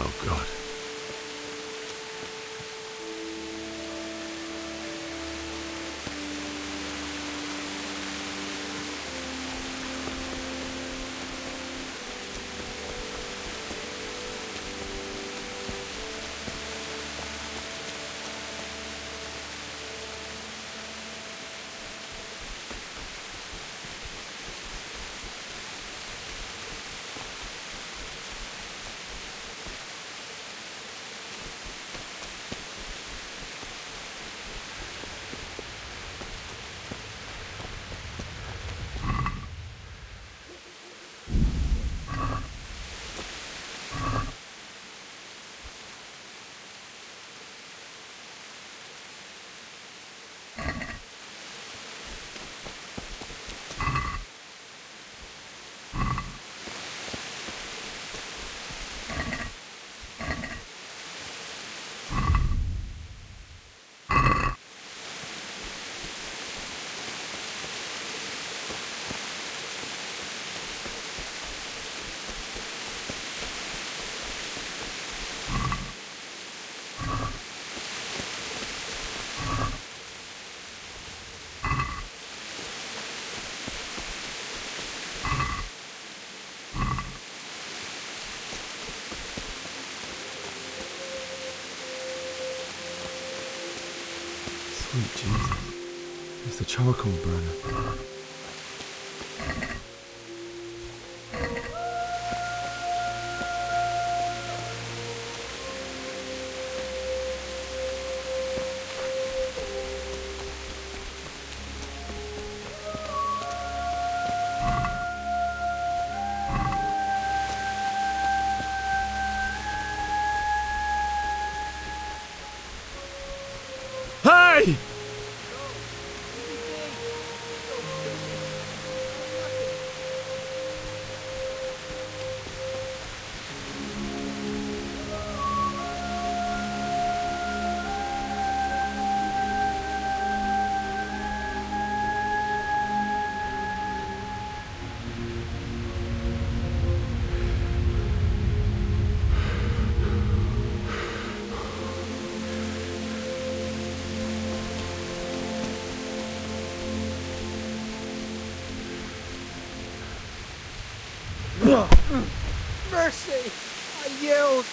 Oh, God. Sweet Jesus. It's the charcoal burner. Hey! Mercy! I yelled.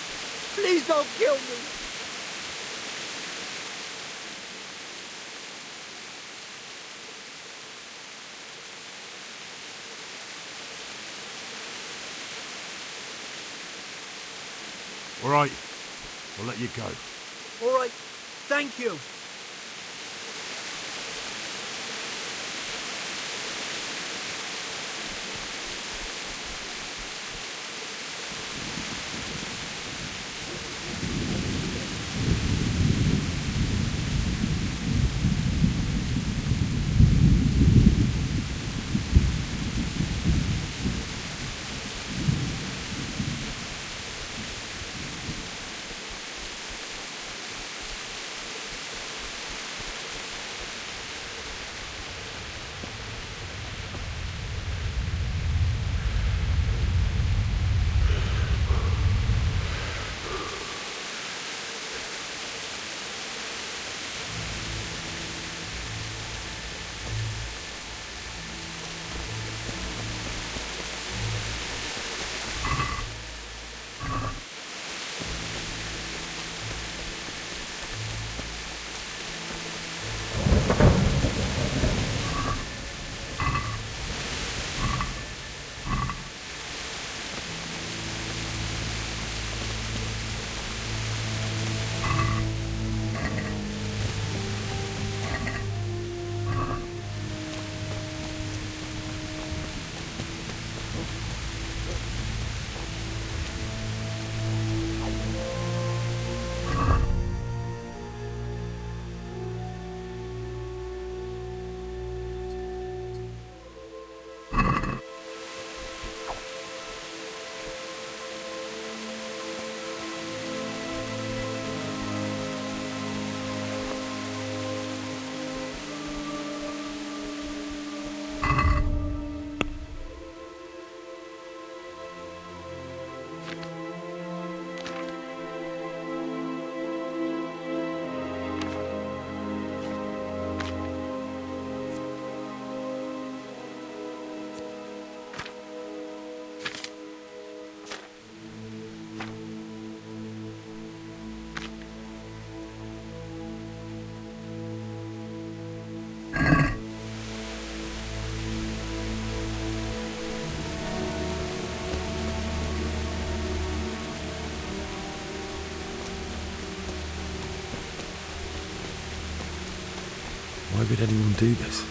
Please don't kill me. All right. We'll let you go. All right. Thank you. would anyone do this?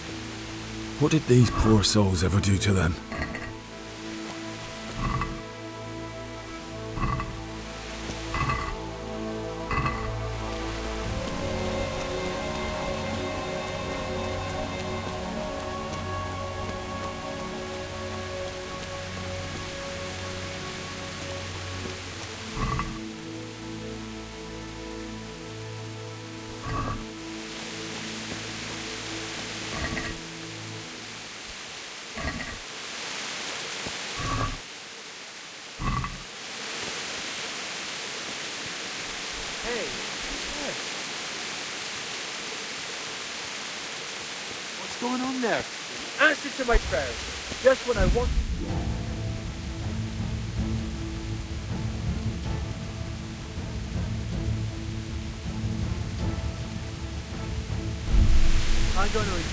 What did these poor souls ever do to them? Hey, what's going on there? Answer to my prayers. Just when I want. I'm going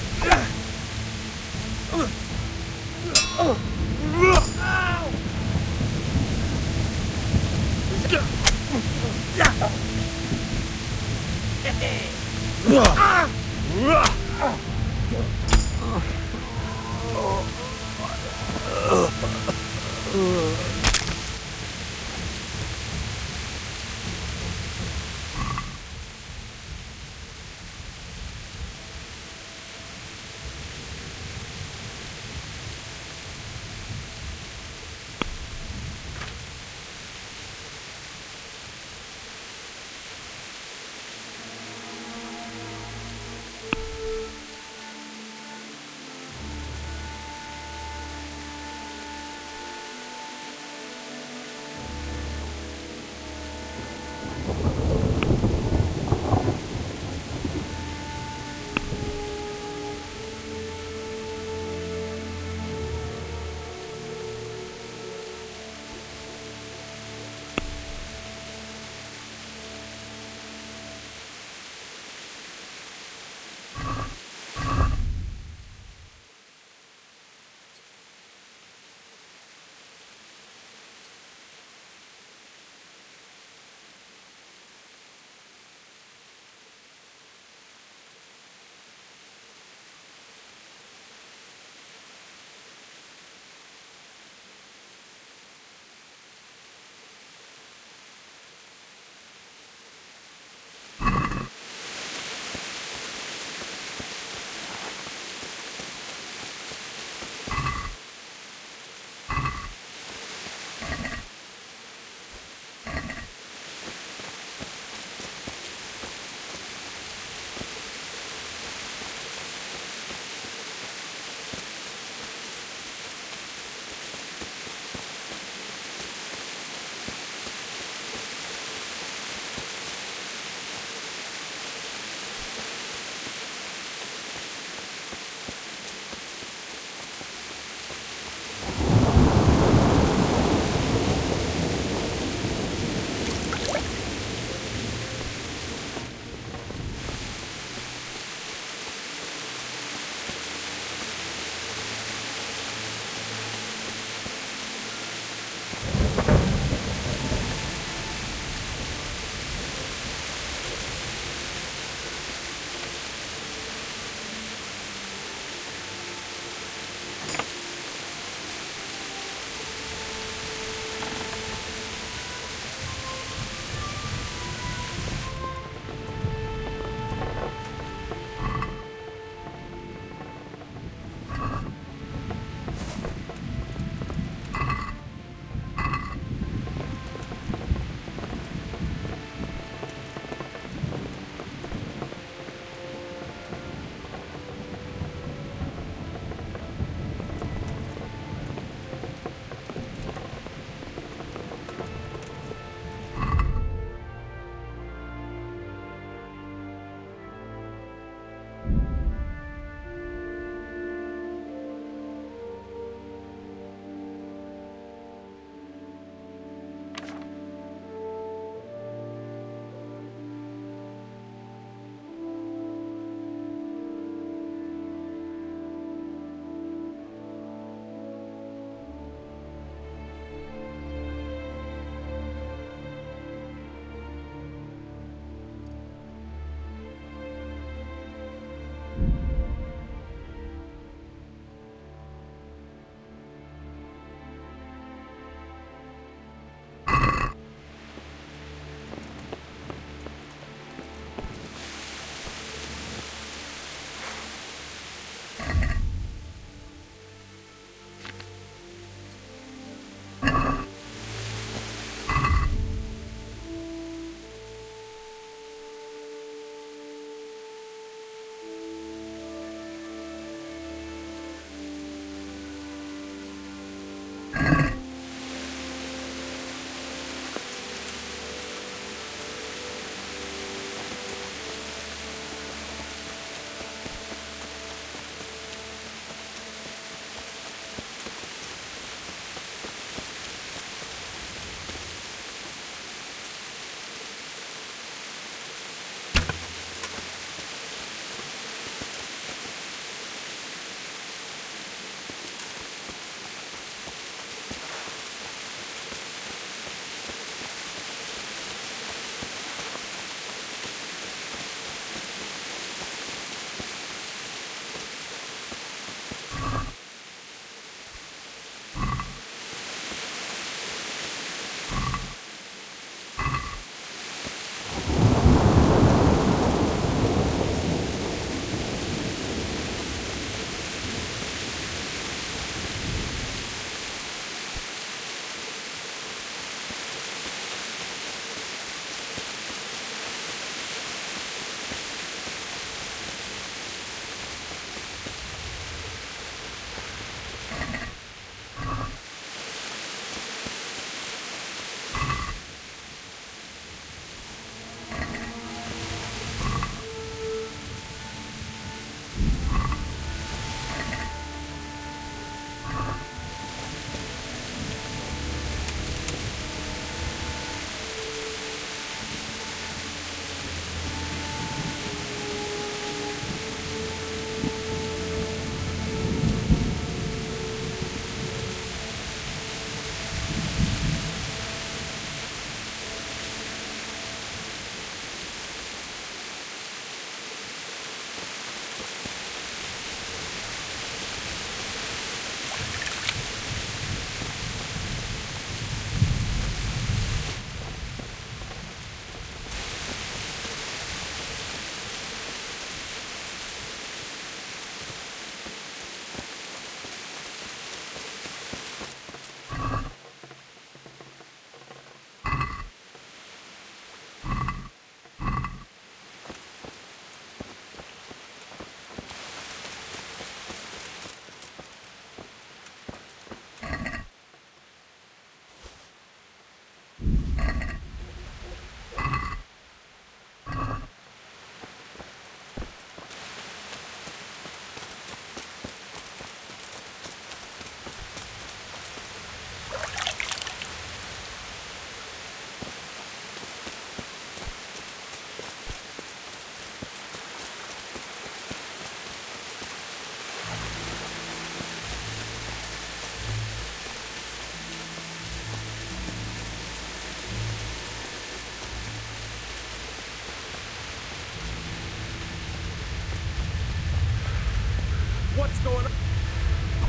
going on?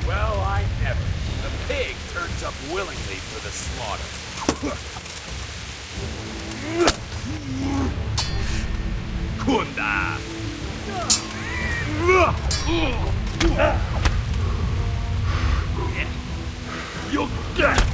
Well, I never. The pig turns up willingly for the slaughter. Kunda! You'll get.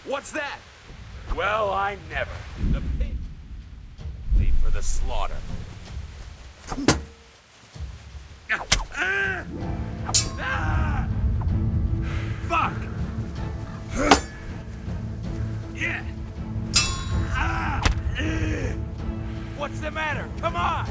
What's that? Well, I never. The pig for the slaughter. Fuck! Yeah. What's the matter? Come on!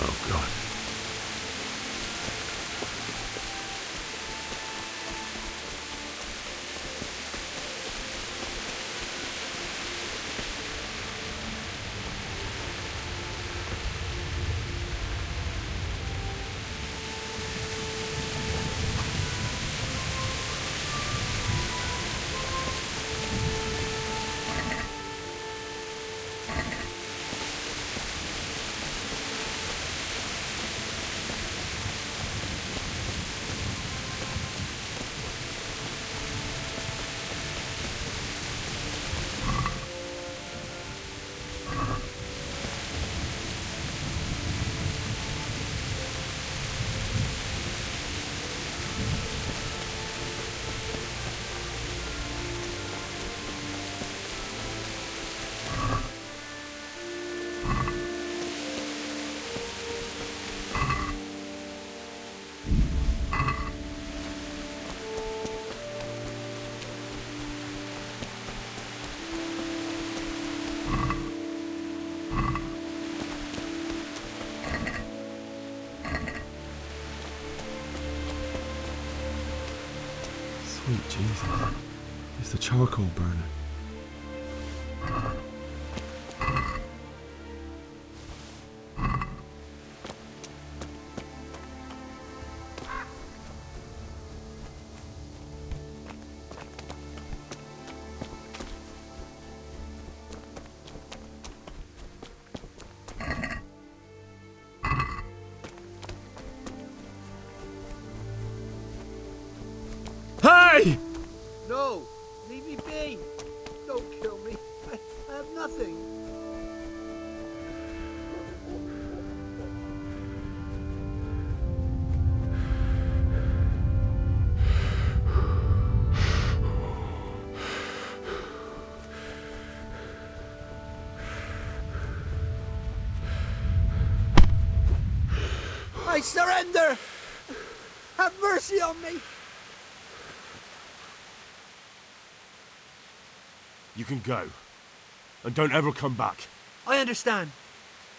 Oh, God. Sweet Jesus. It's the charcoal burner. Hey! No! Leave me be! Don't kill me. I have nothing. I surrender! Have mercy on me! You can go. And don't ever come back. I understand.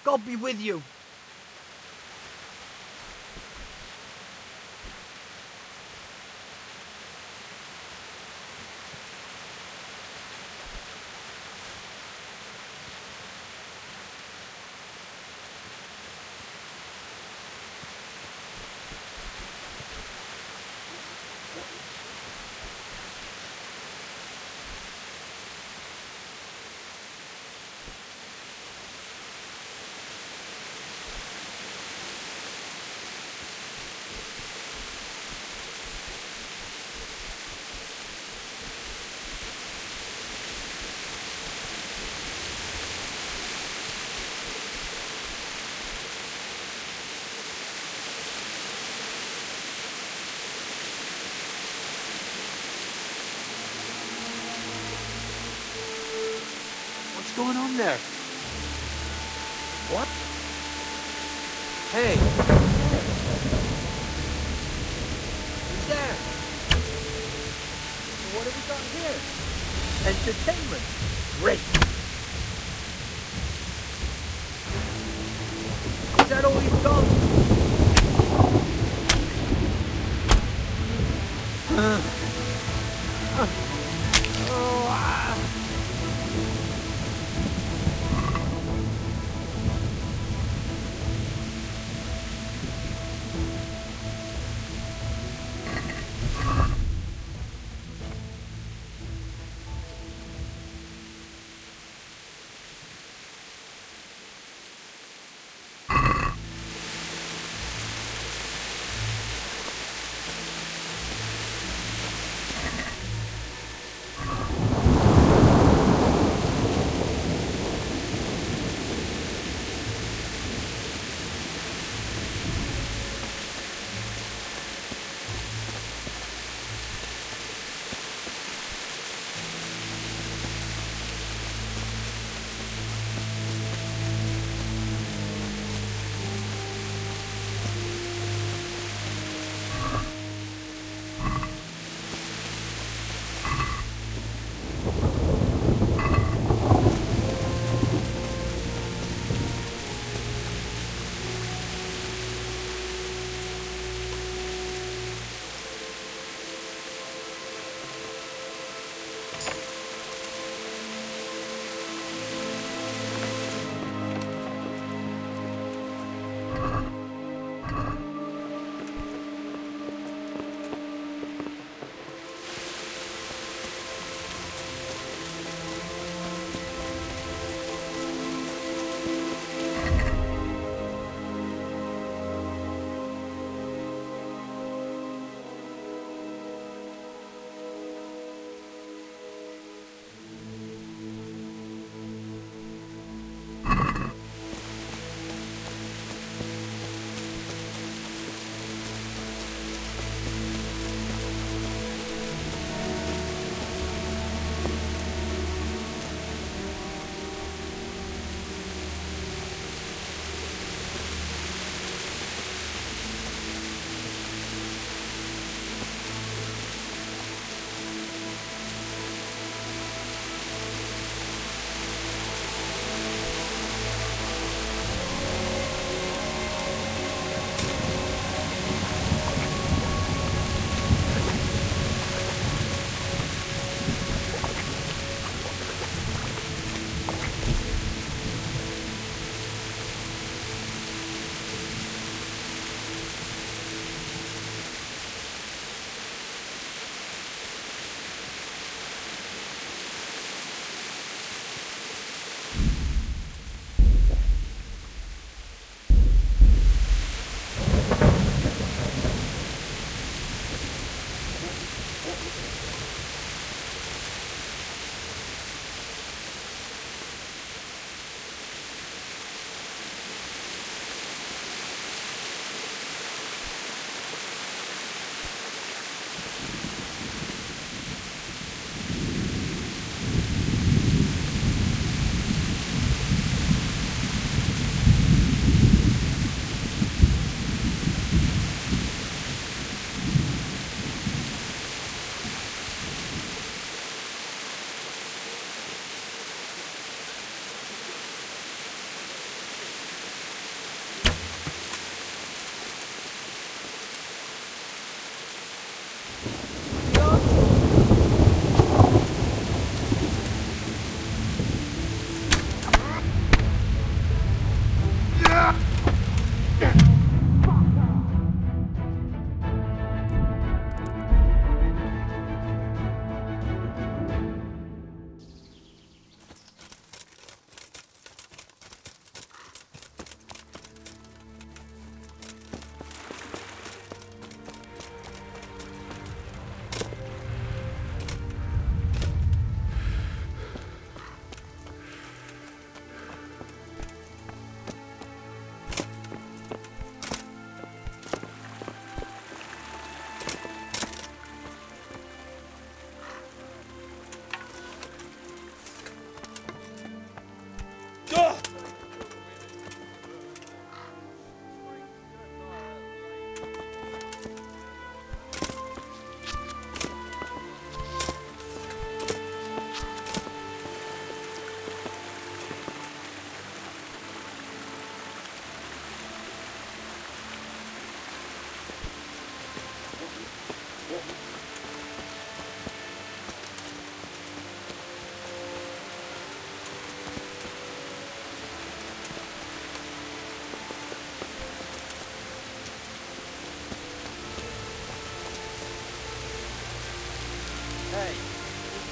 God be with you. What's going on there? What? Hey! Who's there? What have we got here? Entertainment. Great! Is that all you've got?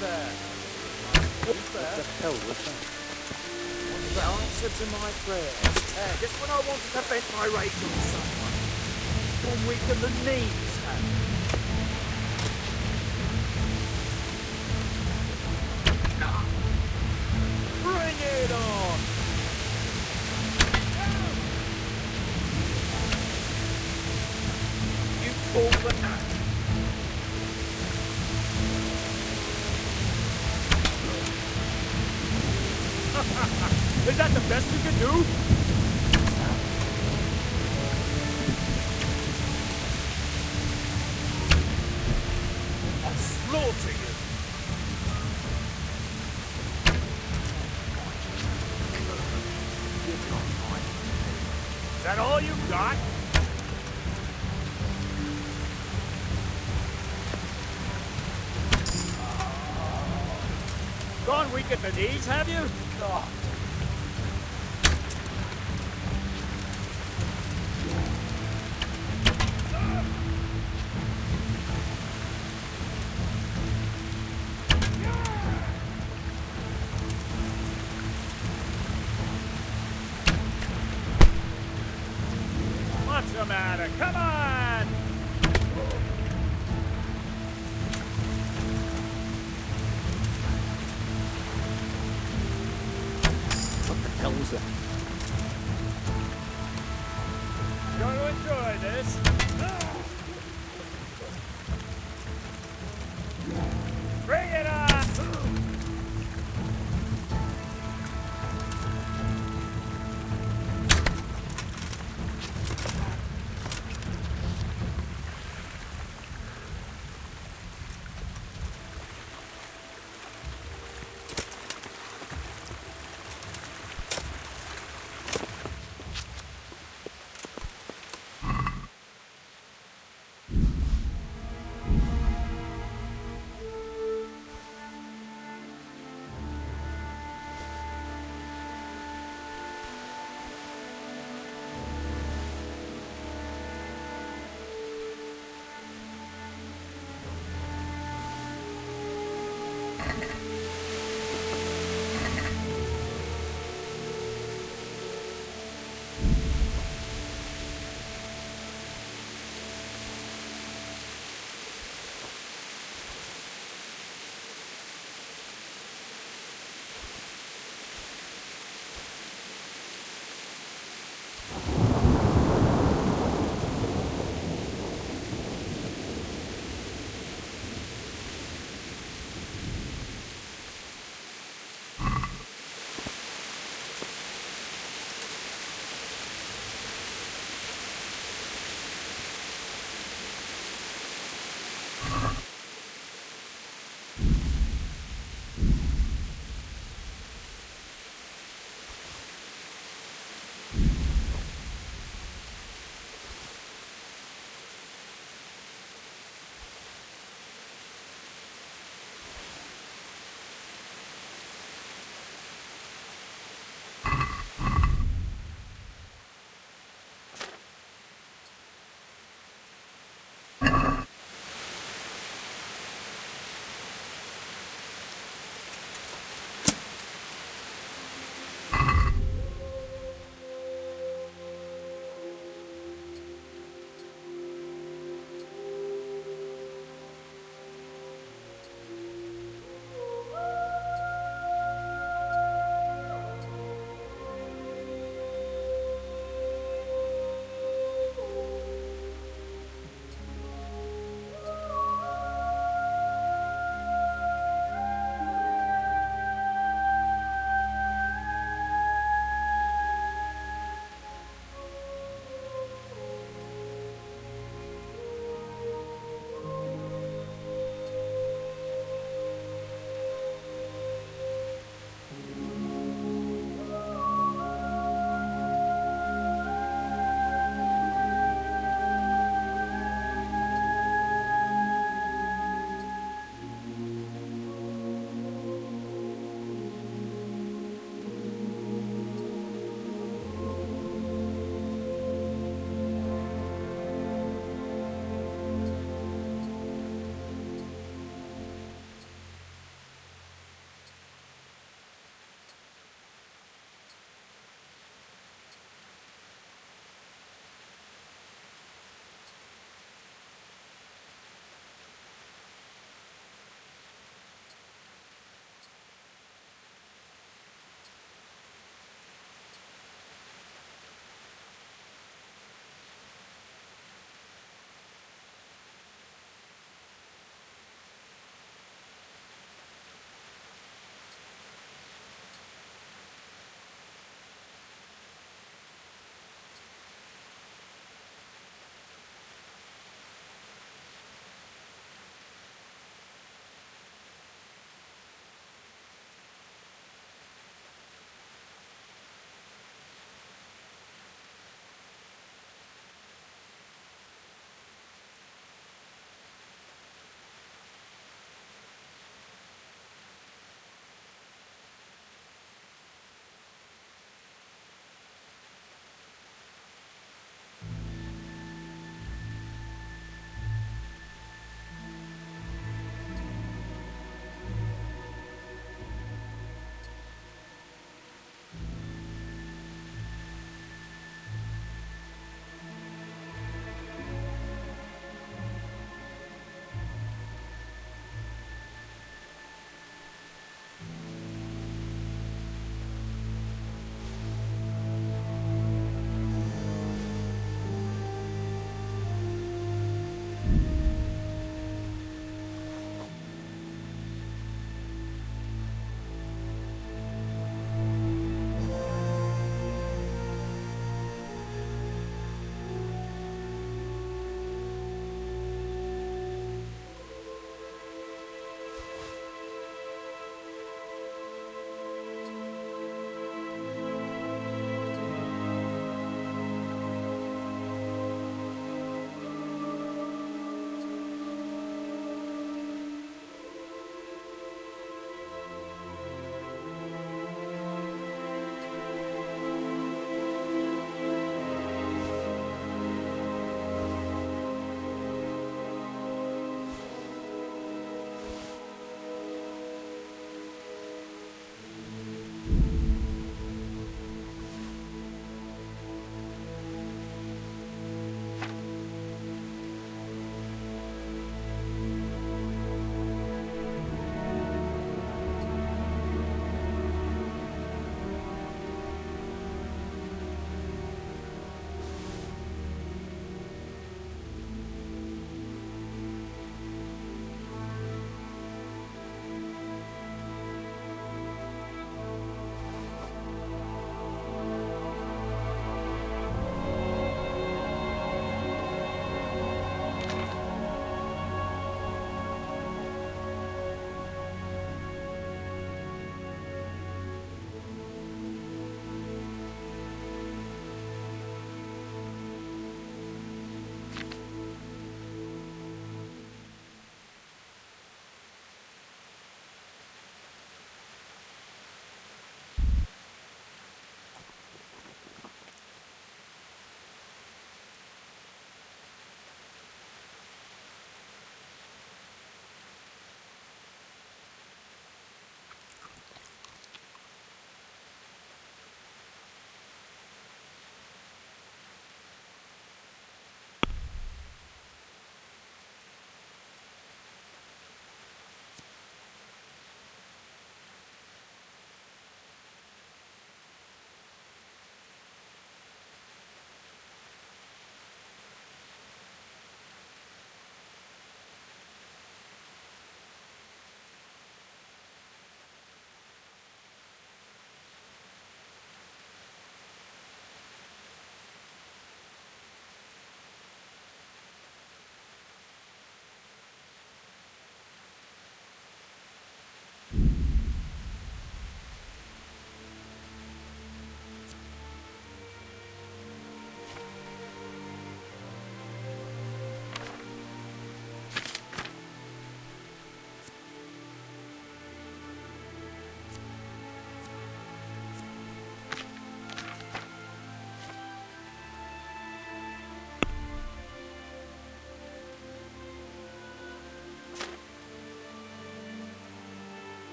there? Who's there? What the hell was that? What's the answer to my prayer? Just when I wanted to vent my rage on someone. One week of the knees, Bring it on! You pull the Is that the best you can do? I'll slaughter you! Is that all you got? Gone weak at the knees, have you? Oh. What's the matter? Come on! What the hell was that? Gonna enjoy this. Bring it on!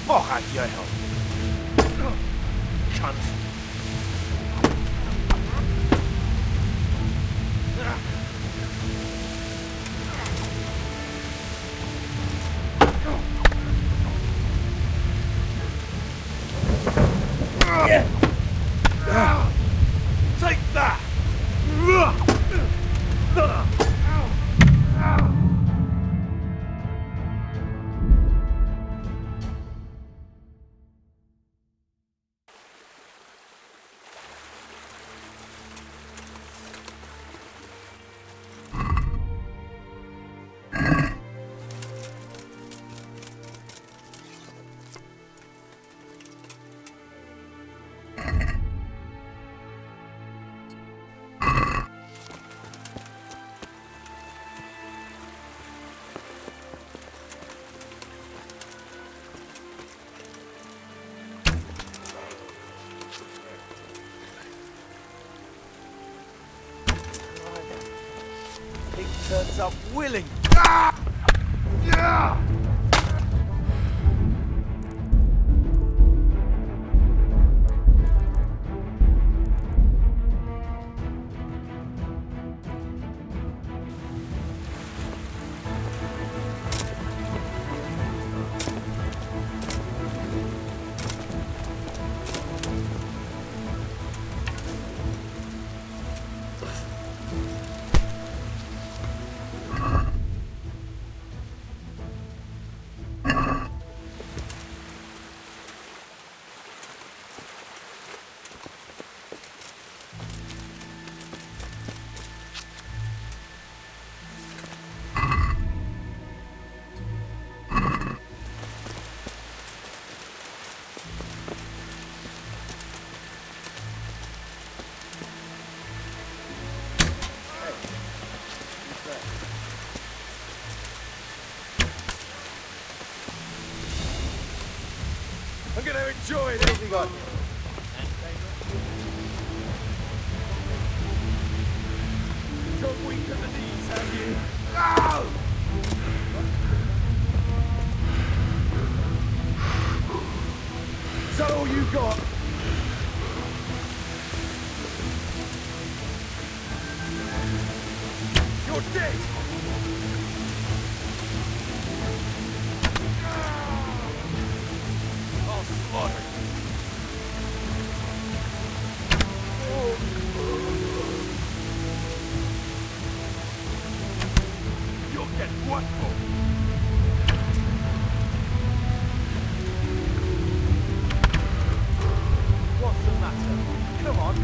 Fuck out your help. Cunt. Take that! He turns up willing. I'm gonna enjoy this. You're weak at the knees, have you? Is that all you got? You're dead! I'll slaughter you. You'll get what for? What's the matter? Come on.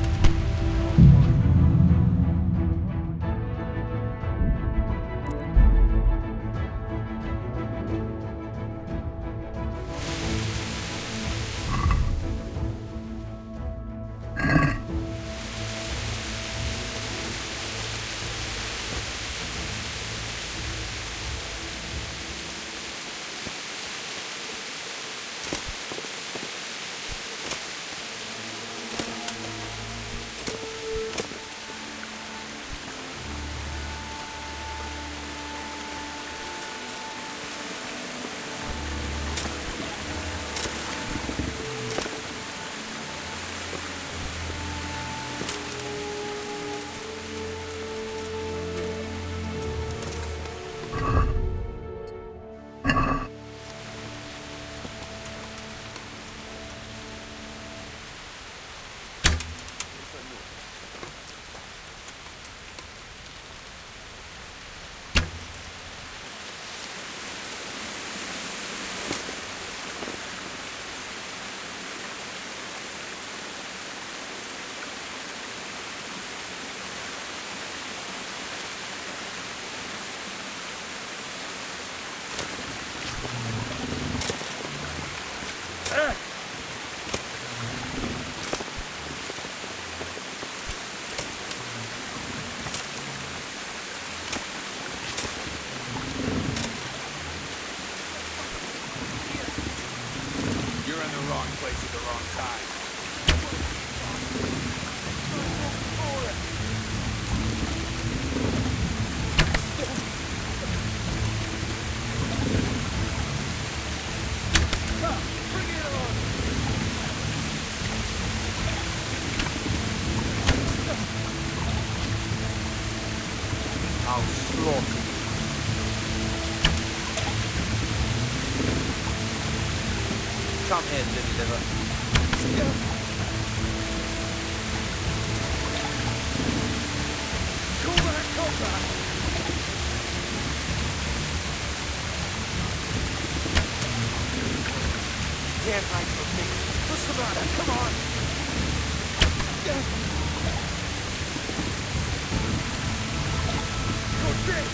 slaughter you. Come here, Deliver. Come back! Can't hide from me. What's the matter? Come on! You're dead!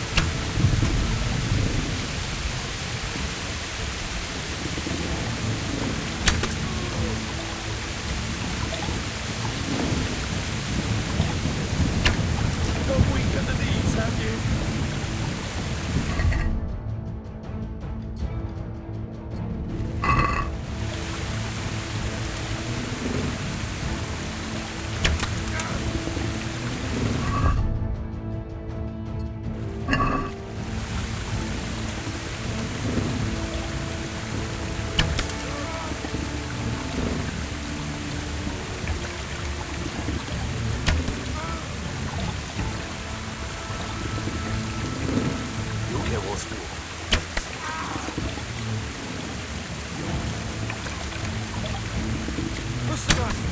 You're weak at the knees, have you? What's the matter?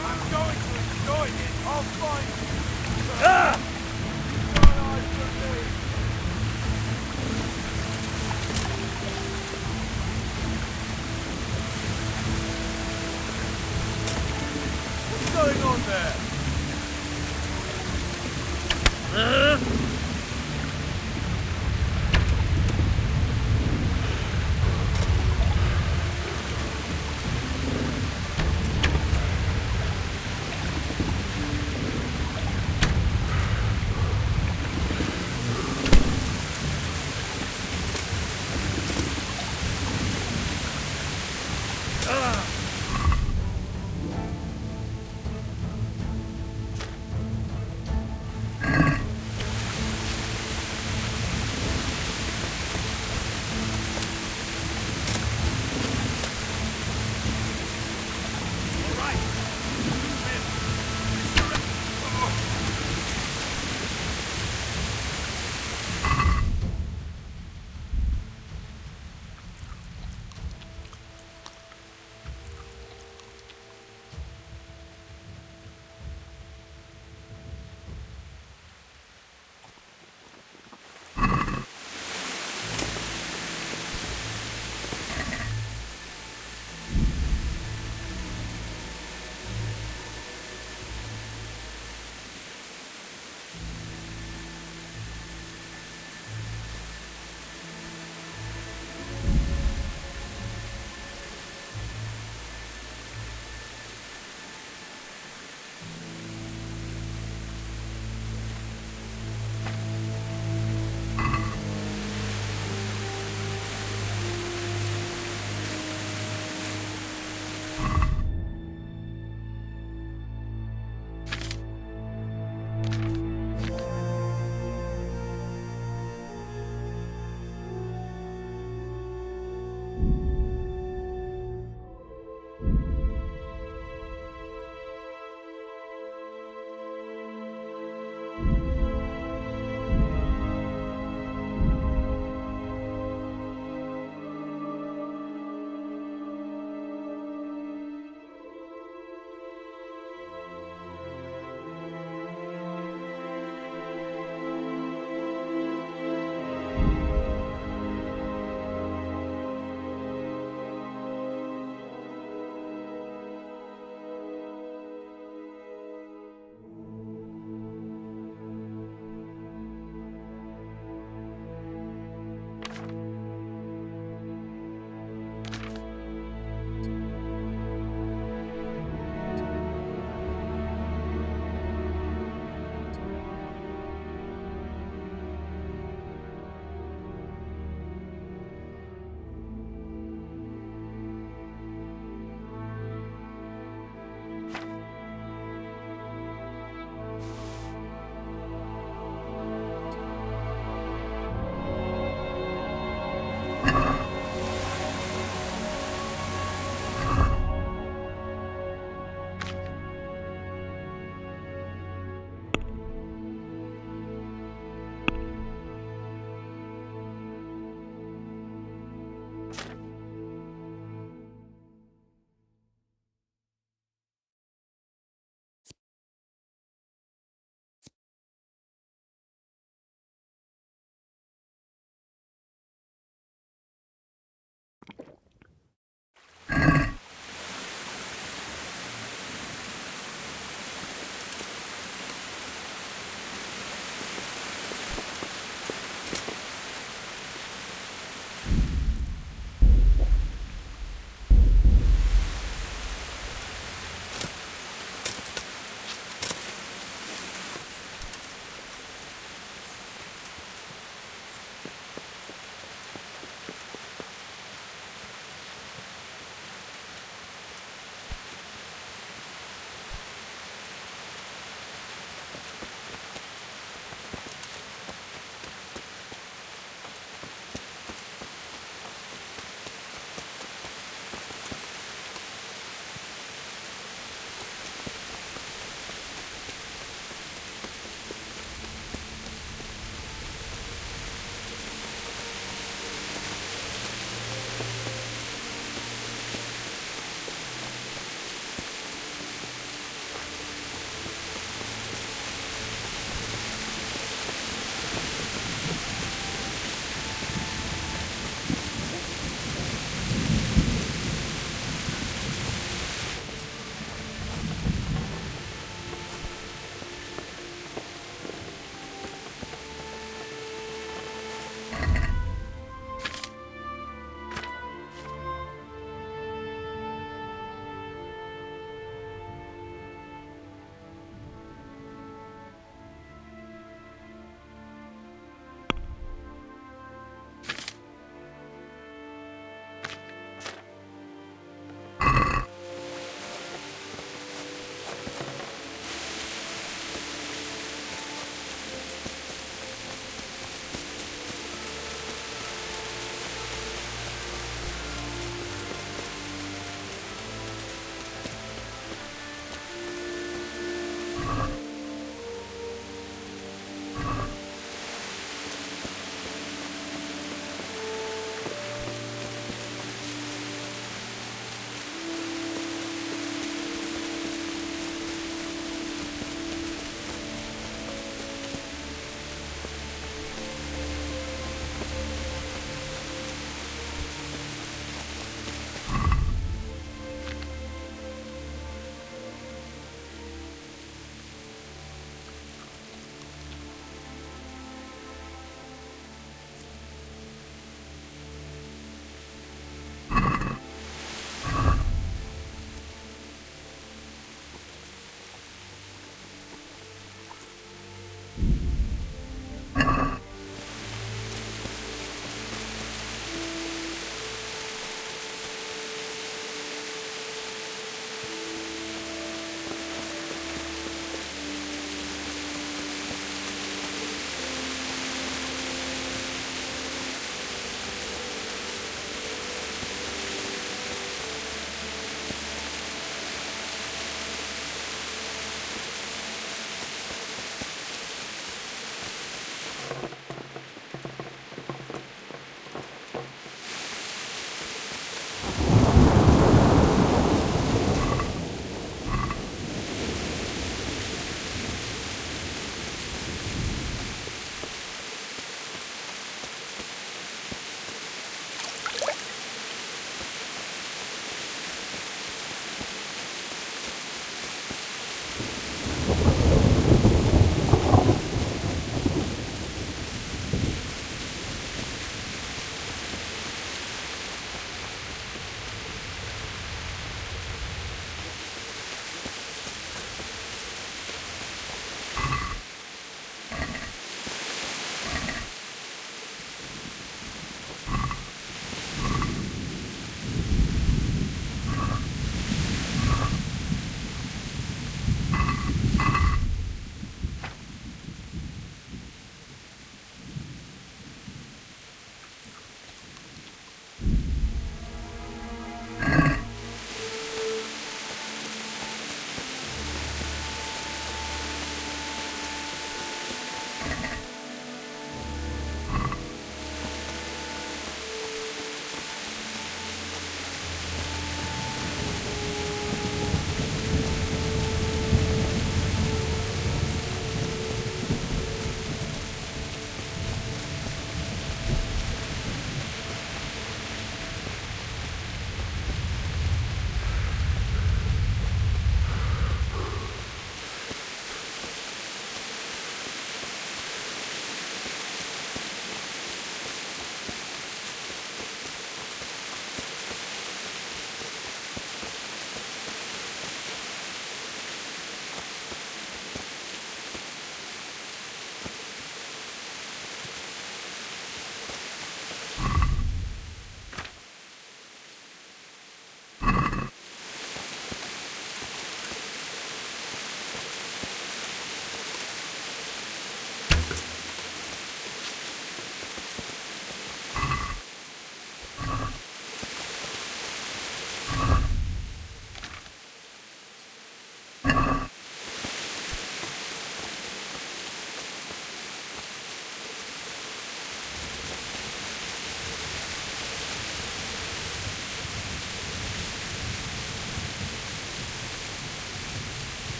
I'm going to enjoy it. I'll find you. Ah! Your eyes for me. What's going on there?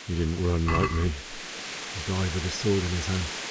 He didn't run like me. He died with a sword in his hand.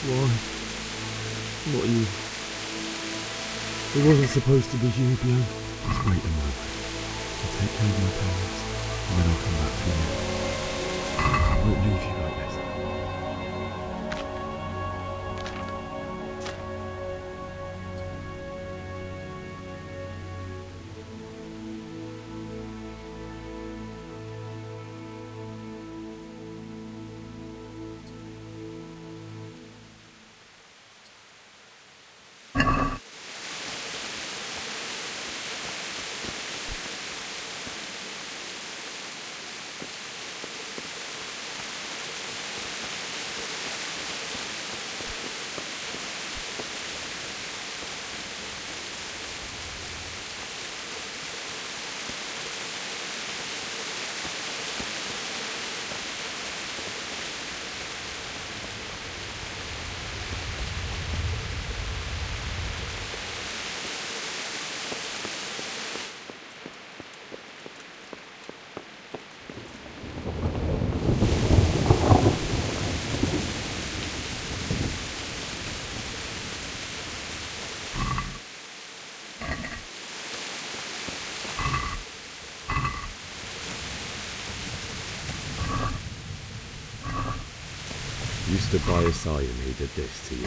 Why? Not you. It wasn't supposed to be you, Bjorn. Just wait a moment. I'll take care of my parents, and then I'll come back for you. I won't leave you like this. You stood by his side and he did this to you.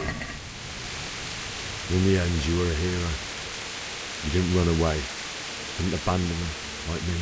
In the end, you were a hero. You didn't run away. Didn't abandon him like me.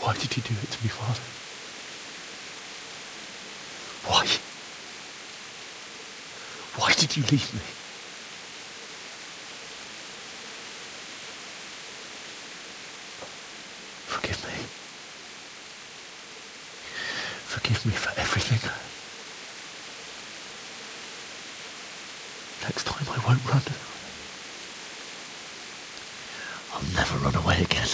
Why did you do it to me, Father? Why? Why did you leave me? Forgive me. Forgive me for everything. Next time I won't run. I'll never run away again.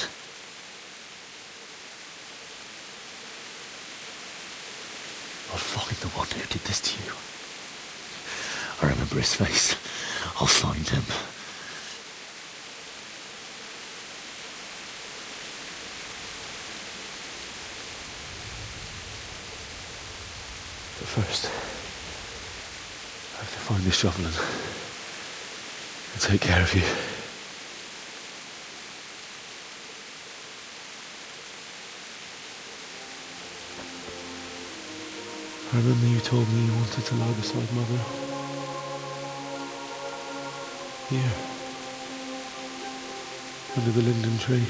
I'll find the one who did this to you. I remember his face. I'll find him. But first, I have to find this shovel and take care of you. I remember you told me you wanted to lie beside Mother. Here. Under the linden tree.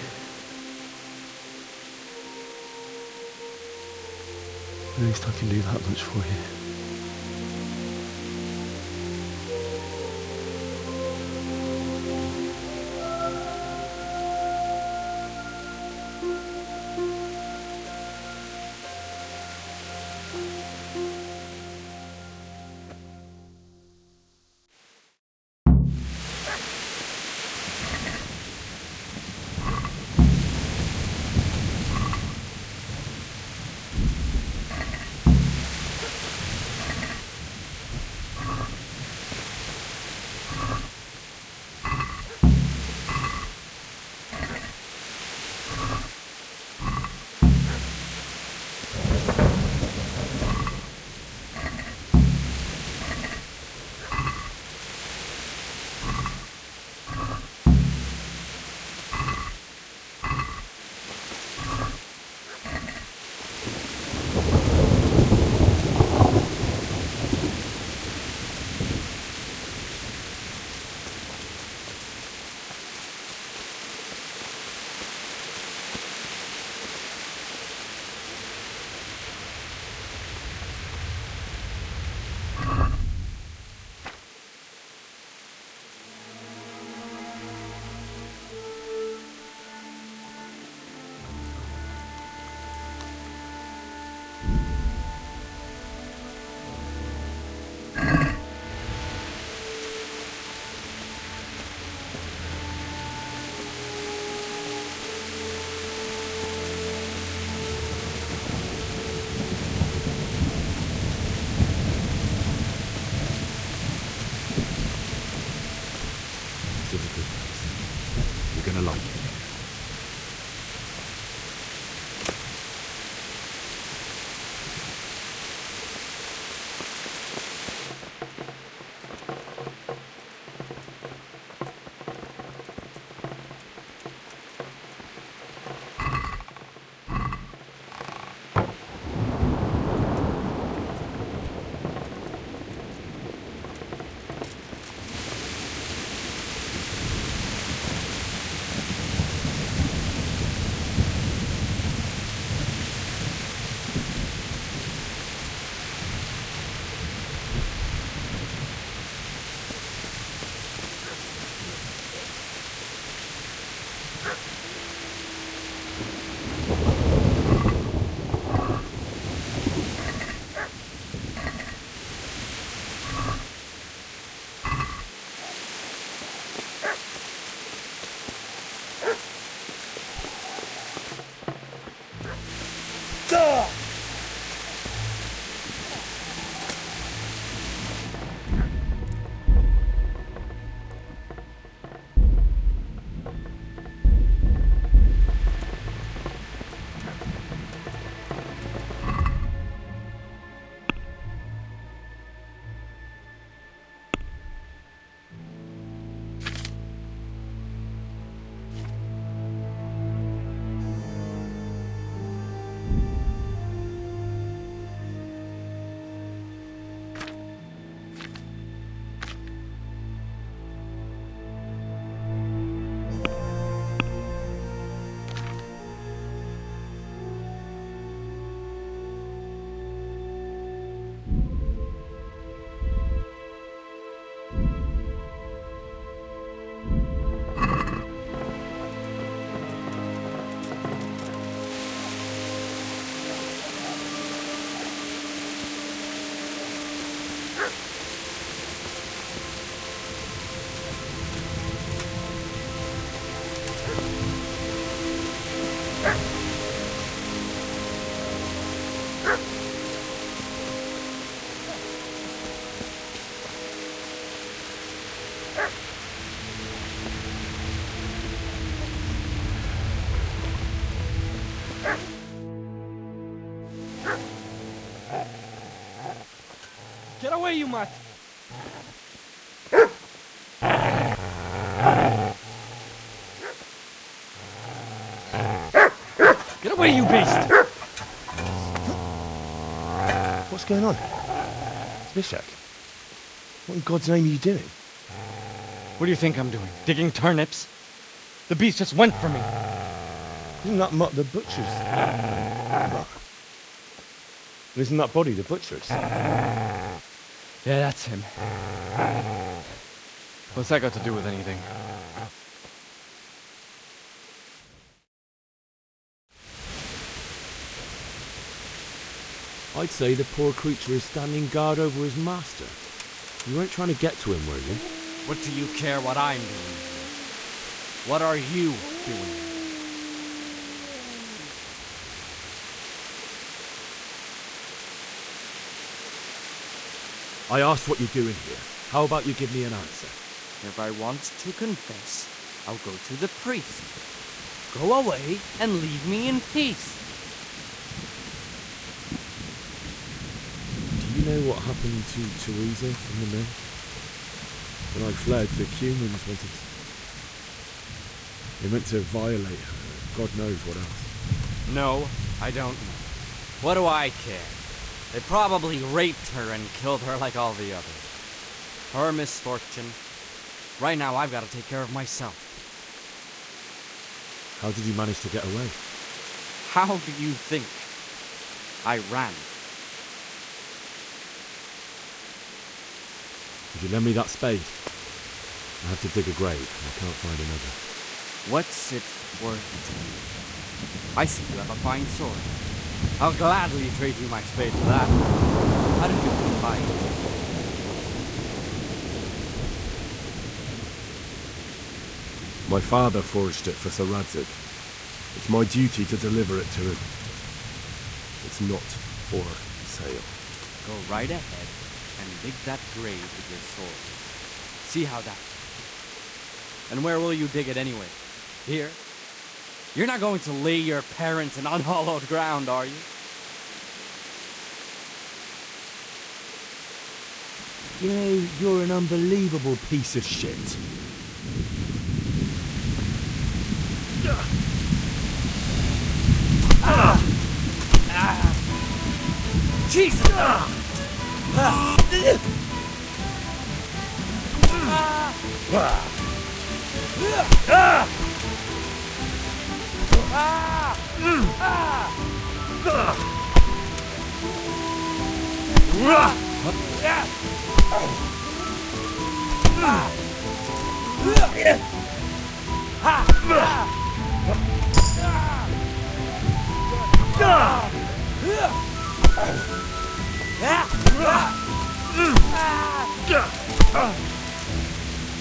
At least I can do that much for you. You're gonna like it. Get away, you mutt! Get away, you beast! What's going on? Bishak, what in God's name are you doing? What do you think I'm doing? Digging turnips? The beast just went for me. Isn't that Mutt the butcher's? Isn't that body the butcher's? Yeah, that's him. What's that got to do with anything? I'd say the poor creature is standing guard over his master. You weren't trying to get to him, were you? What do you care what I'm doing? What are you doing? I asked what you're doing here. How about you give me an answer? If I want to confess, I'll go to the priest. Go away and leave me in peace. Do you know what happened to Teresa from the mill? When I fled, the humans wanted... They meant to violate her. God knows what else. No, I don't know. What do I care? They probably raped her and killed her like all the others. Her misfortune. Right now, I've got to take care of myself. How did you manage to get away? How do you think? I ran. Would you lend me that spade? I have to dig a grave, and I can't find another. What's it worth to you? I see you have a fine sword. I'll gladly trade you my spade for that. How did you come by it? My father forged it for Sir Radzig. It's my duty to deliver it to him. It's not for sale. Go right ahead and dig that grave with your sword. See how that... And where will you dig it anyway? Here? You're not going to lay your parents in unhallowed ground, are you? You know, you're an unbelievable piece of shit. Jesus!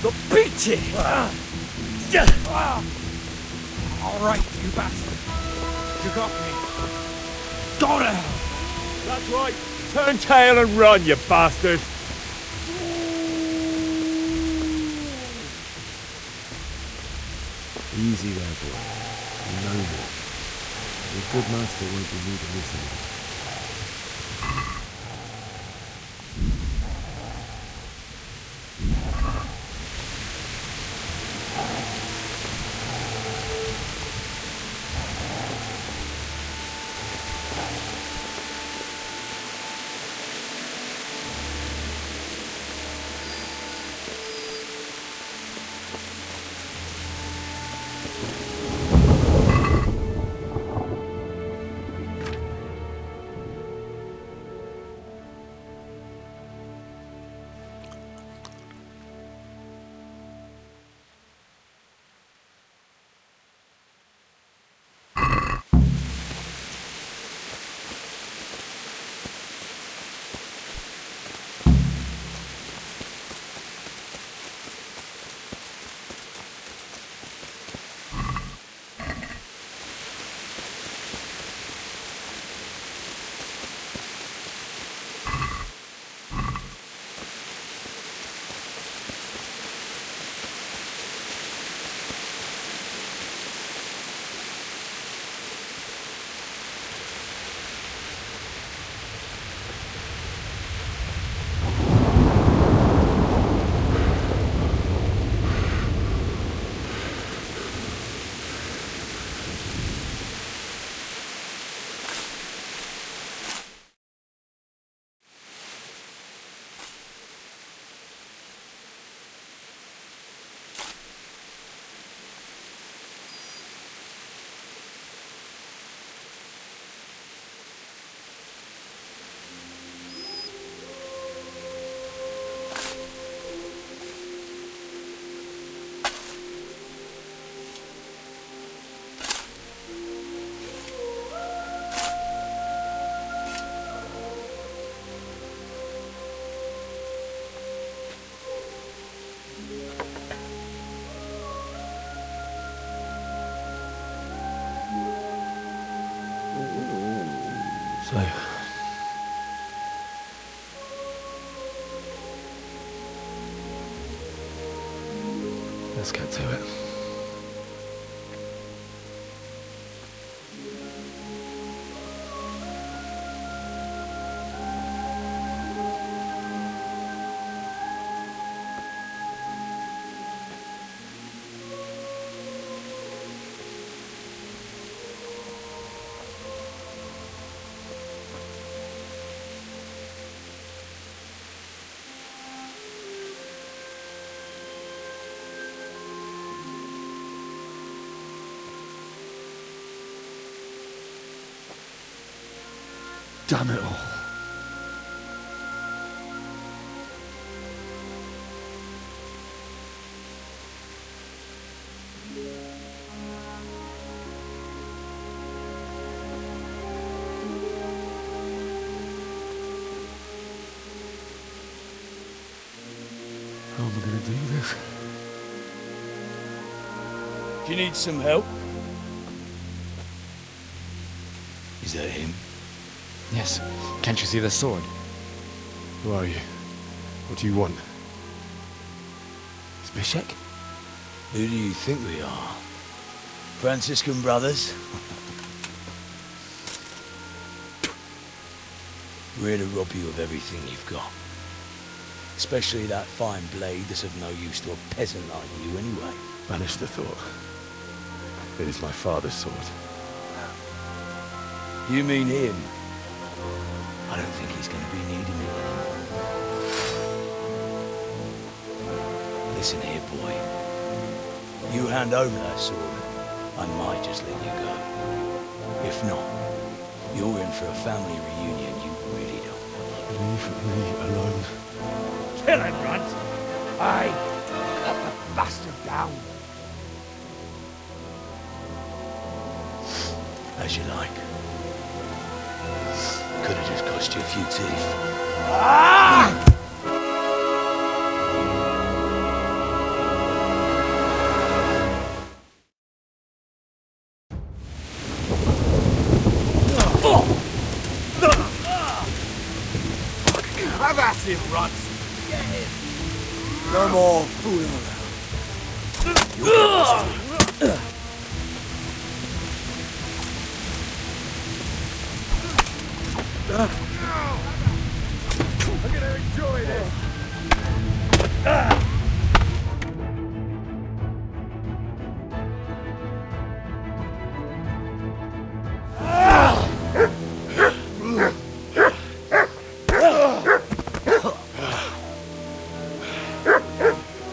The beachy! All right, you bastard. You got me. Go to hell! That's right. Turn tail and run, you bastard. Easy there, boy. No more. Your good master won't be needing this anymore. So, let's get to it. Damn it all. How am I going to do this? Do you need some help? Is that him? Yes. Can't you see the sword? Who are you? What do you want? Zbyszek? Who do you think we are? Franciscan brothers? We're here to rob you of everything you've got. Especially that fine blade that's of no use to a peasant like you anyway. Banish the thought. It is my father's sword. You mean him? I don't think he's going to be needing it anymore. Listen here, boy. You hand over that sword, I might just let you go. If not, you're in for a family reunion you really don't want. Leave me alone. Kill him, Runt! Aye, cut the bastard down. As you like. Could have just cost you a few teeth. Ah! Have at him, Runt! Get him! No more fooling around. I'm gonna enjoy this.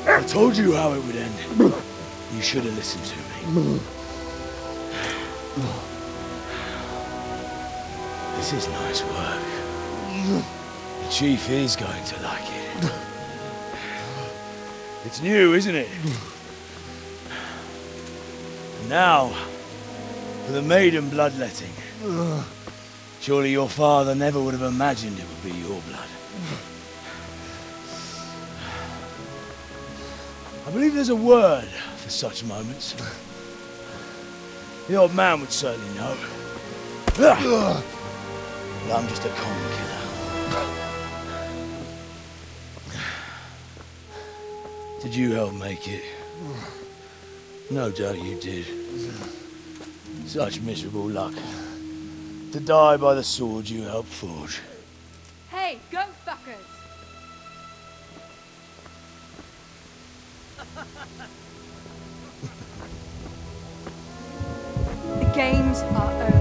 I told you how it would end. You should have listened to me. This is nice work. The chief is going to like it. It's new, isn't it? And now, for the maiden bloodletting. Surely your father never would have imagined it would be your blood. I believe there's a word for such moments. The old man would certainly know. But I'm just a common killer. Did you help make it? No doubt you did. Such miserable luck. To die by the sword you helped forge. Hey, go fuckers! The games are over.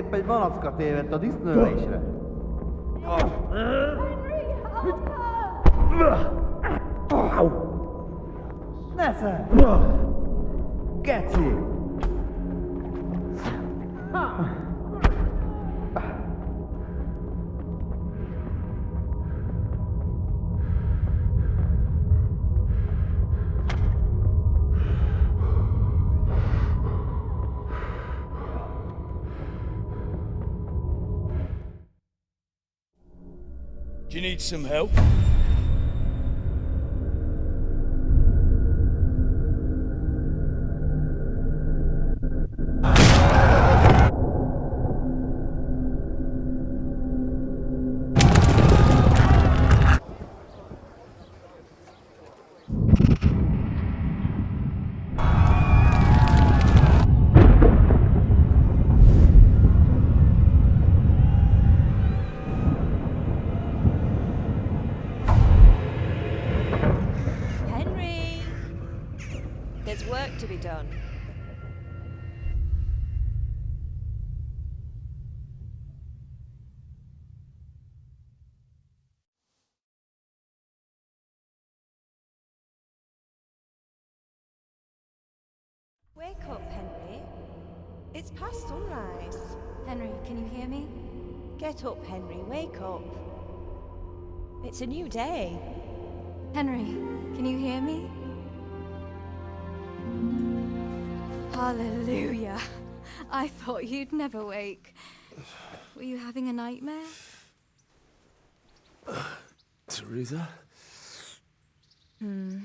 épp egy malacka tévedt a disznőlésre. Nesze! Geci! Do you need some help? Henry! There's work to be done. Wake up, Henry. It's past sunrise. Henry, can you hear me? Get up, Henry. Wake up. It's a new day. Henry, can you hear me? Hallelujah. I thought you'd never wake. Were you having a nightmare? Teresa? You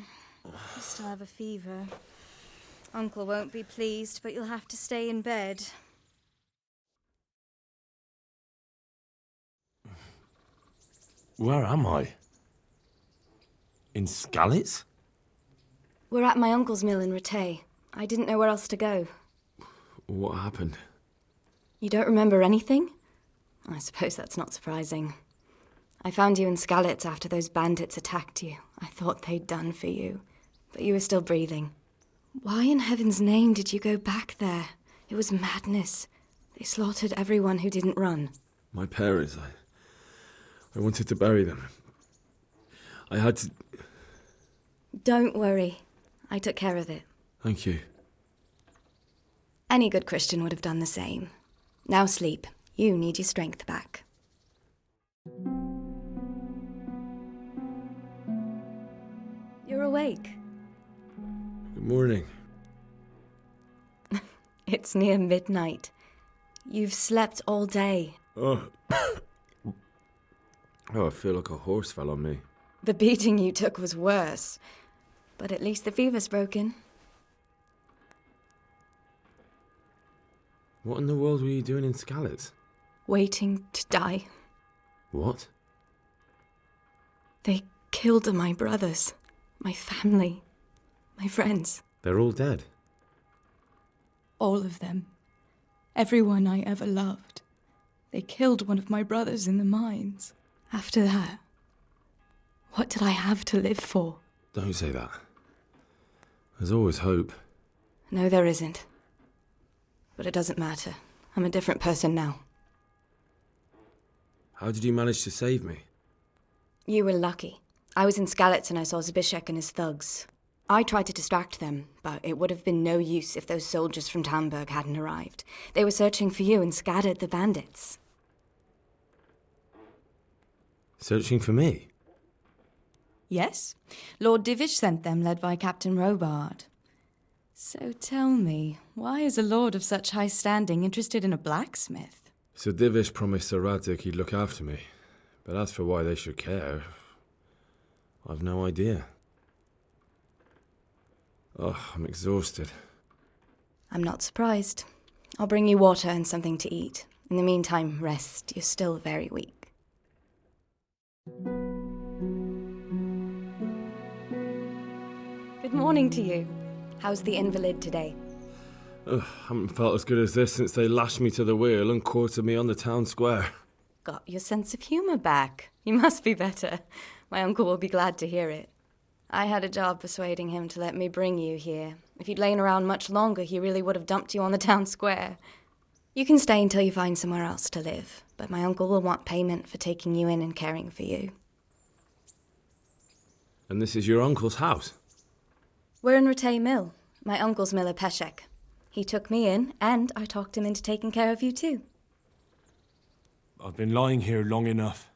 still have a fever. Uncle won't be pleased, but you'll have to stay in bed. Where am I? In Skalitz? We're at my uncle's mill in Rattay. I didn't know where else to go. What happened? You don't remember anything? I suppose that's not surprising. I found you in Skalitz after those bandits attacked you. I thought they'd done for you, but you were still breathing. Why in heaven's name did you go back there? It was madness. They slaughtered everyone who didn't run. My parents, I wanted to bury them. I had to... Don't worry. I took care of it. Thank you. Any good Christian would have done the same. Now sleep. You need your strength back. You're awake. Good morning. It's near midnight. You've slept all day. Oh, I feel like a horse fell on me. The beating you took was worse. But at least the fever's broken. What in the world were you doing in Skalitz? Waiting to die. What? They killed my brothers, my family, my friends. They're all dead. All of them. Everyone I ever loved. They killed one of my brothers in the mines. After that, what did I have to live for? Don't say that. There's always hope. No, there isn't. But it doesn't matter. I'm a different person now. How did you manage to save me? You were lucky. I was in Skalitz and I saw Zbyszek and his thugs. I tried to distract them, but it would have been no use if those soldiers from Tamburg hadn't arrived. They were searching for you and scattered the bandits. Searching for me? Yes. Lord Divish sent them, led by Captain Robard. So tell me, why is a lord of such high standing interested in a blacksmith? Sir Divish promised Sir Radzig he'd look after me. But as for why they should care, I've no idea. Oh, I'm exhausted. I'm not surprised. I'll bring you water and something to eat. In the meantime, rest. You're still very weak. Good morning to you. How's the invalid today? Ugh, haven't felt as good as this since they lashed me to the wheel and quartered me on the town square. Got your sense of humour back. You must be better. My uncle will be glad to hear it. I had a job persuading him to let me bring you here. If you'd lain around much longer, he really would have dumped you on the town square. You can stay until you find somewhere else to live, but my uncle will want payment for taking you in and caring for you. And this is your uncle's house? We're in Rattay Mill, my uncle's mill at Peshek. He took me in, and I talked him into taking care of you too. I've been lying here long enough.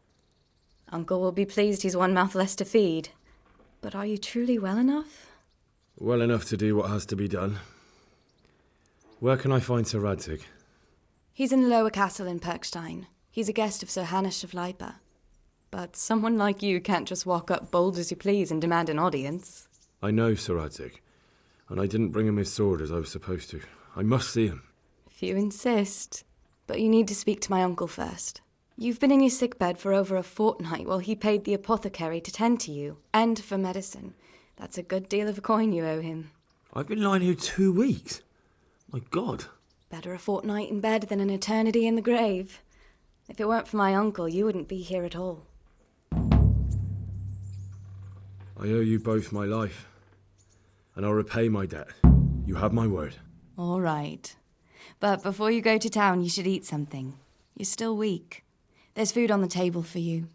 Uncle will be pleased he's one mouth less to feed. But are you truly well enough? Well enough to do what has to be done. Where can I find Sir Radzig? He's in the lower castle in Perkstein. He's a guest of Sir Hanush of Leipa. But someone like you can't just walk up bold as you please and demand an audience. I know Sir Radzig, and I didn't bring him his sword as I was supposed to. I must see him. If you insist. But you need to speak to my uncle first. You've been in your sickbed for over a fortnight while he paid the apothecary to tend to you, and for medicine. That's a good deal of a coin you owe him. I've been lying here 2 weeks. My God. Better a fortnight in bed than an eternity in the grave. If it weren't for my uncle, you wouldn't be here at all. I owe you both my life, and I'll repay my debt. You have my word. All right. But before you go to town, you should eat something. You're still weak. There's food on the table for you.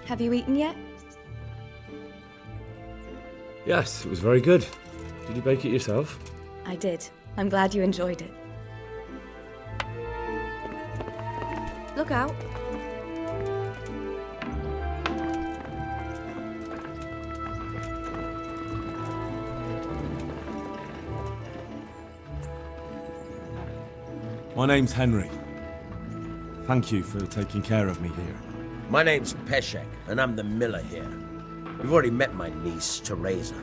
Have you eaten yet? Yes, it was very good. Did you bake it yourself? I did. I'm glad you enjoyed it. Look out. My name's Henry. Thank you for taking care of me here. My name's Peshek, and I'm the miller here. You've already met my niece, Teresa.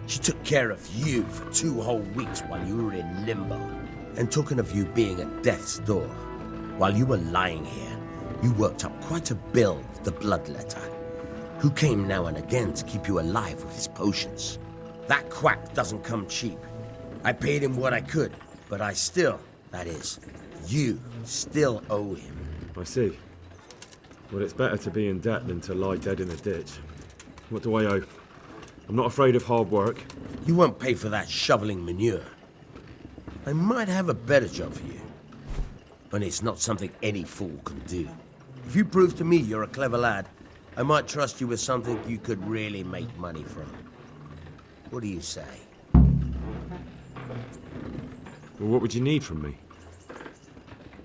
She took care of you for 2 whole weeks while you were in limbo. And talking of you being at death's door, while you were lying here, you worked up quite a bill with the bloodletter, who came now and again to keep you alive with his potions. That quack doesn't come cheap. I paid him what I could, but I still, that is, you still owe him. I see. Well, it's better to be in debt than to lie dead in a ditch. What do I owe? I'm not afraid of hard work. You won't pay for that shoveling manure. I might have a better job for you. But it's not something any fool can do. If you prove to me you're a clever lad, I might trust you with something you could really make money from. What do you say? Well, what would you need from me?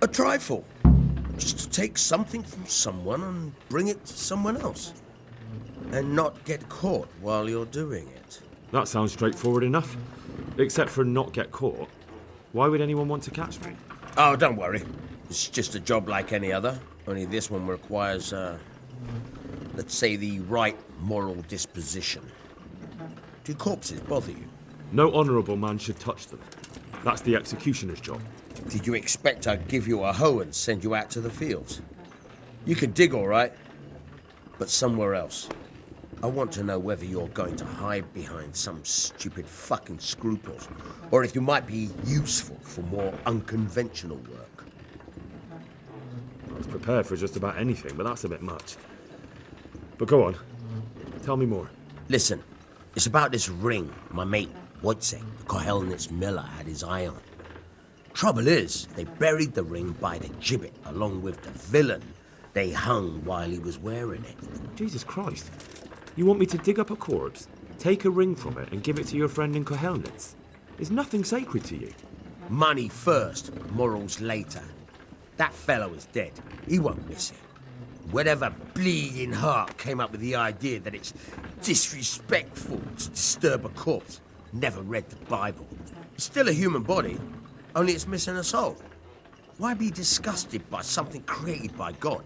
A trifle. Just to take something from someone and bring it to someone else. And not get caught while you're doing it. That sounds straightforward enough. Except for not get caught. Why would anyone want to catch me? Oh, don't worry. It's just a job like any other. Only this one requires, let's say, the right moral disposition. Do corpses bother you? No honourable man should touch them. That's the executioner's job. Did you expect I'd give you a hoe and send you out to the fields? You can dig all right, but somewhere else. I want to know whether you're going to hide behind some stupid fucking scruples, or if you might be useful for more unconventional work. I was prepared for just about anything, but that's a bit much. But go on. Tell me more. Listen, it's about this ring my mate Wojciech, the Kohelnitz miller, had his eye on. Trouble is, they buried the ring by the gibbet along with the villain they hung while he was wearing it. Jesus Christ. You want me to dig up a corpse, take a ring from it, and give it to your friend in Kohelnitz? Is nothing sacred to you? Money first, morals later. That fellow is dead. He won't miss it. Whatever bleeding heart came up with the idea that it's disrespectful to disturb a corpse never read the Bible. It's still a human body, only it's missing a soul. Why be disgusted by something created by God?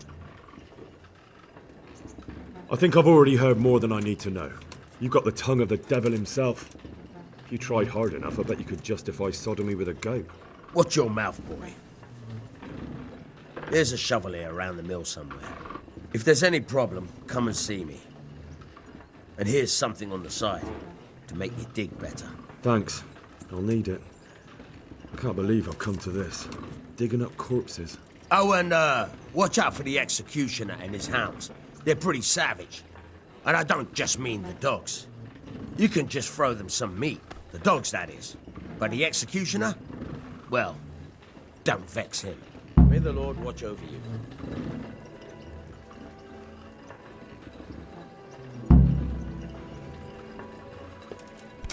I think I've already heard more than I need to know. You've got the tongue of the devil himself. If you tried hard enough, I bet you could justify sodomy with a goat. Watch your mouth, boy. There's a shovel here around the mill somewhere. If there's any problem, come and see me. And here's something on the side to make you dig better. Thanks. I'll need it. I can't believe I've come to this. Digging up corpses. Oh, and watch out for the executioner and his hounds. They're pretty savage. And I don't just mean the dogs. You can just throw them some meat. The dogs, that is. But the executioner? Well, don't vex him. May the Lord watch over you.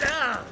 Ah!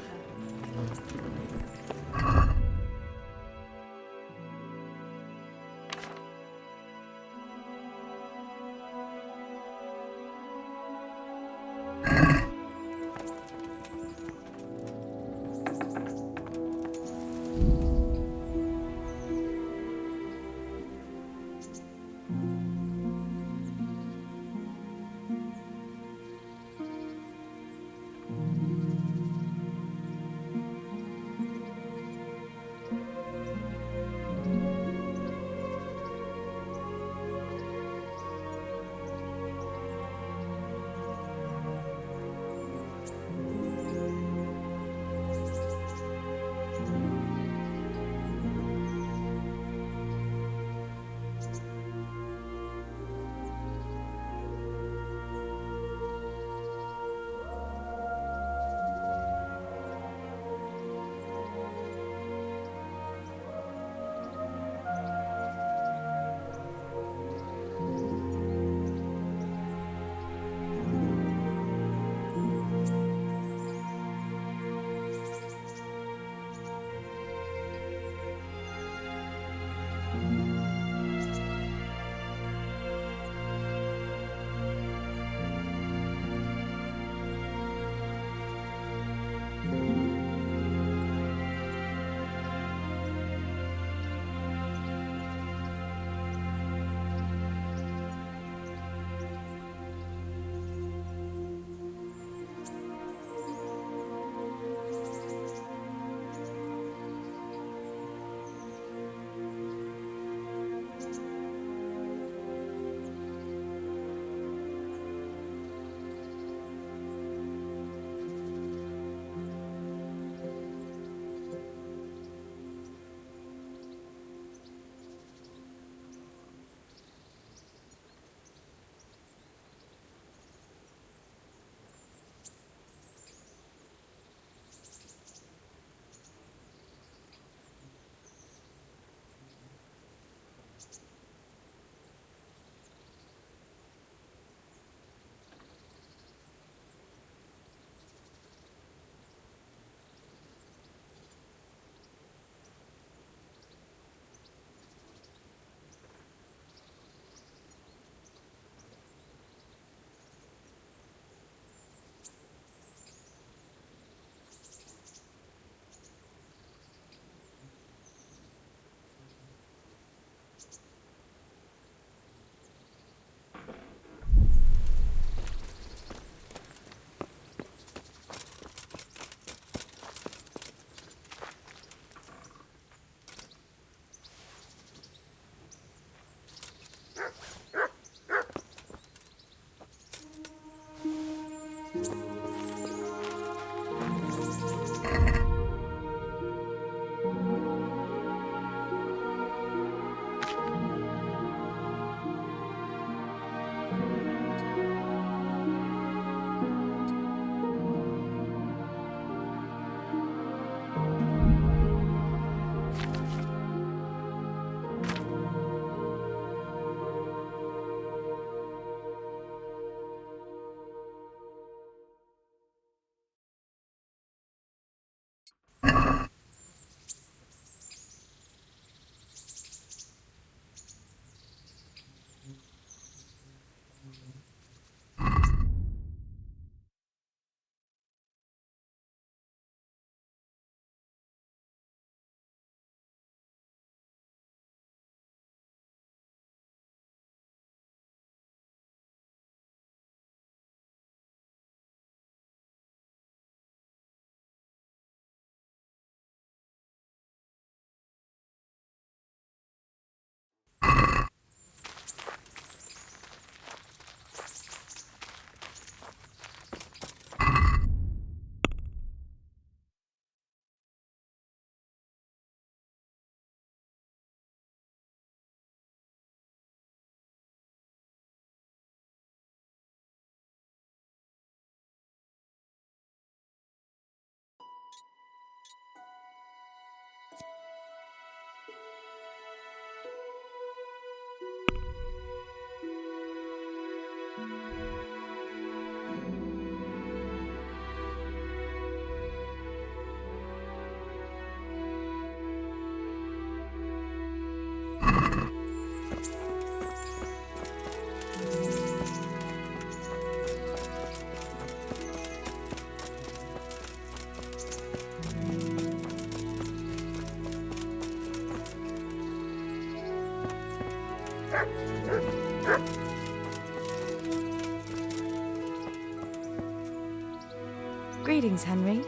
Greetings, Henry.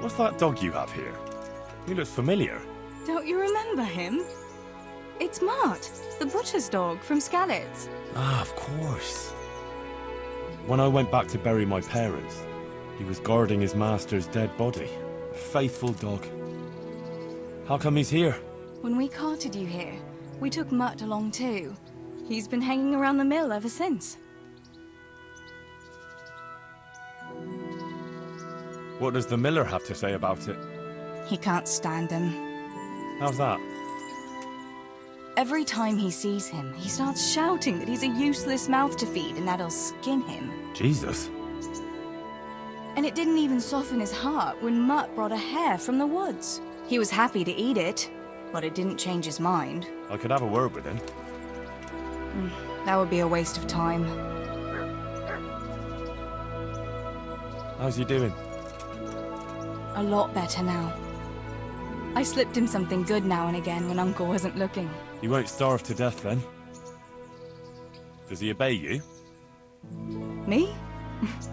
What's that dog you have here? He looks familiar. Don't you remember him? It's Mart, the butcher's dog from Skalitz. Ah, of course. When I went back to bury my parents, he was guarding his master's dead body. A faithful dog. How come he's here? When we carted you here, we took Mutt along too. He's been hanging around the mill ever since. What does the miller have to say about it? He can't stand him. How's that? Every time he sees him, he starts shouting that he's a useless mouth to feed and that'll skin him. Jesus. And it didn't even soften his heart when Mutt brought a hare from the woods. He was happy to eat it, but it didn't change his mind. I could have a word with him. That would be a waste of time. How's he doing? A lot better now. I slipped him something good now and again when Uncle wasn't looking. He won't starve to death then. Does he obey you? Me?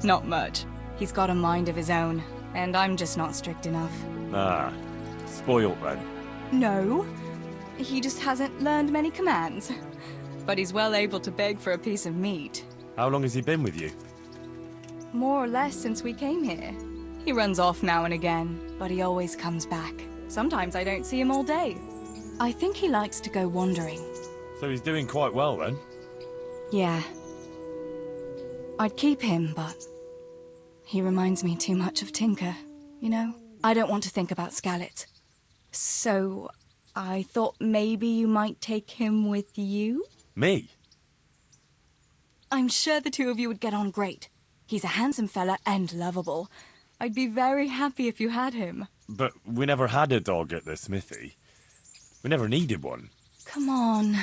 Not much. He's got a mind of his own, and I'm just not strict enough. Ah, spoilt then. No, he just hasn't learned many commands. But he's well able to beg for a piece of meat. How long has he been with you? More or less since we came here. He runs off now and again, but he always comes back. Sometimes I don't see him all day. I think he likes to go wandering. So he's doing quite well then? Yeah. I'd keep him, but he reminds me too much of Tinker, you know? I don't want to think about Skalitz. So I thought maybe you might take him with you? Me? I'm sure the two of you would get on great. He's a handsome fella and lovable. I'd be very happy if you had him. But we never had a dog at the smithy. We never needed one. Come on.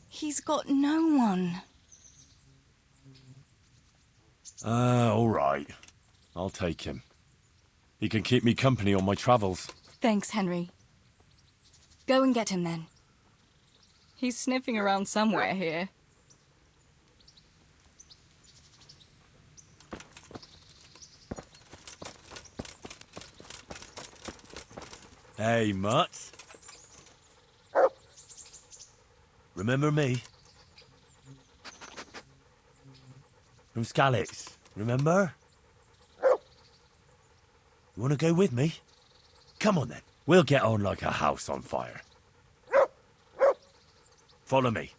He's got no one. All right. I'll take him. He can keep me company on my travels. Thanks, Henry. Go and get him then. He's sniffing around somewhere here. Hey, Mutt. Remember me? From Skalitz, remember? You want to go with me? Come on then. We'll get on like a house on fire. Follow me.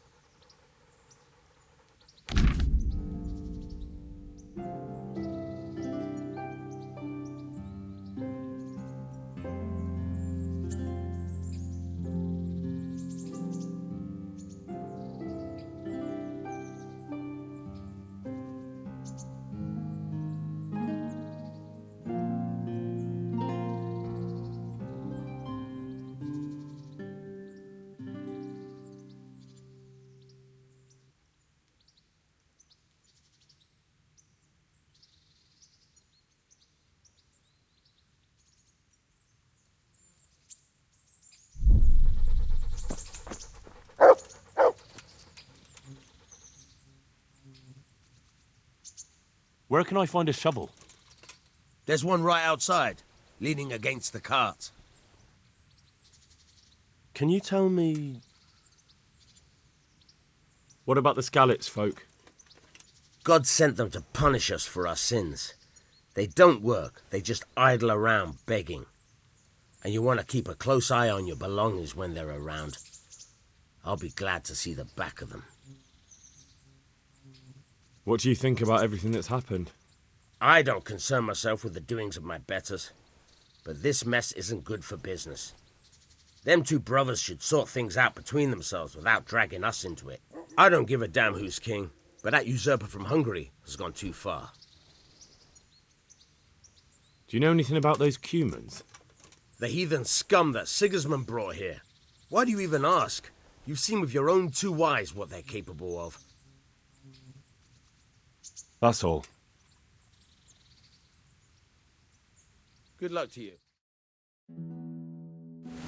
Where can I find a shovel? There's one right outside, leaning against the cart. Can you tell me... What about the Skalitz folk? God sent them to punish us for our sins. They don't work, they just idle around begging. And you want to keep a close eye on your belongings when they're around. I'll be glad to see the back of them. What do you think about everything that's happened? I don't concern myself with the doings of my betters. But this mess isn't good for business. Them two brothers should sort things out between themselves without dragging us into it. I don't give a damn who's king, but that usurper from Hungary has gone too far. Do you know anything about those Cumans? The heathen scum that Sigismund brought here. Why do you even ask? You've seen with your own two eyes what they're capable of. That's all. Good luck to you.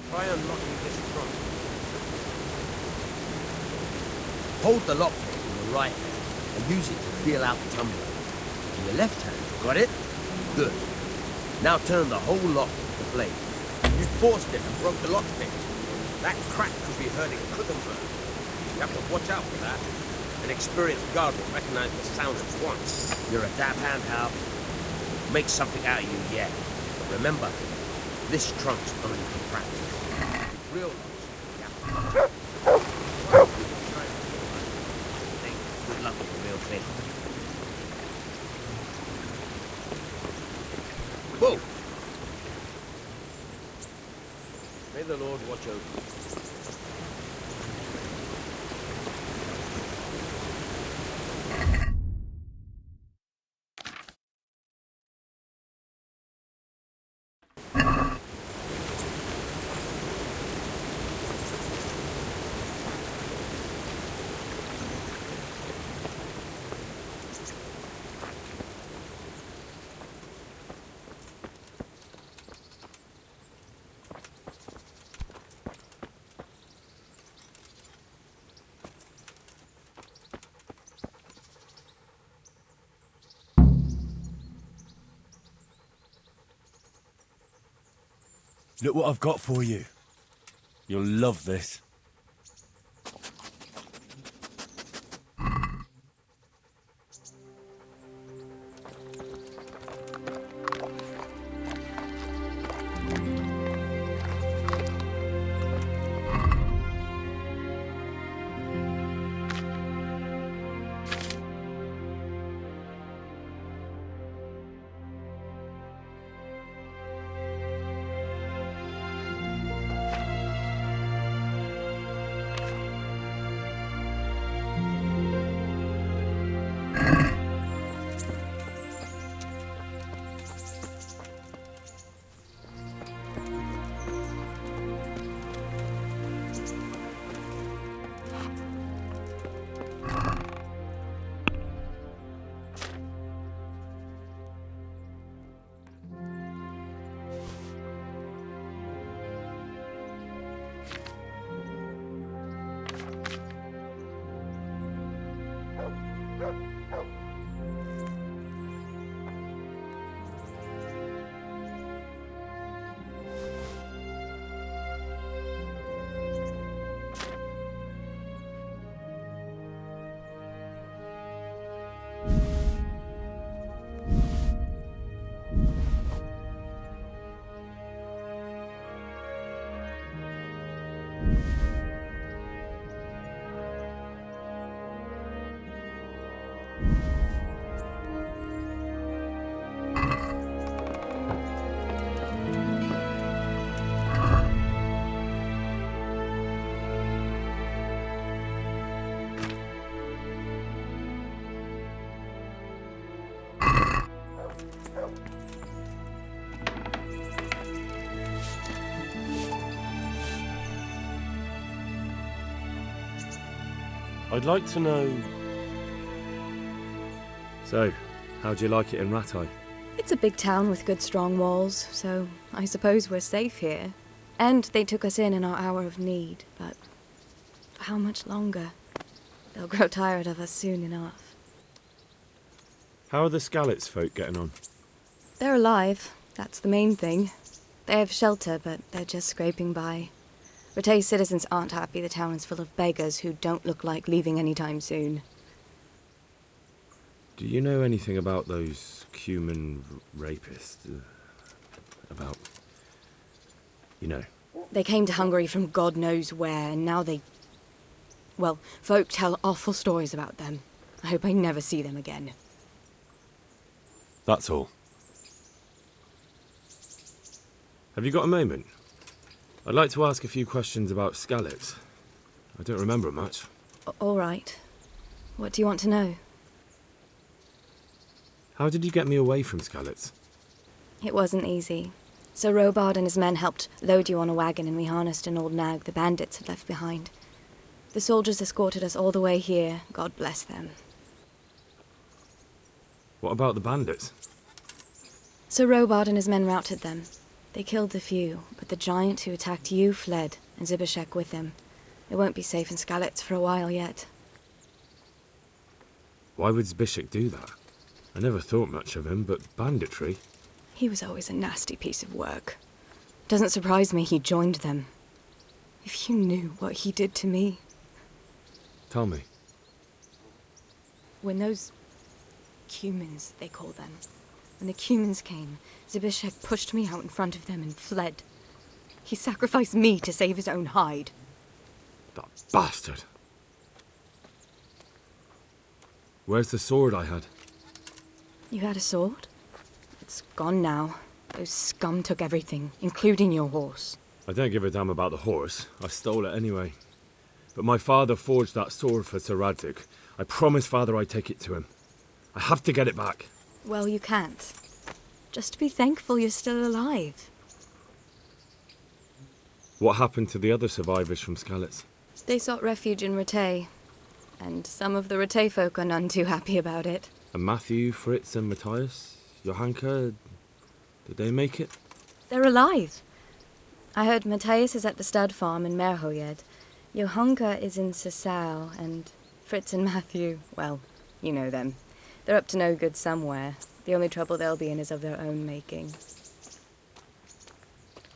Try unlocking this trunk. Hold the lockpick in your right hand and use it to feel out the tumbler. In your left hand, got it? Good. Now turn the whole lock with the blade. You forced it and broke the lockpick. That crack could be hurting Kuttenberg. You have to watch out for that. An experienced guard will recognize the sound at once. You're a dab hand, Hal. Make something out of you yet. But remember, this trunk's only for practice. Real locks, yeah. Good luck with the real thing. Whoa! May the Lord watch over you. Look what I've got for you. You'll love this. I'd like to know... So, how'd you like it in Rattay? It's a big town with good strong walls, so I suppose we're safe here. And they took us in our hour of need, but for how much longer? They'll grow tired of us soon enough. How are the Skalitz folk getting on? They're alive, that's the main thing. They have shelter, but they're just scraping by. Rattay's citizens aren't happy the town is full of beggars who don't look like leaving anytime soon. Do you know anything about those human rapists? About... you know. They came to Hungary from God knows where, and now they... Well, folk tell awful stories about them. I hope I never see them again. That's all. Have you got a moment? I'd like to ask a few questions about Skalitz. I don't remember much. All right. What do you want to know? How did you get me away from Skalitz? It wasn't easy. Sir Robard and his men helped load you on a wagon and we harnessed an old nag the bandits had left behind. The soldiers escorted us all the way here, God bless them. What about the bandits? Sir Robard and his men routed them. They killed a few, but the giant who attacked you fled, and Zibashek with him. It won't be safe in Skalitz for a while yet. Why would Zbyszek do that? I never thought much of him, but banditry? He was always a nasty piece of work. Doesn't surprise me he joined them. If you knew what he did to me. Tell me. When those cumins, they call them, when the cumins came, Zbyszek pushed me out in front of them and fled. He sacrificed me to save his own hide. That bastard! Where's the sword I had? You had a sword? It's gone now. Those scum took everything, including your horse. I don't give a damn about the horse. I stole it anyway. But my father forged that sword for Sir Radzig. I promised father I'd take it to him. I have to get it back. Well, you can't. Just be thankful you're still alive. What happened to the other survivors from Skalitz? They sought refuge in Ratay, and some of the Ratay folk are none too happy about it. And Matthew, Fritz and Matthias? Johanka? Did they make it? They're alive. I heard Matthias is at the stud farm in Merhojed. Johanka is in Sasau, and Fritz and Matthew, well, you know them. They're up to no good somewhere. The only trouble they'll be in is of their own making.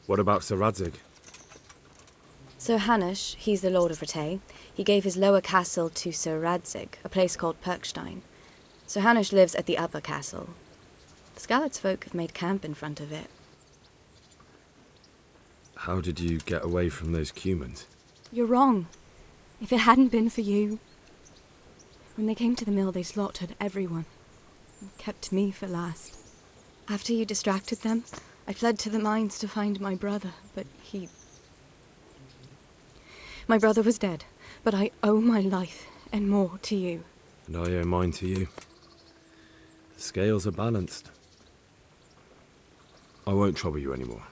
What about Sir Radzig? Sir Hanush, he's the Lord of Ratay. He gave his lower castle to Sir Radzig, a place called Perkstein. Sir Hanush lives at the upper castle. The Skalitz folk have made camp in front of it. How did you get away from those cumins? You're wrong. If it hadn't been for you... When they came to the mill, they slaughtered everyone. And kept me for last. After you distracted them, I fled to the mines to find my brother, but he... My brother was dead, but I owe my life and more to you. And I owe mine to you. The scales are balanced. I won't trouble you anymore.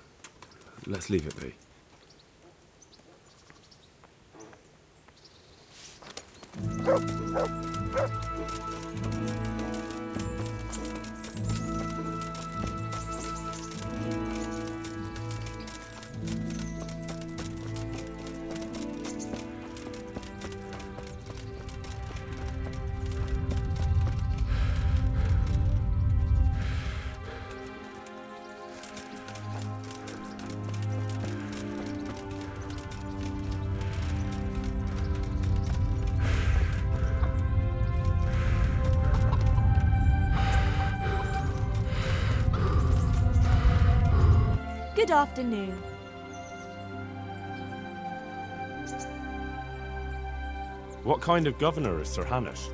Let's leave it be. Good afternoon. What kind of governor is Sir Hanush?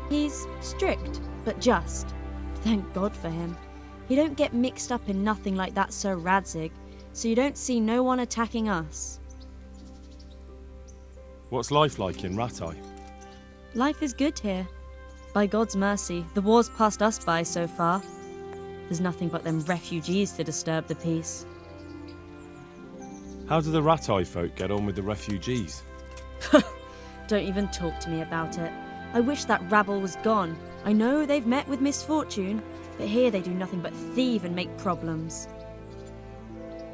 He's strict, but just. Thank God for him. He don't get mixed up in nothing like that Sir Radzig, so you don't see no one attacking us. What's life like in Ratay? Life is good here. By God's mercy, the war's passed us by so far. There's nothing but them refugees to disturb the peace. How do the Ratay folk get on with the refugees? Don't even talk to me about it. I wish that rabble was gone. I know they've met with misfortune, but here they do nothing but thieve and make problems.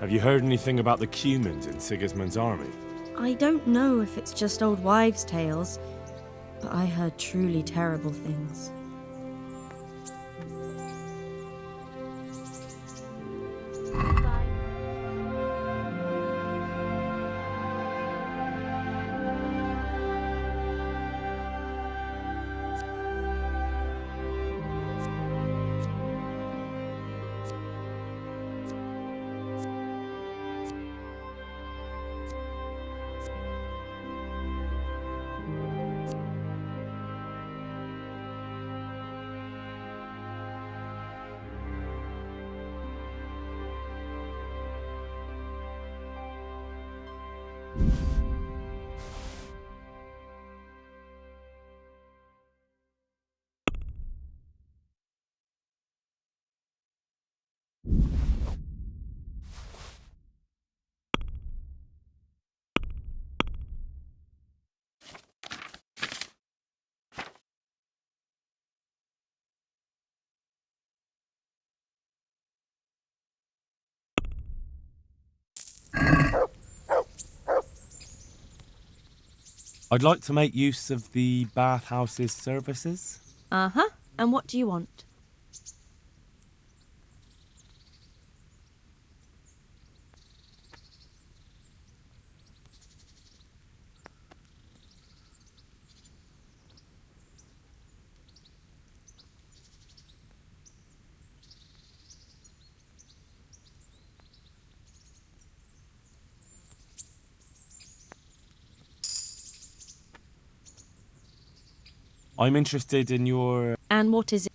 Have you heard anything about the Cumins in Sigismund's army? I don't know if it's just old wives' tales, but I heard truly terrible things. I'd like to make use of the bathhouse's services. Uh-huh. And what do you want? I'm interested in your... And what is it?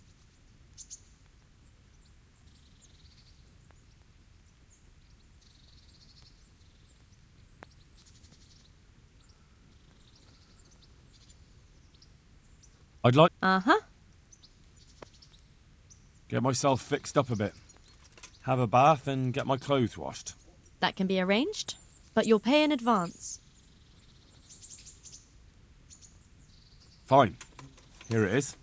I'd like... Uh-huh. Get myself fixed up a bit. Have a bath and get my clothes washed. That can be arranged, but you'll pay in advance. Fine. Here it is.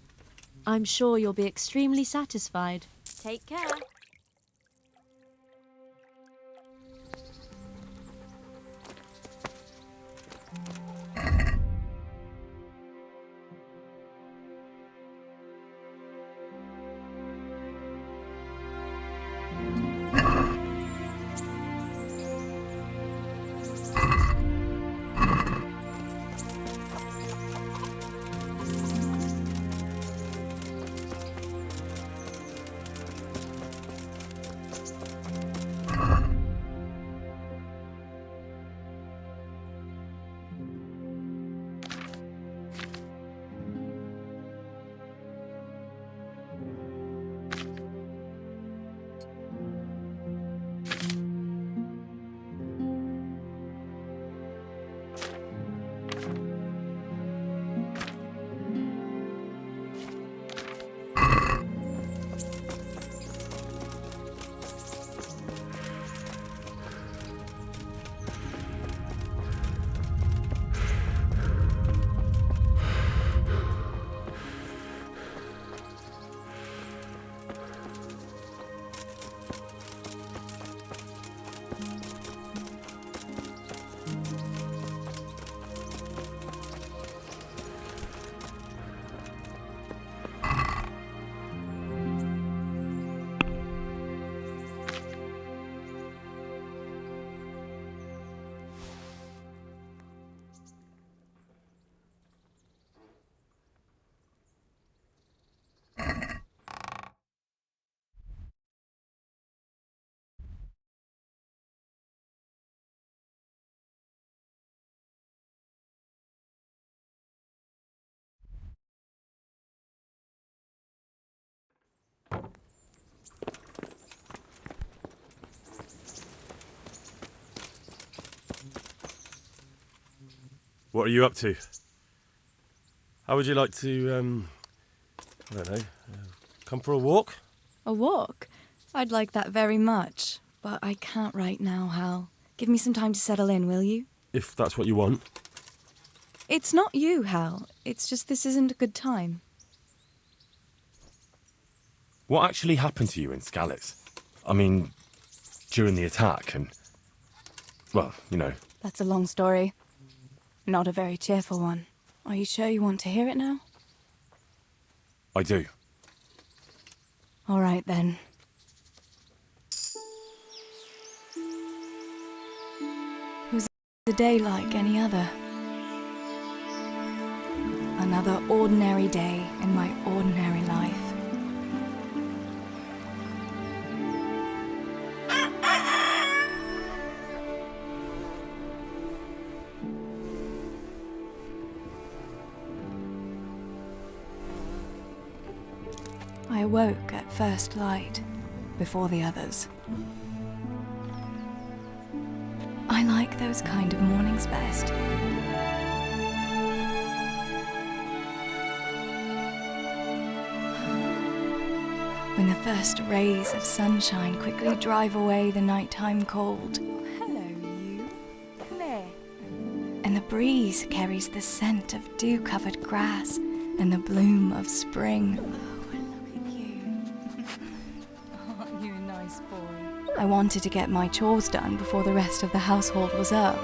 I'm sure you'll be extremely satisfied. Take care. What are you up to? How would you like to, I don't know, come for a walk? A walk? I'd like that very much, but I can't right now, Hal. Give me some time to settle in, will you? If that's what you want. It's not you, Hal. It's just this isn't a good time. What actually happened to you in Skalitz? I mean, during the attack and... well, you know. That's a long story. Not a very cheerful one. Are you sure you want to hear it now? I do. All right, then. It was a day like any other. Another ordinary day in my ordinary life. I awoke at first light, before the others. I like those kind of mornings best. When the first rays of sunshine quickly drive away the nighttime cold. Hello, you. Come here. And the breeze carries the scent of dew-covered grass and the bloom of spring. I wanted to get my chores done before the rest of the household was up.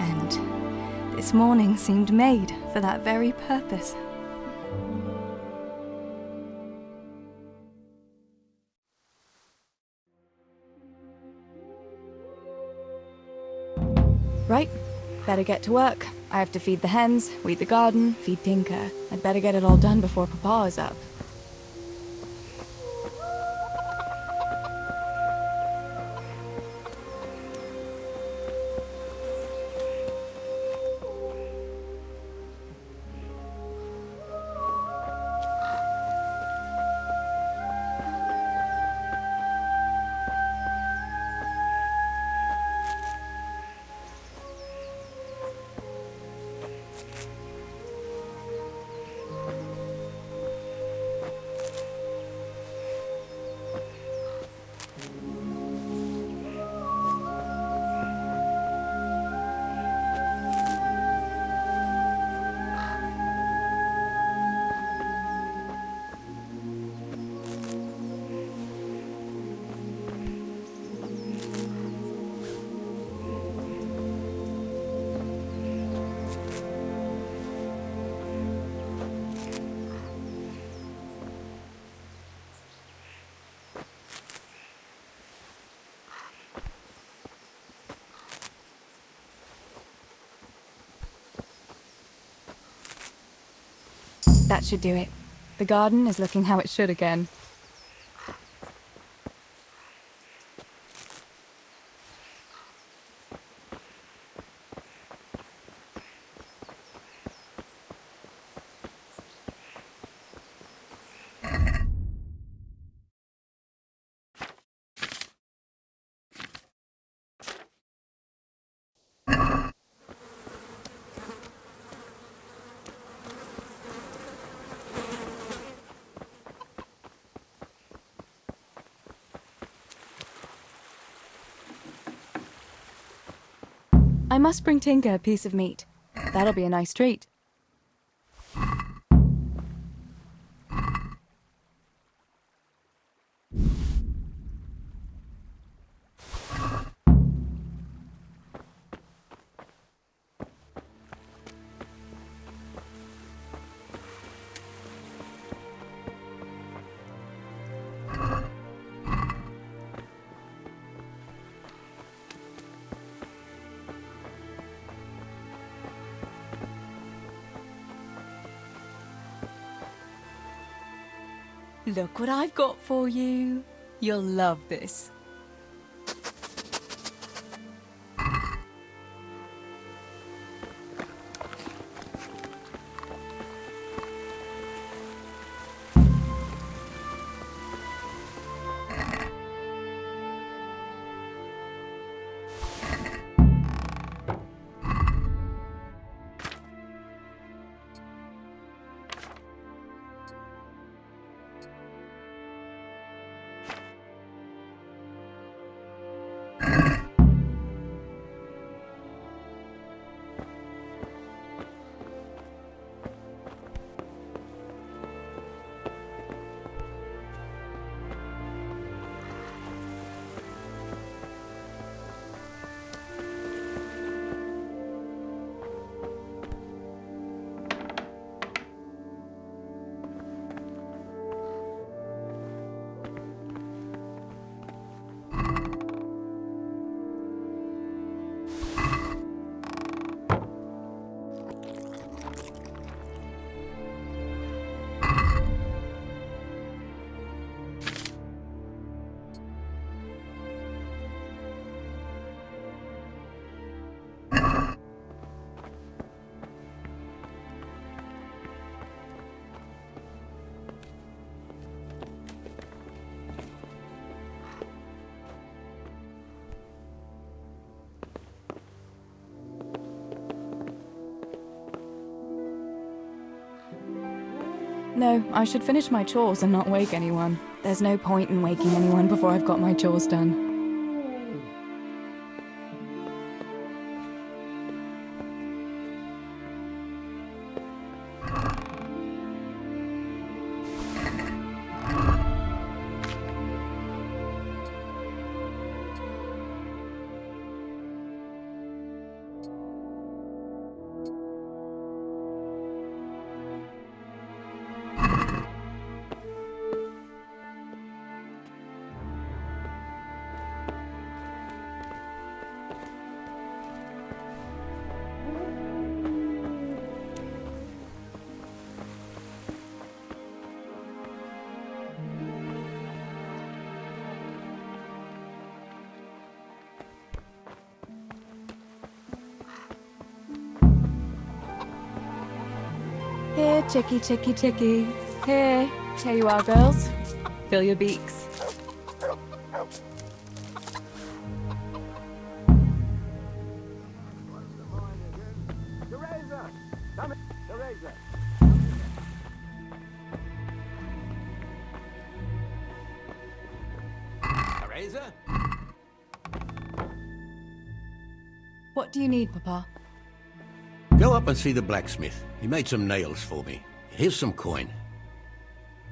And this morning seemed made for that very purpose. Right. Better get to work. I have to feed the hens, weed the garden, feed Tinker. I'd better get it all done before Papa is up. That should do it. The garden is looking how it should again. I must bring Tinker a piece of meat. That'll be a nice treat. Look what I've got for you. You'll love this. No, I should finish my chores and not wake anyone. There's no point in waking anyone before I've got my chores done. Here, chickie, chickie, chickie. Here you are, girls. Fill your beaks. Teresa? What do you need, Papa? Go up and see the blacksmith. He made some nails for me. Here's some coin.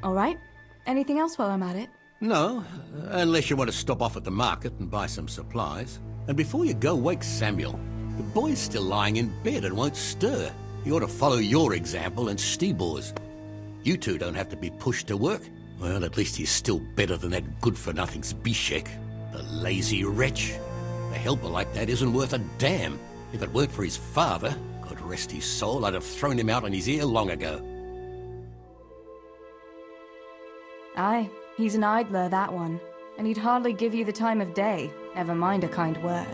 All right. Anything else while I'm at it? No, unless you want to stop off at the market and buy some supplies. And before you go, wake Samuel. The boy's still lying in bed and won't stir. He ought to follow your example and Stibor's. You two don't have to be pushed to work. Well, at least he's still better than that good-for-nothing Zbyszek. The lazy wretch. A helper like that isn't worth a damn. If it weren't for his father, God rest his soul, I'd have thrown him out on his ear long ago. Aye, he's an idler, that one. And he'd hardly give you the time of day, never mind a kind word.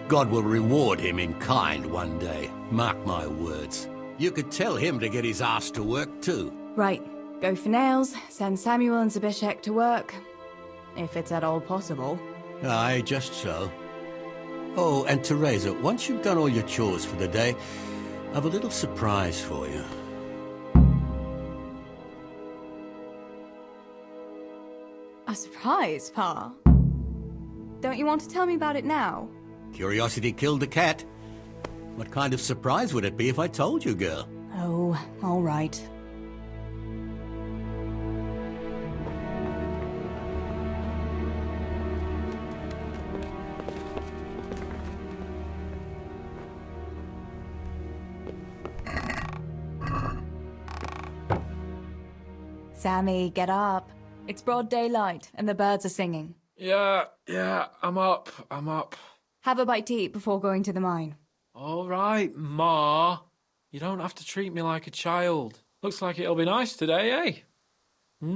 God will reward him in kind one day. Mark my words. You could tell him to get his ass to work too. Right. Go for nails, send Samuel and Zbyszek to work. If it's at all possible. Aye, just so. Oh, and Teresa, once you've done all your chores for the day, I've a little surprise for you. A surprise, Pa? Don't you want to tell me about it now? Curiosity killed the cat. What kind of surprise would it be if I told you, girl? Oh, all right. Sammy, get up. It's broad daylight, and the birds are singing. Yeah, I'm up. Have a bite to eat before going to the mine. All right, Ma. You don't have to treat me like a child. Looks like it'll be nice today, eh?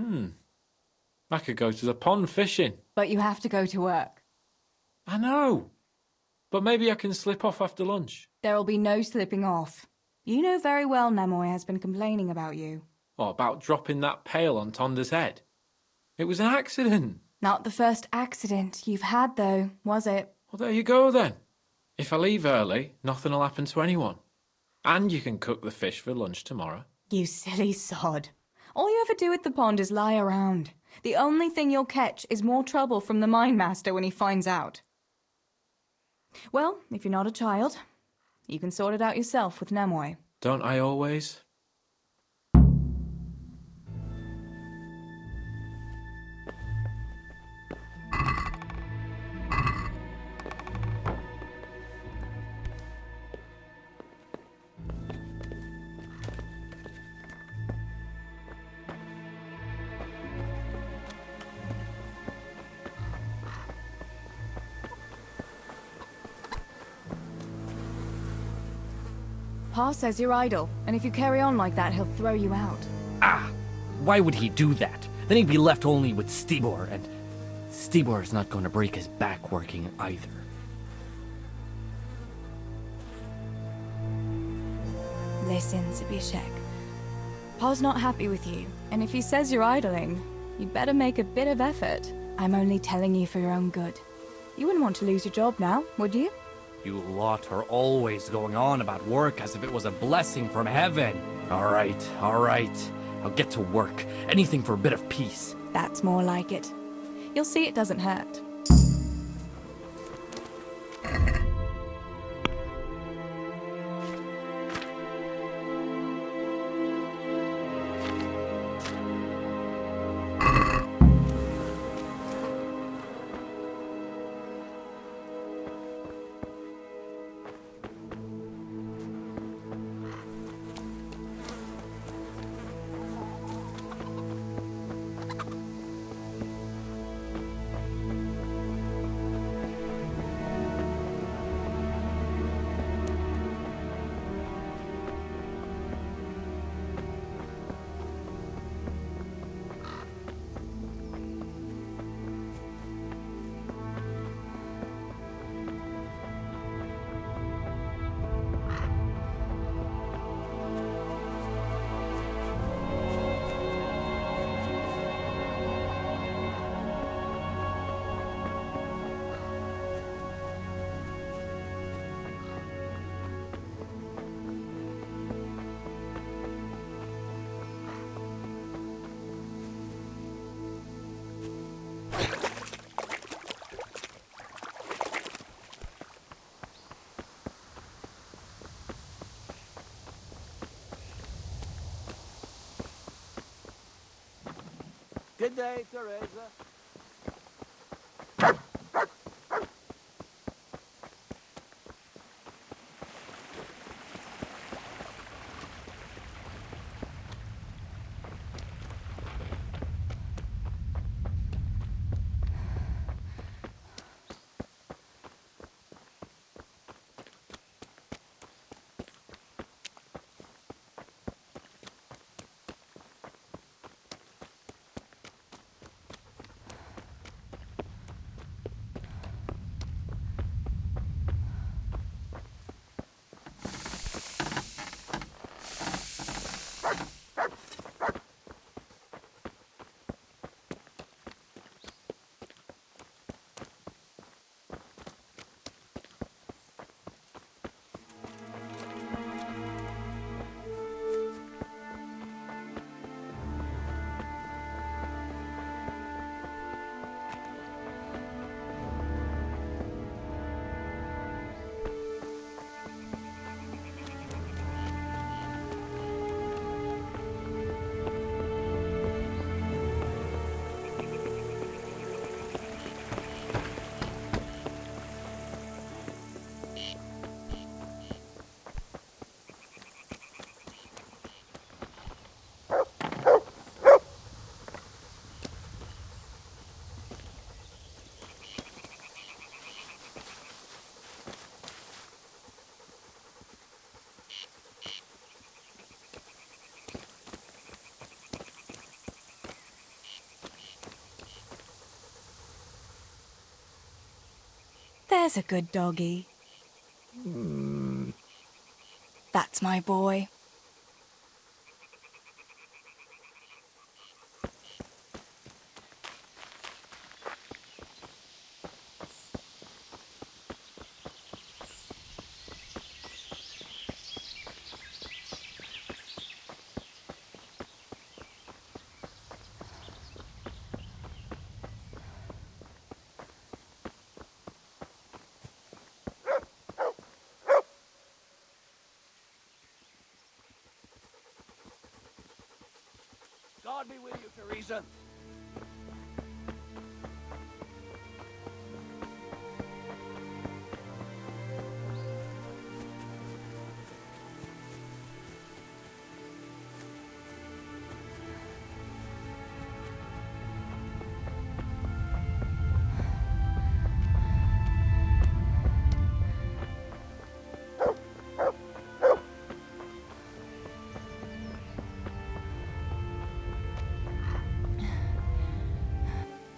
I could go to the pond fishing. But you have to go to work. I know. But maybe I can slip off after lunch. There'll be no slipping off. You know very well Nemoy has been complaining about you. Or about dropping that pail on Tonda's head. It was an accident. Not the first accident you've had, though, was it? Well, there you go, then. If I leave early, nothing'll happen to anyone. And you can cook the fish for lunch tomorrow. You silly sod. All you ever do at the pond is lie around. The only thing you'll catch is more trouble from the mine master when he finds out. Well, if you're not a child, you can sort it out yourself with Nemoy. Don't I always? Pa says you're idle, and if you carry on like that, he'll throw you out. Ah! Why would he do that? Then he'd be left only with Stibor, and Stibor's not going to break his back working either. Listen, Zbyszek. Pa's not happy with you, and if he says you're idling, you'd better make a bit of effort. I'm only telling you for your own good. You wouldn't want to lose your job now, would you? You lot are always going on about work as if it was a blessing from heaven. All right. I'll get to work. Anything for a bit of peace. That's more like it. You'll see it doesn't hurt. Good day, Teresa. There's a good doggy. That's my boy. God be with you, Teresa.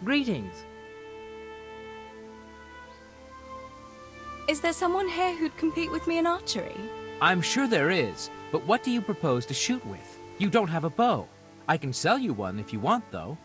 Greetings. Is there someone here who'd compete with me in archery? I'm sure there is, but what do you propose to shoot with? You don't have a bow. I can sell you one if you want, though.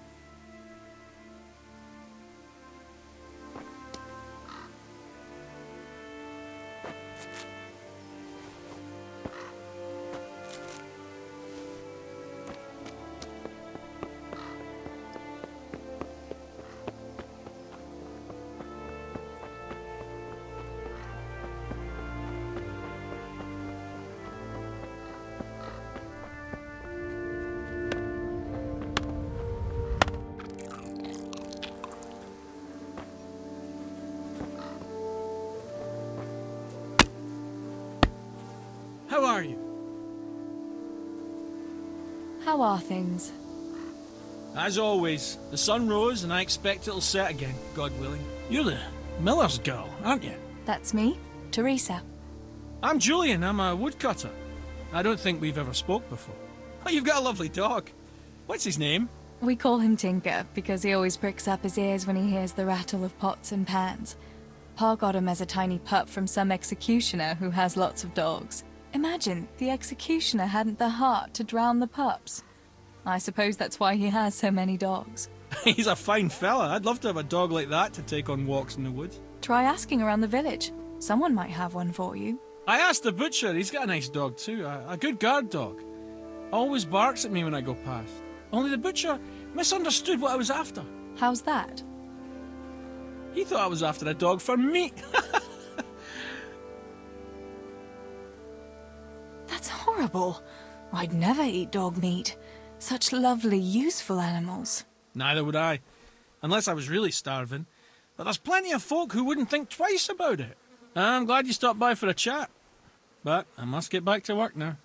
How are you? How are things? As always, the sun rose and I expect it'll set again, God willing. You're the miller's girl, aren't you? That's me, Teresa. I'm Julian, I'm a woodcutter. I don't think we've ever spoke before. Oh, you've got a lovely dog. What's his name? We call him Tinker because he always pricks up his ears when he hears the rattle of pots and pans. Pa got him as a tiny pup from some executioner who has lots of dogs. Imagine, the executioner hadn't the heart to drown the pups. I suppose that's why he has so many dogs. He's a fine fella. I'd love to have a dog like that to take on walks in the woods. Try asking around the village. Someone might have one for you. I asked the butcher. He's got a nice dog too. A good guard dog. Always barks at me when I go past. Only the butcher misunderstood what I was after. How's that? He thought I was after a dog for meat. That's horrible. I'd never eat dog meat. Such lovely, useful animals. Neither would I, unless I was really starving. But there's plenty of folk who wouldn't think twice about it. I'm glad you stopped by for a chat. But I must get back to work now.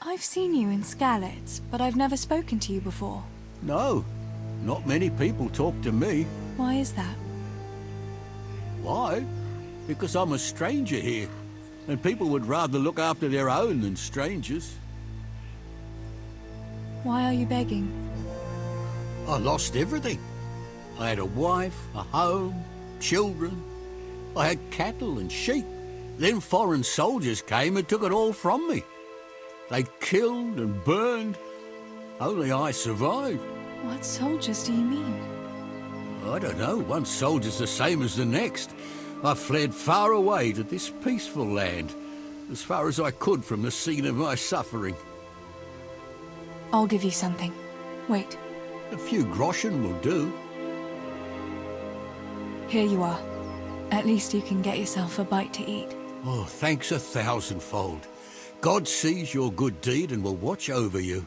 I've seen you in Skalitz, but I've never spoken to you before. No, not many people talk to me. Why is that? Why? Because I'm a stranger here, and people would rather look after their own than strangers. Why are you begging? I lost everything. I had a wife, a home, children. I had cattle and sheep. Then foreign soldiers came and took it all from me. They killed and burned. Only I survived. What soldiers do you mean? I don't know. One soldier's the same as the next. I fled far away to this peaceful land, as far as I could from the scene of my suffering. I'll give you something. Wait. A few groschen will do. Here you are. At least you can get yourself a bite to eat. Oh, thanks 1,000-fold. God sees your good deed and will watch over you.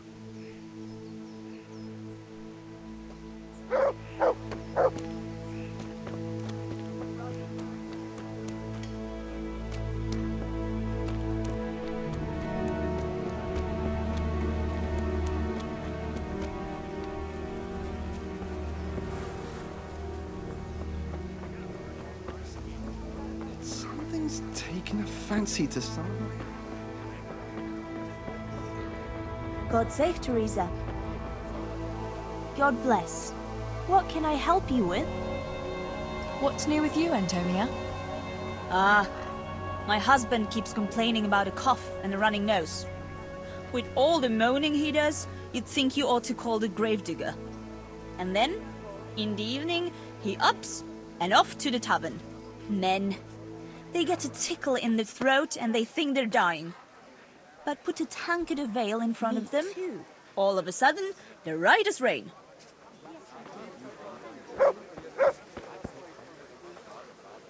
Something's taken a fancy to someone. God save Teresa. God bless. What can I help you with? What's new with you, Antonia? My husband keeps complaining about a cough and a running nose. With all the moaning he does, you'd think you ought to call the gravedigger. And then, in the evening, he ups and off to the tavern. Men. They get a tickle in the throat and they think they're dying. But put a tankard of ale in front of them, all of a sudden, they're right as rain.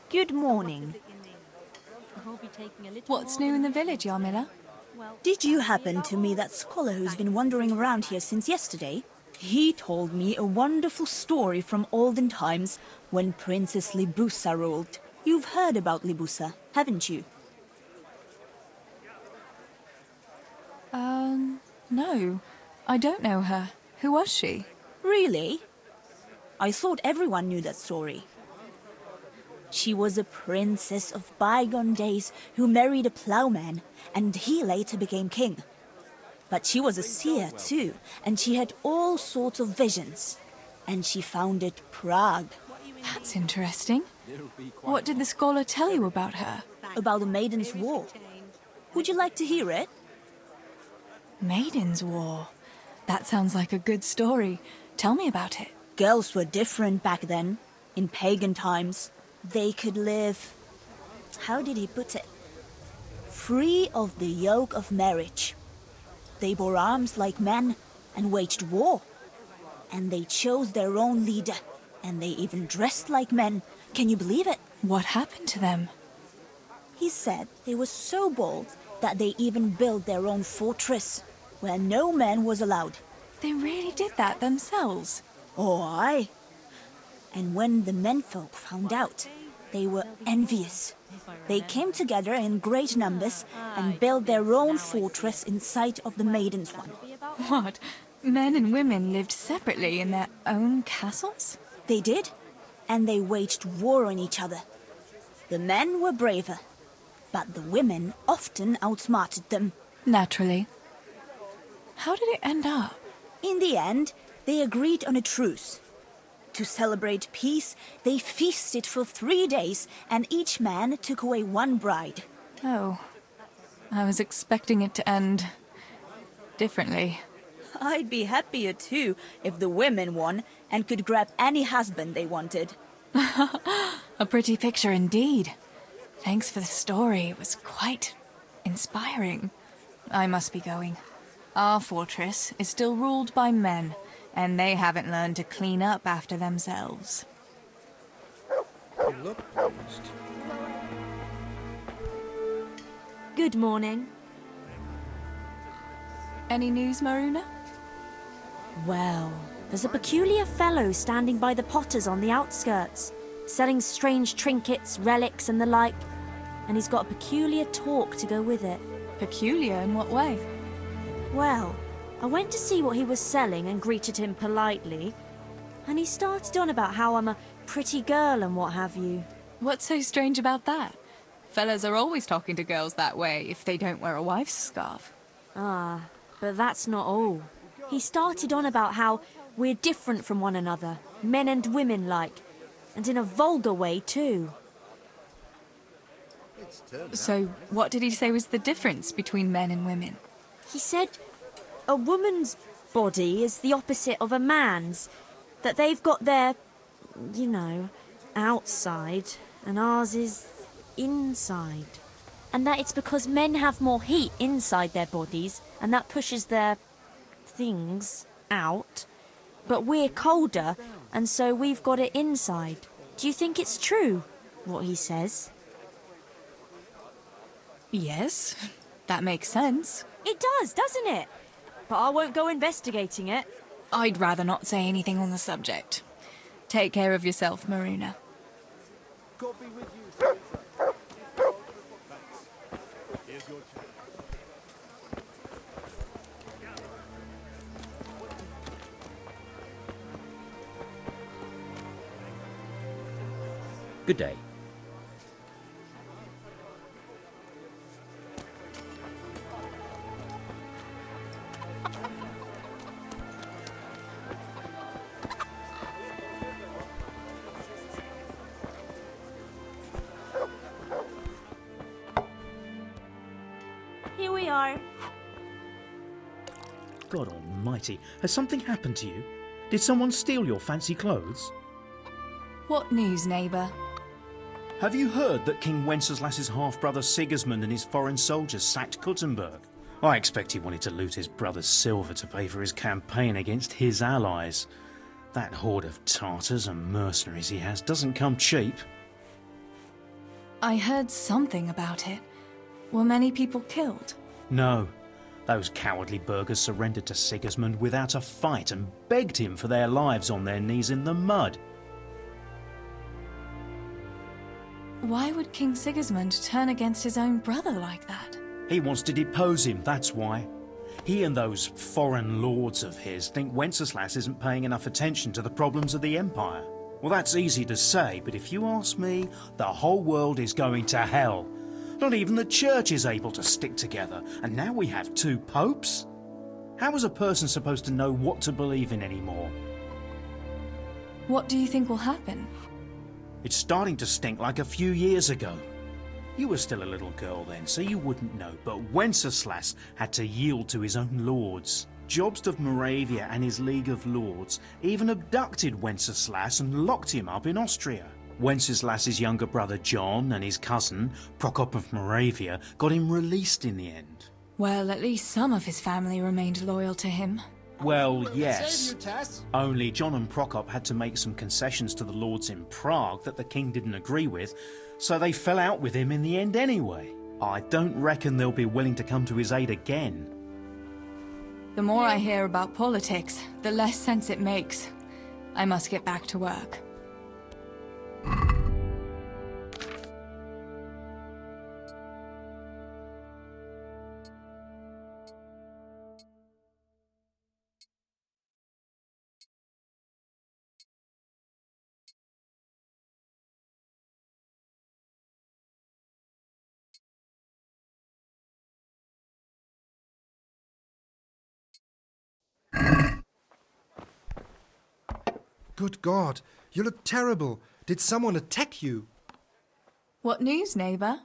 Good morning. What's new in the village, Yarmila? Did you happen to meet that scholar who's been wandering around here since yesterday? He told me a wonderful story from olden times when Princess Libussa ruled. You've heard about Libussa, haven't you? No. I don't know her. Who was she? Really? I thought everyone knew that story. She was a princess of bygone days who married a plowman, and he later became king. But she was a seer too, and she had all sorts of visions. And she founded Prague. That's interesting. What did the scholar tell you about her? About the Maiden's War. Would you like to hear it? Maiden's War? That sounds like a good story. Tell me about it. Girls were different back then. In pagan times, they could live... How did he put it? Free of the yoke of marriage. They bore arms like men and waged war. And they chose their own leader. And they even dressed like men. Can you believe it? What happened to them? He said they were so bold that they even built their own fortress. where no man was allowed. They really did that themselves? Oh, aye. And when the menfolk found out, they were envious. They came together in great numbers and built their own fortress in sight of the maiden's one. What? Men and women lived separately in their own castles? They did, and they waged war on each other. The men were braver, but the women often outsmarted them. Naturally. How did it end up? In the end, they agreed on a truce. To celebrate peace, they feasted for 3 days, and each man took away one bride. Oh, I was expecting it to end differently. I'd be happier too if the women won and could grab any husband they wanted. A pretty picture indeed. Thanks for the story. It was quite inspiring. I must be going. Our fortress is still ruled by men, and they haven't learned to clean up after themselves. You look pleased. Good morning. Any news, Maruna? Well, there's a peculiar fellow standing by the potters on the outskirts, selling strange trinkets, relics and the like, and he's got a peculiar talk to go with it. Peculiar in what way? Well, I went to see what he was selling and greeted him politely, and he started on about how I'm a pretty girl and what have you. What's so strange about that? Fellas are always talking to girls that way if they don't wear a wife's scarf. Ah, but that's not all. He started on about how we're different from one another, men and women like, and in a vulgar way too. So, what did he say was the difference between men and women? He said a woman's body is the opposite of a man's, that they've got their, you know, outside, and ours is inside. And that it's because men have more heat inside their bodies, and that pushes their things out, but we're colder, and so we've got it inside. Do you think it's true, what he says? Yes, that makes sense. It does, doesn't it? But I won't go investigating it. I'd rather not say anything on the subject. Take care of yourself, Maruna. God be with you. Here's your chance. Good day. Here we are. God almighty, has something happened to you? Did someone steal your fancy clothes? What news, neighbour? Have you heard that King Wenceslas's half-brother Sigismund and his foreign soldiers sacked Kuttenberg? I expect he wanted to loot his brother's silver to pay for his campaign against his allies. That horde of Tartars and mercenaries he has doesn't come cheap. I heard something about it. Were many people killed? No. Those cowardly burghers surrendered to Sigismund without a fight and begged him for their lives on their knees in the mud. Why would King Sigismund turn against his own brother like that? He wants to depose him, that's why. He and those foreign lords of his think Wenceslas isn't paying enough attention to the problems of the Empire. Well, that's easy to say, but if you ask me, the whole world is going to hell. Not even the church is able to stick together, and now we have 2 popes? How is a person supposed to know what to believe in anymore? What do you think will happen? It's starting to stink like a few years ago. You were still a little girl then, so you wouldn't know, but Wenceslas had to yield to his own lords. Jobst of Moravia and his League of Lords even abducted Wenceslas and locked him up in Austria. Wenceslas's younger brother John and his cousin, Prokop of Moravia, got him released in the end. Well, at least some of his family remained loyal to him. Well, yes. Only John and Prokop had to make some concessions to the lords in Prague that the king didn't agree with, so they fell out with him in the end anyway. I don't reckon they'll be willing to come to his aid again. The more I hear about politics, the less sense it makes. I must get back to work. Good God, you look terrible. Did someone attack you? What news, neighbor?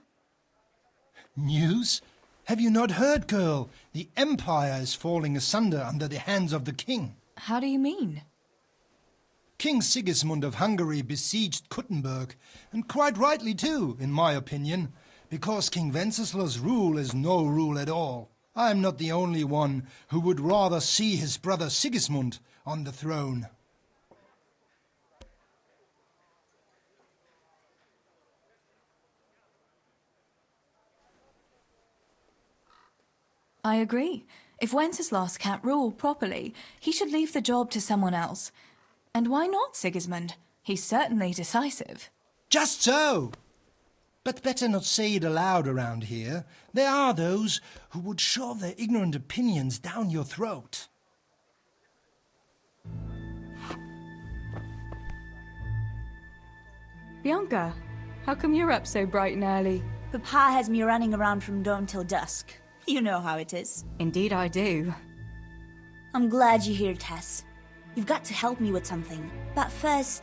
News? Have you not heard, girl? The Empire is falling asunder under the hands of the king. How do you mean? King Sigismund of Hungary besieged Kuttenberg, and quite rightly too, in my opinion, because King Wenceslaus' rule is no rule at all. I am not the only one who would rather see his brother Sigismund on the throne. I agree. If Wenceslas can't rule properly, he should leave the job to someone else. And why not Sigismund? He's certainly decisive. Just so! But better not say it aloud around here. There are those who would shove their ignorant opinions down your throat. Bianca, how come you're up so bright and early? Papa has me running around from dawn till dusk. You know how it is. Indeed I do. I'm glad you're here, Tess. You've got to help me with something. But first,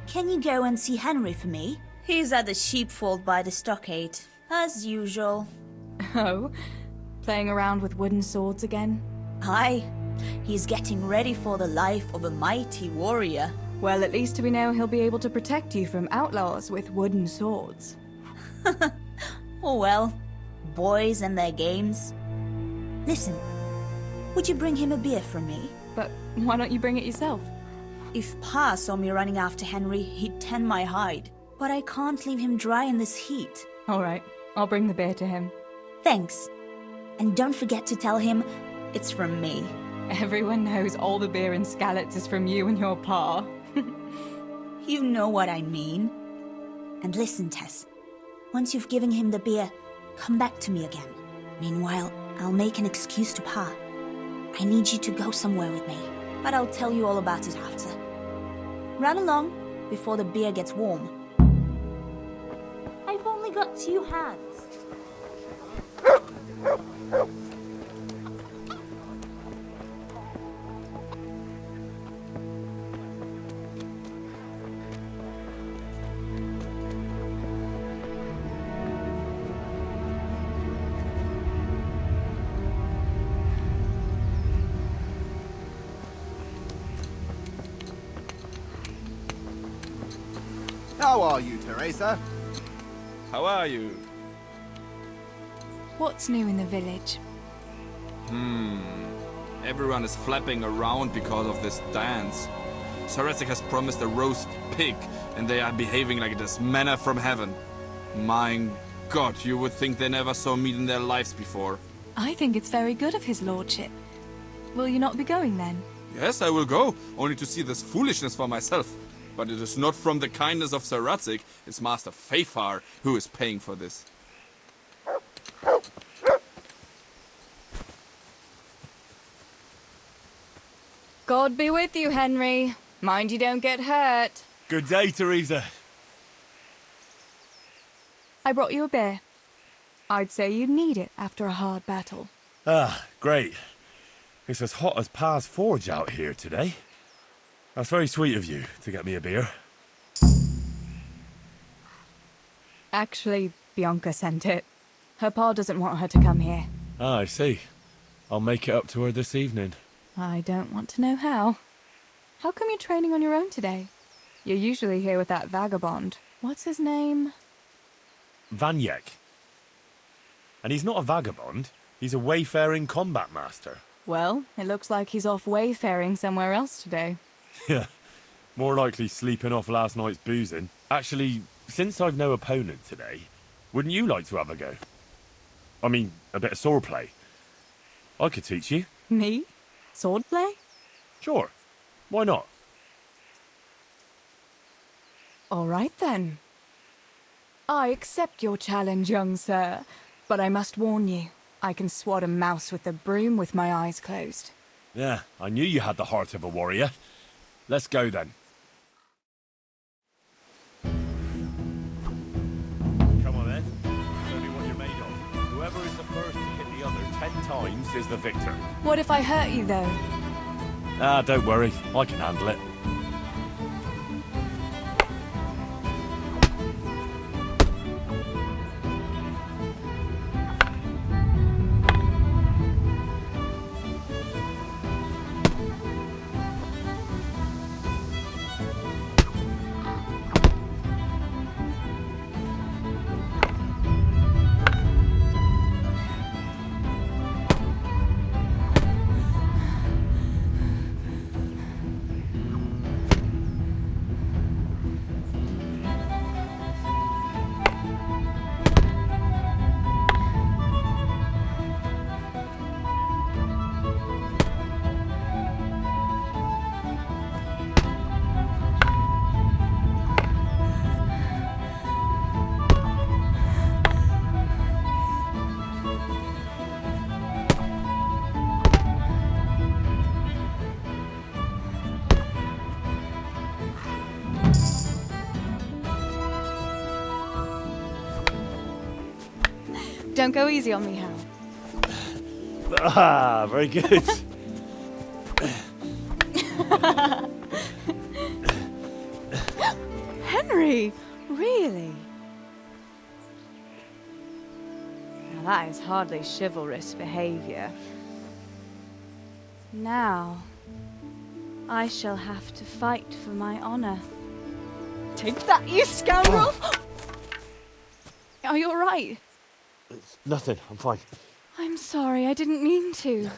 can you go and see Henry for me? He's at the sheepfold by the stockade, as usual. Oh? Playing around with wooden swords again? Aye. He's getting ready for the life of a mighty warrior. Well, at least we know he'll be able to protect you from outlaws with wooden swords. Oh well. Boys and their games. Listen, would you bring him a beer from me? But why don't you bring it yourself? If Pa saw me running after Henry, he'd tan my hide. But I can't leave him dry in this heat. All right, I'll bring the beer to him. Thanks. And don't forget to tell him it's from me. Everyone knows all the beer in Skalitz is from you and your Pa. You know what I mean. And listen, Tess. Once you've given him the beer, come back to me again. Meanwhile, I'll make an excuse to Pa. I need you to go somewhere with me, but I'll tell you all about it after. Run along before the beer gets warm. I've only got 2 hands. How are you, Teresa? How are you? What's new in the village? Everyone is flapping around because of this dance. Saresic has promised a roast pig, and they are behaving like it is manna from heaven. My God, you would think they never saw meat in their lives before. I think it's very good of his lordship. Will you not be going then? Yes, I will go, only to see this foolishness for myself. But it is not from the kindness of Saresic, it's Master Fafar who is paying for this. God be with you, Henry. Mind you don't get hurt. Good day, Teresa. I brought you a beer. I'd say you'd need it after a hard battle. Ah, great. It's as hot as Pa's Forge out here today. That's very sweet of you to get me a beer. Actually, Bianca sent it. Her pa doesn't want her to come here. Ah, I see. I'll make it up to her this evening. I don't want to know how. How come you're training on your own today? You're usually here with that vagabond. What's his name? Vanyek. And he's not a vagabond. He's a wayfaring combat master. Well, it looks like he's off wayfaring somewhere else today. Yeah, more likely sleeping off last night's boozing. Actually, since I've no opponent today, wouldn't you like to have a go? I mean, a bit of swordplay. I could teach you. Me? Swordplay? Sure. Why not? All right then. I accept your challenge, young sir. But I must warn you, I can swat a mouse with a broom with my eyes closed. Yeah, I knew you had the heart of a warrior. Let's go then. Come on then. Show me what you're made of. Whoever is the first to hit the other 10 times is the victor. What if I hurt you, though? Ah, don't worry. I can handle it. Don't go easy on me, Hal. Ah, very good. Henry! Really? Now that is hardly chivalrous behavior. Now, I shall have to fight for my honor. Take that, you scoundrel! Are you alright? It's nothing. I'm fine. I'm sorry, I didn't mean to.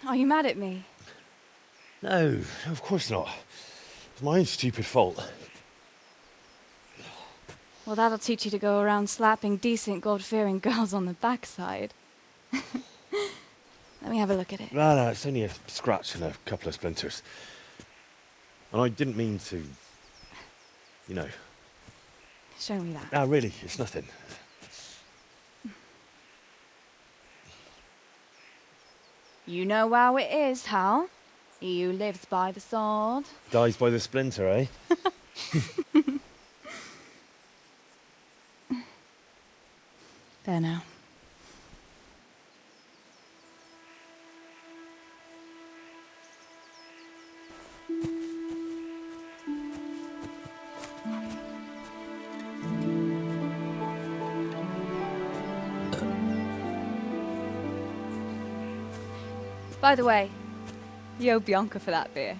Are you mad at me? No, of course not. It's my own stupid fault. Well, that'll teach you to go around slapping decent, God-fearing girls on the backside. Let me have a look at it. No, it's only a scratch and a couple of splinters. And I didn't mean to, you know. Show me that. No, really, it's nothing. You know how it is, Hal. He who lives by the sword Dies by the splinter, eh? There now. By the way, you owe Bianca for that beer.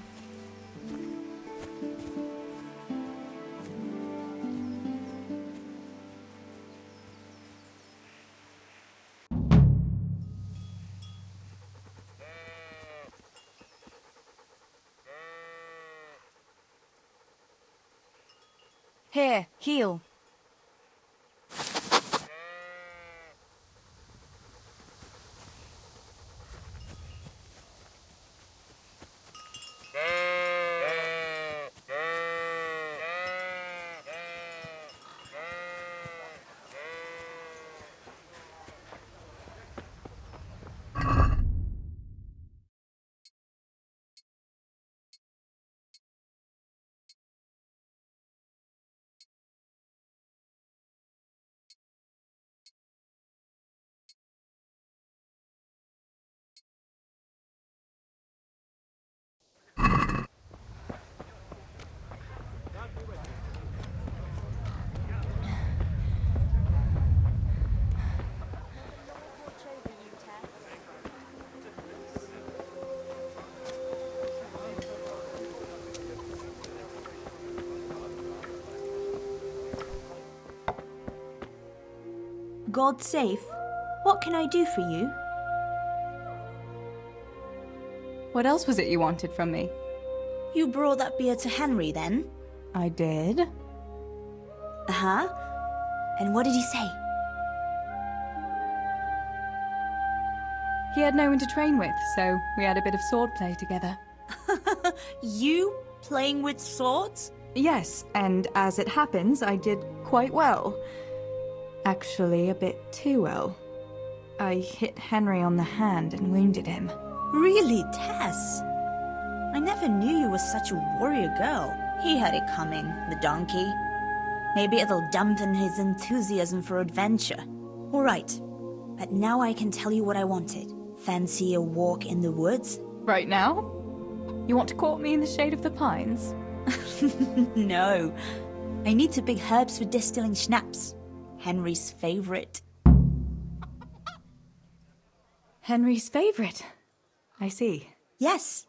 Here, heal. God safe. What can I do for you? What else was it you wanted from me? You brought that beer to Henry then? I did. Uh-huh. And what did he say? He had no one to train with, so we had a bit of swordplay together. You playing with swords? Yes, and as it happens, I did quite well. Actually, a bit too well. I hit Henry on the hand and wounded him. Really, Tess? I never knew you were such a warrior girl. He had it coming, the donkey. Maybe it'll dampen his enthusiasm for adventure. All right, but now I can tell you what I wanted. Fancy a walk in the woods? Right now? You want to court me in the shade of the pines? No. I need to pick herbs for distilling schnapps. Henry's favorite. Henry's favorite? I see. Yes.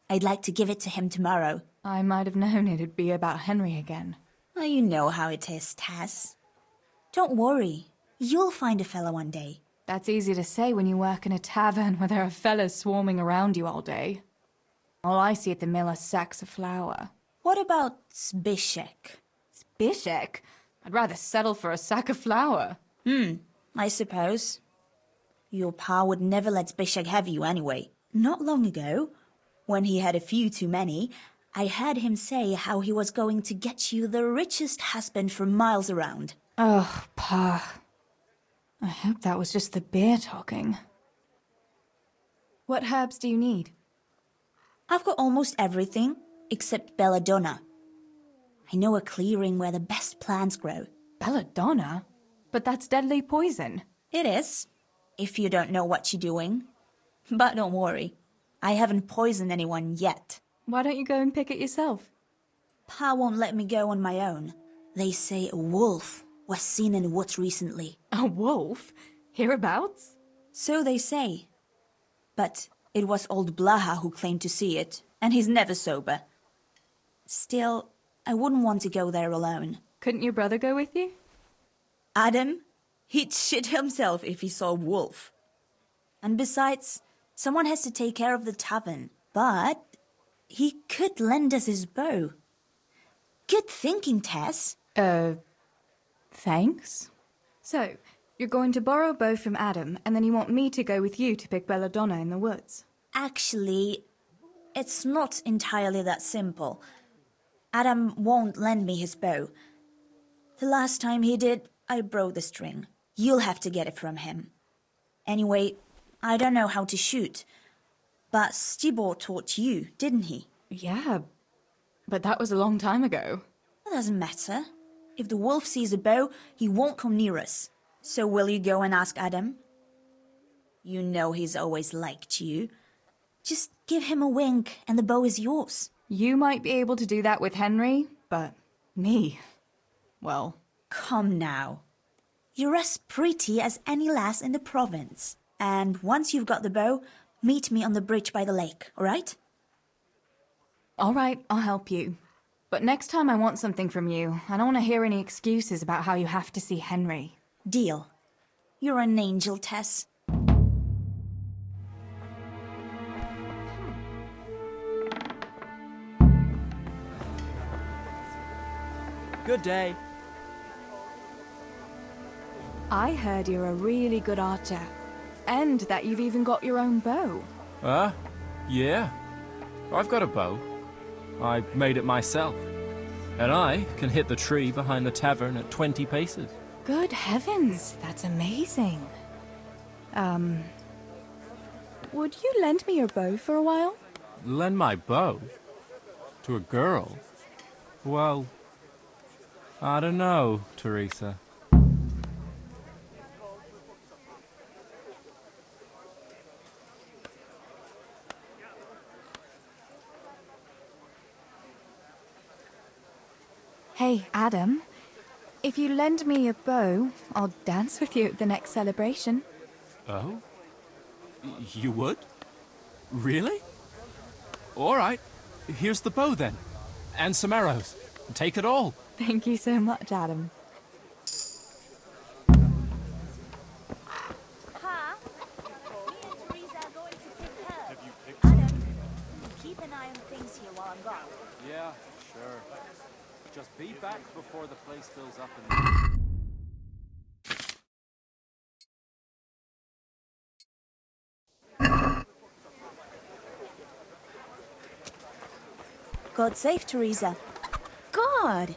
I'd like to give it to him tomorrow. I might have known it'd be about Henry again. Well, you know how it is, Tess. Don't worry. You'll find a fella one day. That's easy to say when you work in a tavern where there are fellas swarming around you all day. All I see at the mill are sacks of flour. What about Zbyszek? Zbyszek? I'd rather settle for a sack of flour. I suppose. Your pa would never let Zbyszek have you anyway. Not long ago, when he had a few too many, I heard him say how he was going to get you the richest husband for miles around. Oh, Pa. I hope that was just the beer talking. What herbs do you need? I've got almost everything, except belladonna. I know a clearing where the best plants grow. Belladonna? But that's deadly poison. It is, if you don't know what you're doing. But don't worry, I haven't poisoned anyone yet. Why don't you go and pick it yourself? Pa won't let me go on my own. They say a wolf was seen in the woods recently. A wolf? Hereabouts? So they say. But it was old Blaha who claimed to see it, and he's never sober. Still, I wouldn't want to go there alone. Couldn't your brother go with you? Adam? He'd shit himself if he saw a wolf. And besides, someone has to take care of the tavern. But he could lend us his bow. Good thinking, Tess. Thanks. So, you're going to borrow a bow from Adam, and then you want me to go with you to pick belladonna in the woods? Actually, it's not entirely that simple. Adam won't lend me his bow. The last time he did, I broke the string. You'll have to get it from him. Anyway, I don't know how to shoot. But Stibor taught you, didn't he? Yeah, but that was a long time ago. It doesn't matter. If the wolf sees a bow, he won't come near us. So will you go and ask Adam? You know he's always liked you. Just give him a wink and the bow is yours. You might be able to do that with Henry, but me, well... Come now. You're as pretty as any lass in the province. And once you've got the bow, meet me on the bridge by the lake, all right? All right, I'll help you. But next time I want something from you. I don't want to hear any excuses about how you have to see Henry. Deal. You're an angel, Tess. Good day. I heard you're a really good archer. And that you've even got your own bow. Yeah. I've got a bow. I made it myself. And I can hit the tree behind the tavern at 20 paces. Good heavens, that's amazing. Would you lend me your bow for a while? Lend my bow? To a girl? Well, I don't know, Teresa. Hey, Adam. If you lend me your bow, I'll dance with you at the next celebration. Oh? You would? Really? All right. Here's the bow, then. And some arrows. Take it all. Thank you so much, Adam. Pa, me and Teresa are going to pick herbs. Adam, keep an eye on things here while I'm gone. Yeah, sure. Just be back before the place fills up in God save Teresa. God!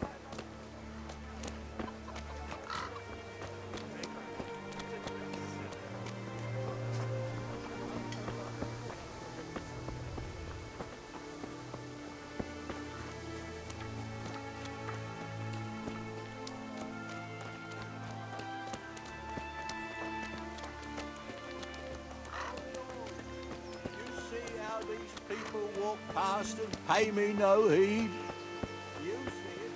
See how these people walk past and pay me no heed? You see it?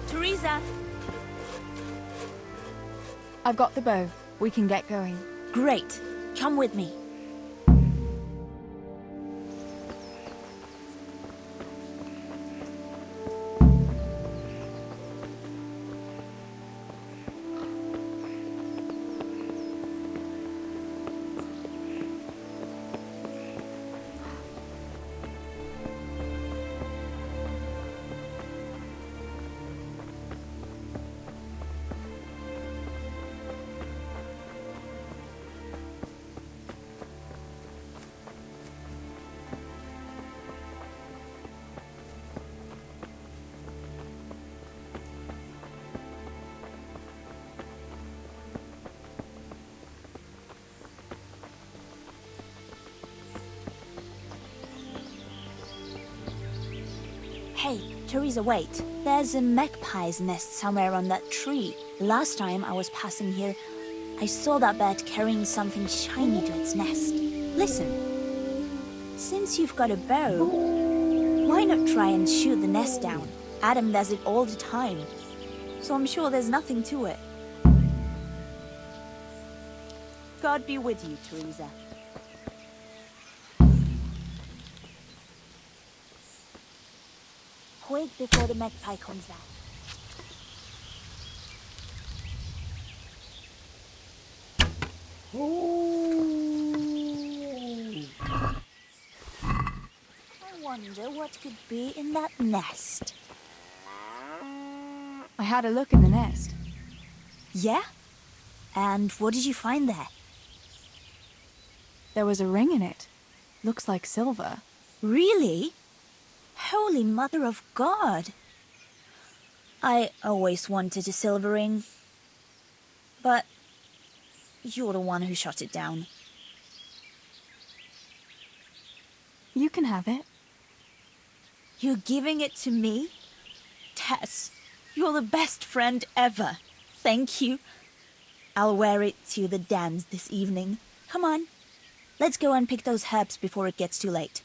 Teresa! I've got the bow. We can get going. Great. Come with me. Hey, Teresa, wait. There's a magpie's nest somewhere on that tree. Last time I was passing here, I saw that bird carrying something shiny to its nest. Listen. Since you've got a bow, why not try and shoot the nest down? Adam does it all the time, so I'm sure there's nothing to it. God be with you, Teresa. Quick before the magpie comes back. I wonder what could be in that nest. I had a look in the nest. Yeah? And what did you find there? There was a ring in it. Looks like silver. Really? Holy Mother of God! I always wanted a silver ring. But you're the one who shot it down. You can have it. You're giving it to me? Tess, you're the best friend ever. Thank you. I'll wear it to the dance this evening. Come on. Let's go and pick those herbs before it gets too late.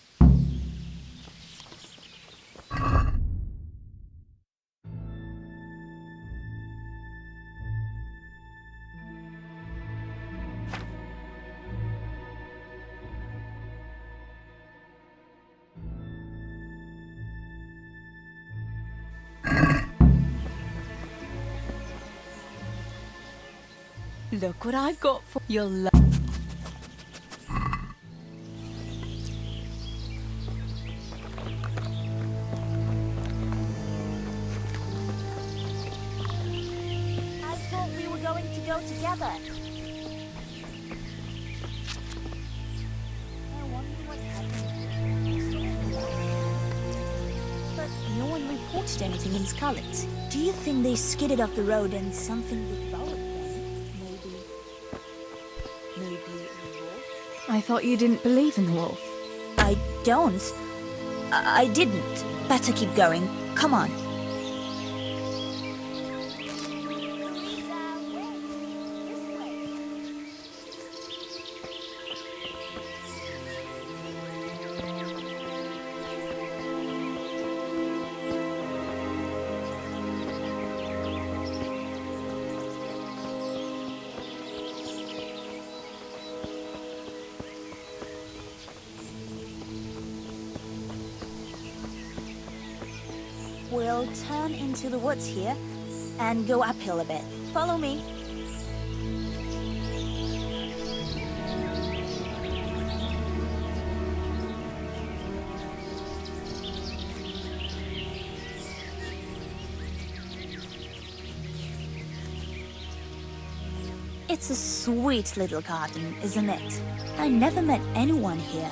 Look what I've got for your love. I thought we were going to go together. I wonder what happened. But no one reported anything in Scarlet. Do you think they skidded off the road and something devoured them? Maybe a wolf? I thought you didn't believe in the wolf. I don't. I didn't. Better keep going. Come on. We'll turn into the woods here and go uphill a bit. Follow me. It's a sweet little garden, isn't it? I never met anyone here.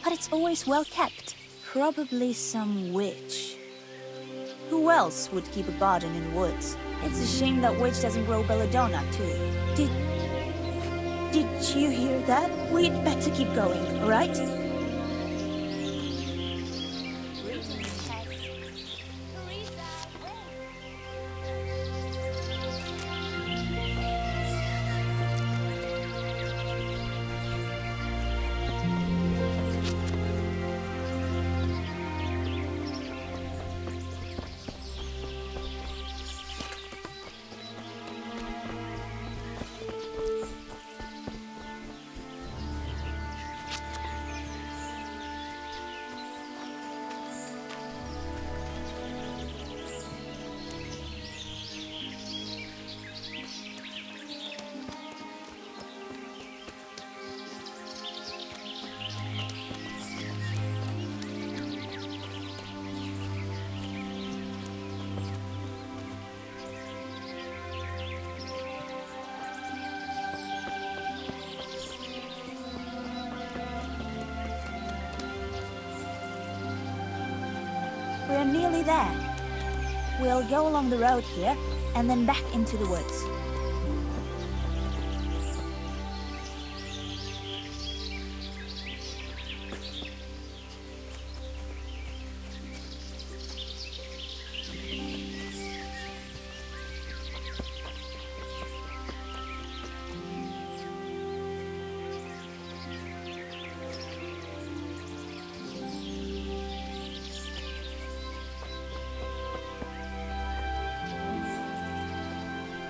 But it's always well kept. Probably some witch. Who else would keep a garden in the woods? It's a shame that witch doesn't grow belladonna, too. Did you hear that? We'd better keep going, alright? We're nearly there. We'll go along the road here, and then back into the woods.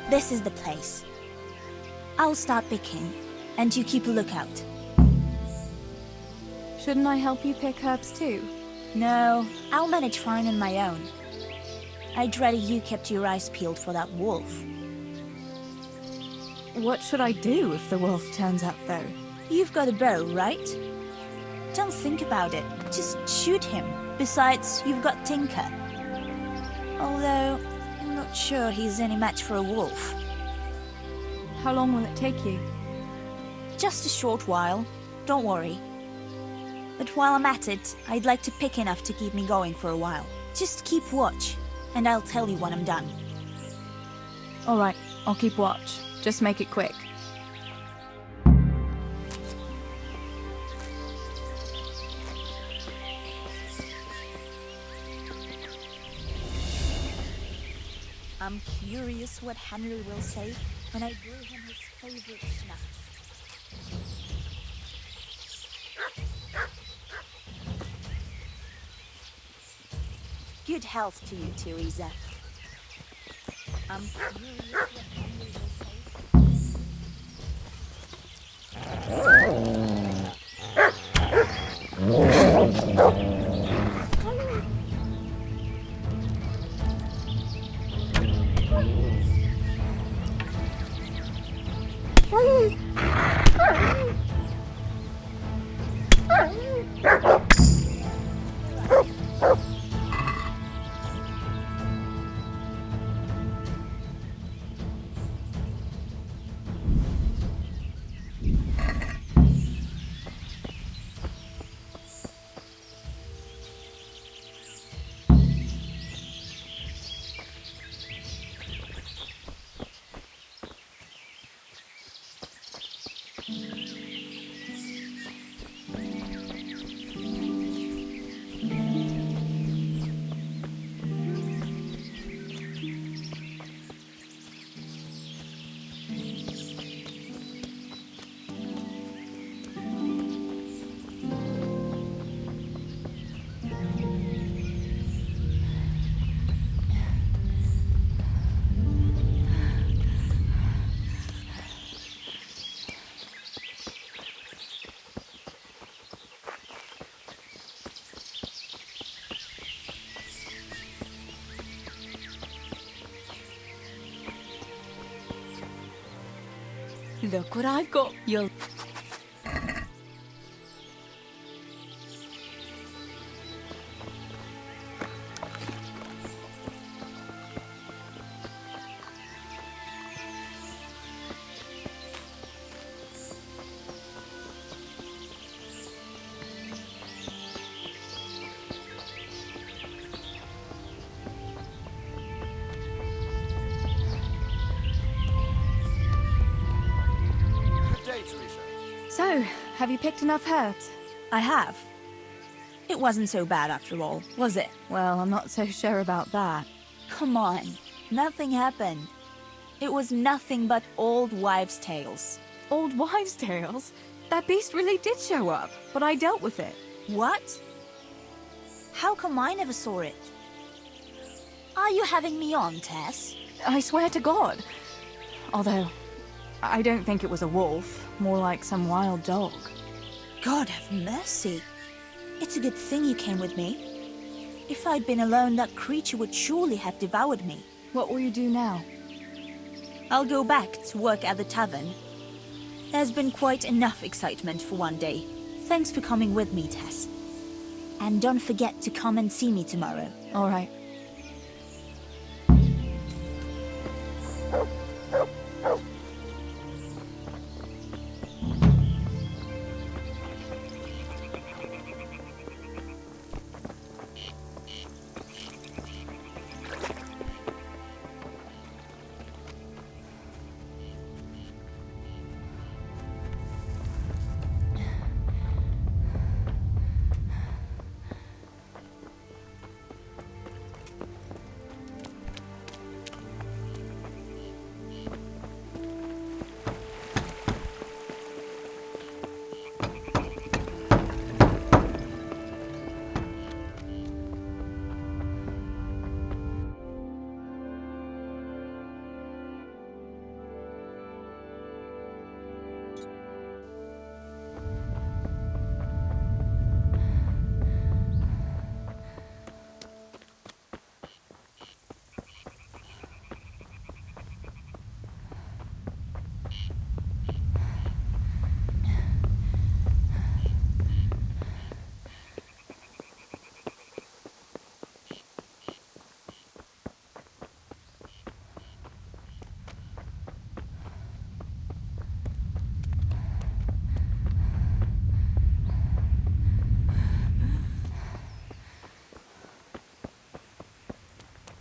This is the place. I'll start picking, and you keep a lookout. Shouldn't I help you pick herbs too? No, I'll manage fine on my own. I'd rather you kept your eyes peeled for that wolf. What should I do if the wolf turns up, though? You've got a bow, right? Don't think about it. Just shoot him. Besides, you've got Tinker. Although, I'm not sure he's any match for a wolf. How long will it take you? Just a short while. Don't worry. But while I'm at it, I'd like to pick enough to keep me going for a while. Just keep watch, and I'll tell you when I'm done. All right, I'll keep watch. Just make it quick. I'm curious what Henry will say when I brew him his favorite schnapps. Good health to you, Teresa. I'm curious what Henry will Look what I've got. You'll... So, have you picked enough herbs? I have. It wasn't so bad after all, was it? Well, I'm not so sure about that. Come on, nothing happened. It was nothing but old wives' tales. Old wives' tales? That beast really did show up, but I dealt with it. What? How come I never saw it? Are you having me on, Tess? I swear to God. Although, I don't think it was a wolf, more like some wild dog. God have mercy. It's a good thing you came with me. If I'd been alone, that creature would surely have devoured me. What will you do now? I'll go back to work at the tavern. There's been quite enough excitement for one day. Thanks for coming with me, Tess. And don't forget to come and see me tomorrow. All right.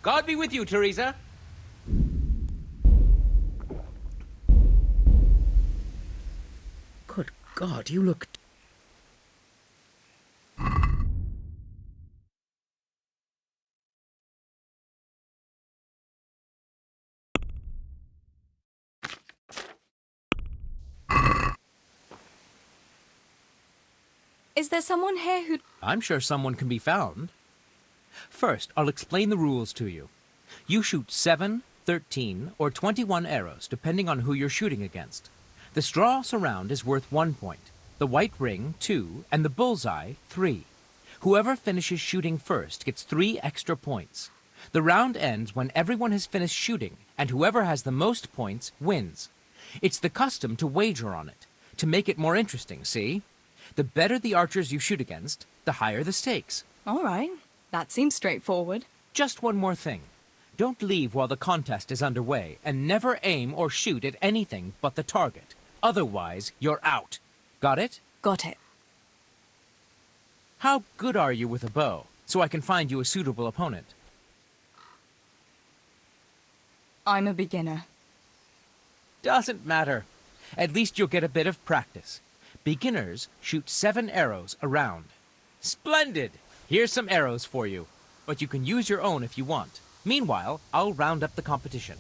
God be with you, Teresa. Good God, you look... Is there someone here who... I'm sure someone can be found. First, I'll explain the rules to you. You shoot 7, 13, or 21 arrows, depending on who you're shooting against. The straw surround is worth 1 point, the white ring 2, and the bullseye 3. Whoever finishes shooting first gets 3 extra points. The round ends when everyone has finished shooting, and whoever has the most points wins. It's the custom to wager on it, to make it more interesting, see? The better the archers you shoot against, the higher the stakes. All right. That seems straightforward. Just one more thing. Don't leave while the contest is underway, and never aim or shoot at anything but the target. Otherwise, you're out. Got it? Got it. How good are you with a bow, so I can find you a suitable opponent? I'm a beginner. Doesn't matter. At least you'll get a bit of practice. Beginners shoot 7 arrows a round. Splendid! Here's some arrows for you, but you can use your own if you want. Meanwhile, I'll round up the competition.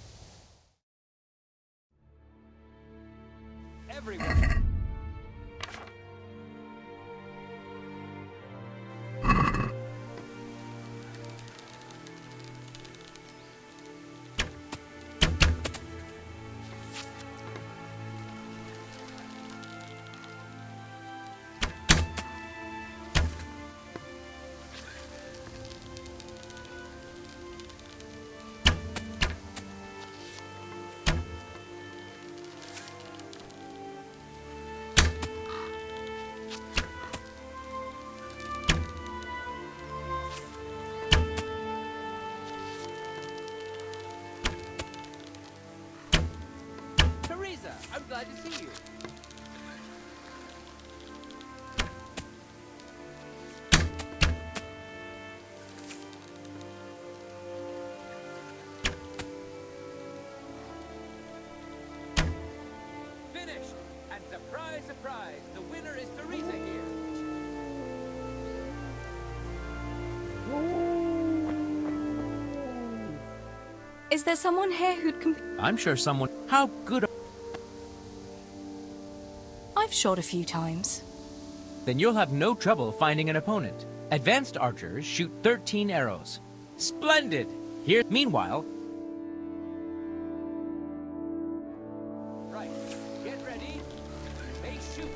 Everyone! I'm glad to see you. Finished! And surprise, surprise, the winner is Teresa here. Is there someone here who'd I'm sure someone... How good... I've shot a few times. Then you'll have no trouble finding an opponent. Advanced archers shoot 13 arrows. Splendid! Here... Meanwhile... Right. Get ready. They shoot.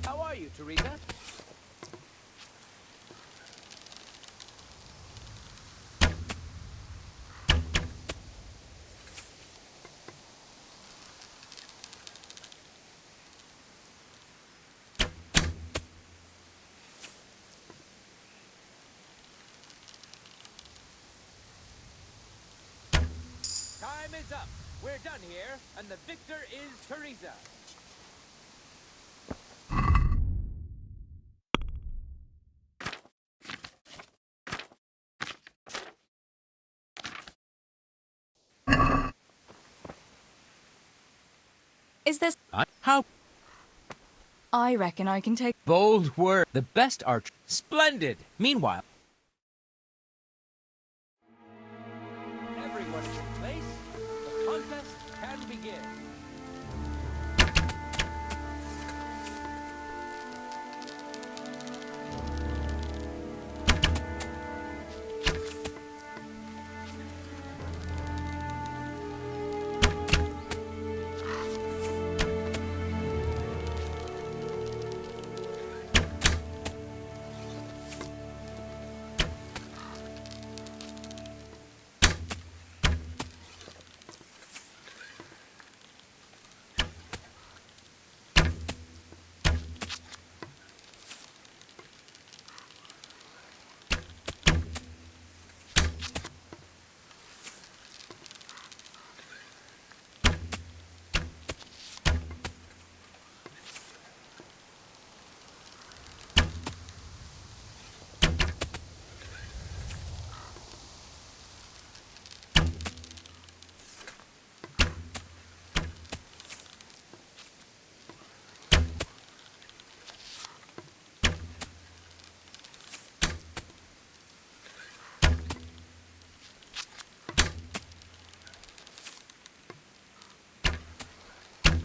How are you, Teresa? Time is up. We're done here, and the victor is Teresa. Is there... How? I reckon I can take... Bold word. The best archer. Splendid. Meanwhile... Everyone is in place. The contest can begin.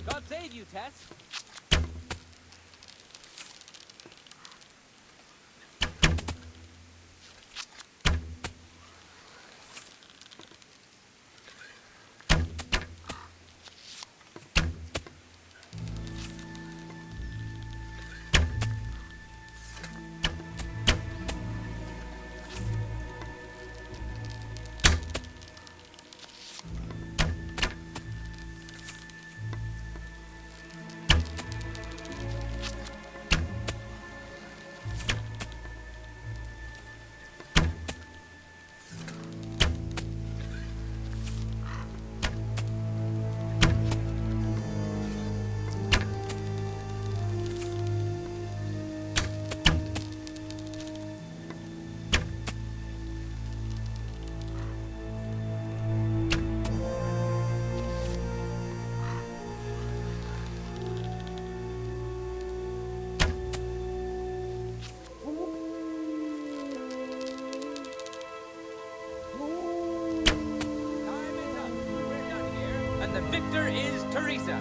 God save you, Tess. victor is Teresa.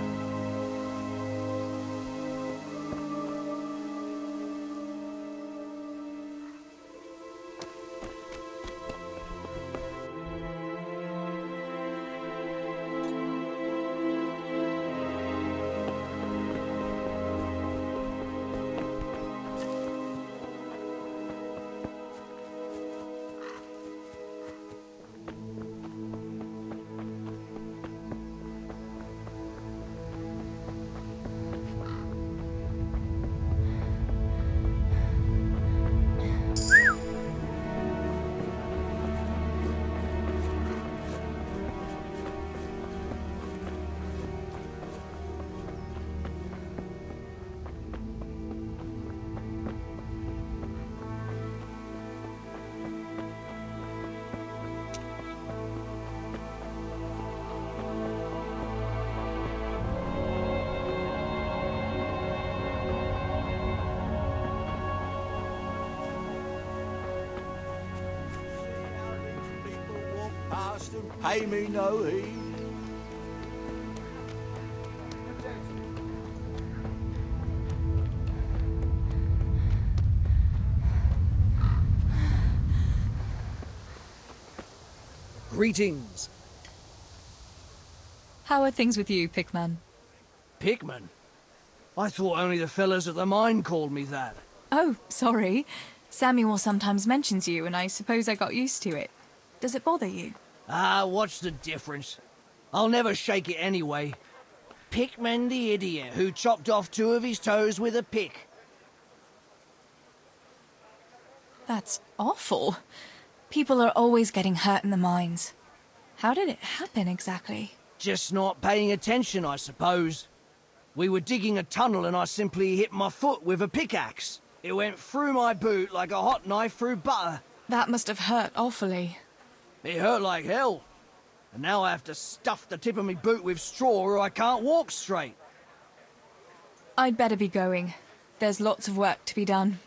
Past and pay me no heed. Greetings. How are things with you, Pickman? Pickman? I thought only the fellas at the mine called me that. Oh, sorry. Samuel sometimes mentions you, and I suppose I got used to it. Does it bother you? Ah, what's the difference? I'll never shake it anyway. Pickman the idiot who chopped off 2 of his toes with a pick. That's awful. People are always getting hurt in the mines. How did it happen exactly? Just not paying attention, I suppose. We were digging a tunnel and I simply hit my foot with a pickaxe. It went through my boot like a hot knife through butter. That must have hurt awfully. It hurt like hell. And now I have to stuff the tip of my boot with straw or I can't walk straight. I'd better be going. There's lots of work to be done.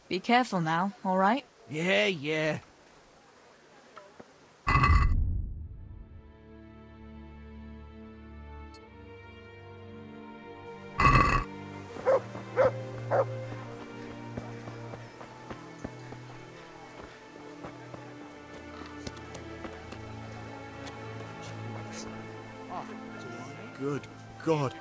Be careful now, all right? Yeah. Good God.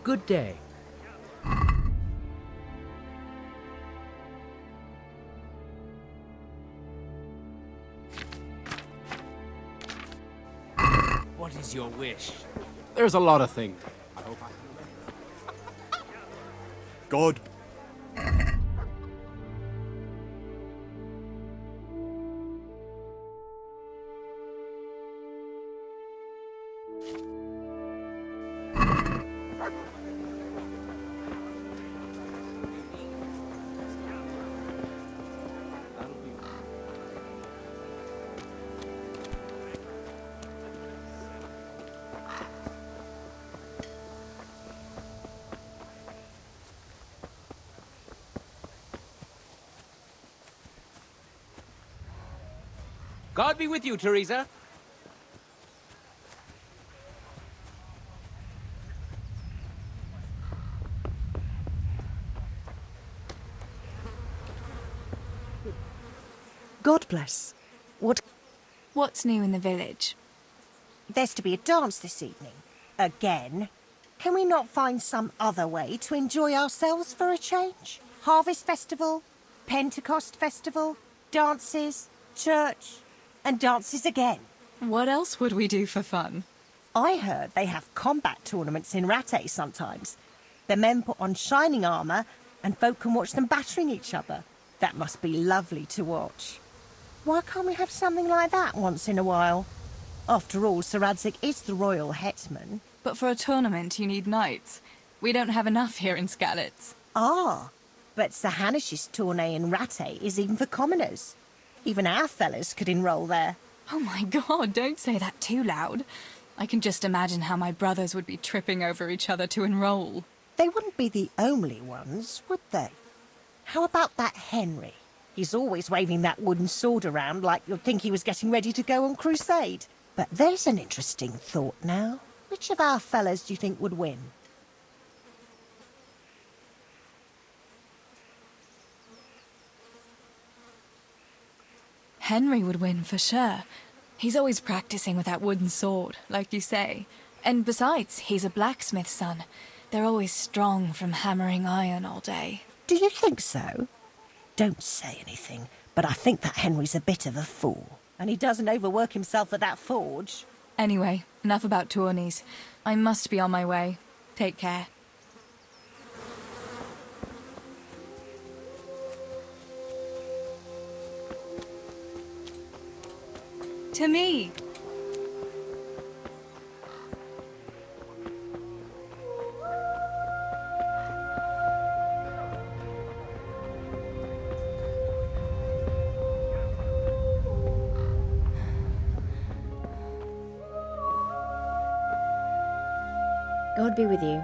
Good day. What is your wish? There's a lot of things. I hope God. God be with you, Teresa. God bless. What's new in the village? There's to be a dance this evening. Again. Can we not find some other way to enjoy ourselves for a change? Harvest festival, Pentecost festival, dances, church, and dances again. What else would we do for fun? I heard they have combat tournaments in Rattay sometimes. The men put on shining armour and folk can watch them battering each other. That must be lovely to watch. Why can't we have something like that once in a while? After all, Sir Radzig is the royal hetman. But for a tournament, you need knights. We don't have enough here in Skalitz. Ah, but Sir Hanish's tourney in Rattay is even for commoners. Even our fellas could enroll there. Oh my god, don't say that too loud. I can just imagine how my brothers would be tripping over each other to enroll. They wouldn't be the only ones, would they? How about that Henry? He's always waving that wooden sword around like you'd think he was getting ready to go on crusade. But there's an interesting thought now. Which of our fellas do you think would win? Henry would win for sure. He's always practicing with that wooden sword, like you say. And besides, he's a blacksmith's son. They're always strong from hammering iron all day. Do you think so? Don't say anything, but I think that Henry's a bit of a fool. And he doesn't overwork himself at that forge. Anyway, enough about tourneys. I must be on my way. Take care. To me. God be with you.